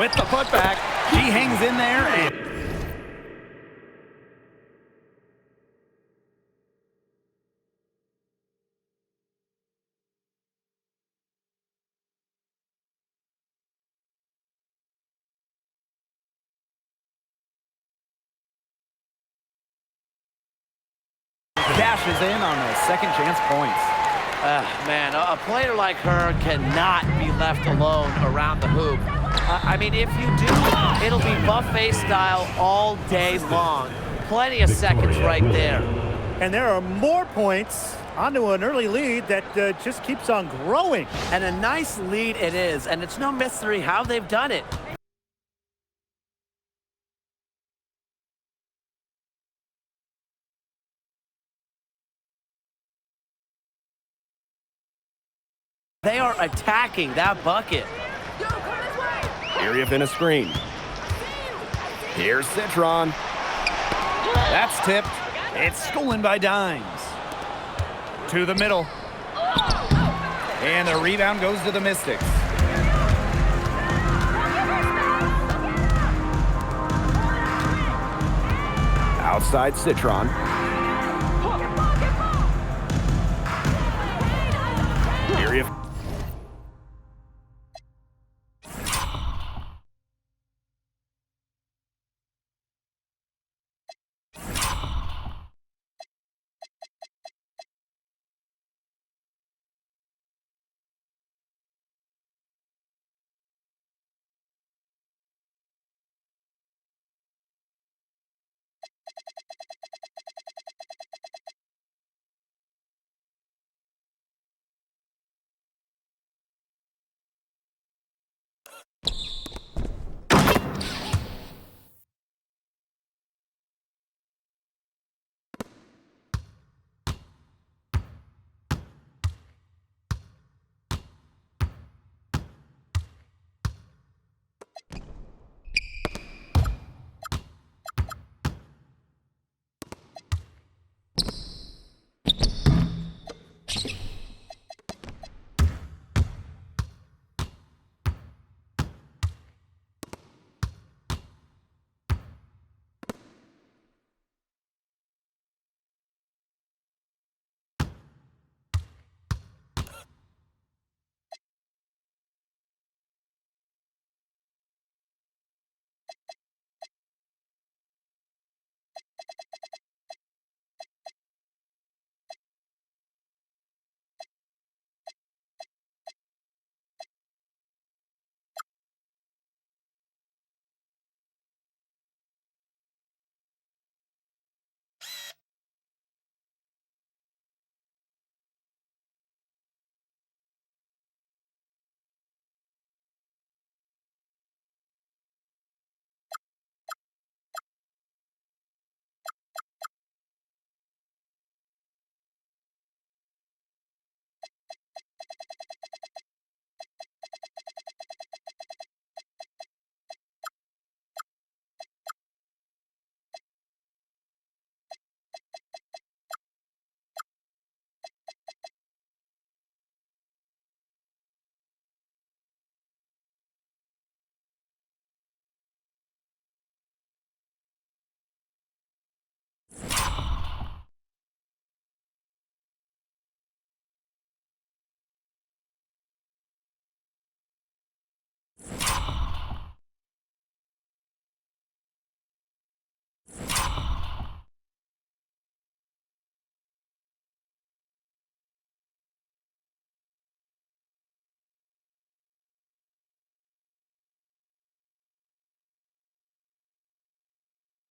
With the putback, she hangs in there and... cashes in on the second chance points. Man, a player like her cannot be left alone around the hoop. I mean, if you do, it'll be buffet style all day long. Plenty of seconds right there. And there are more points onto an early lead that just keeps on growing. And a nice lead it is, and it's no mystery how they've done it. They are attacking that bucket. Iriafin a screen. Here's Citron. That's tipped. It's stolen by Dimes. To the middle. And the rebound goes to the Mystics. Outside Citron.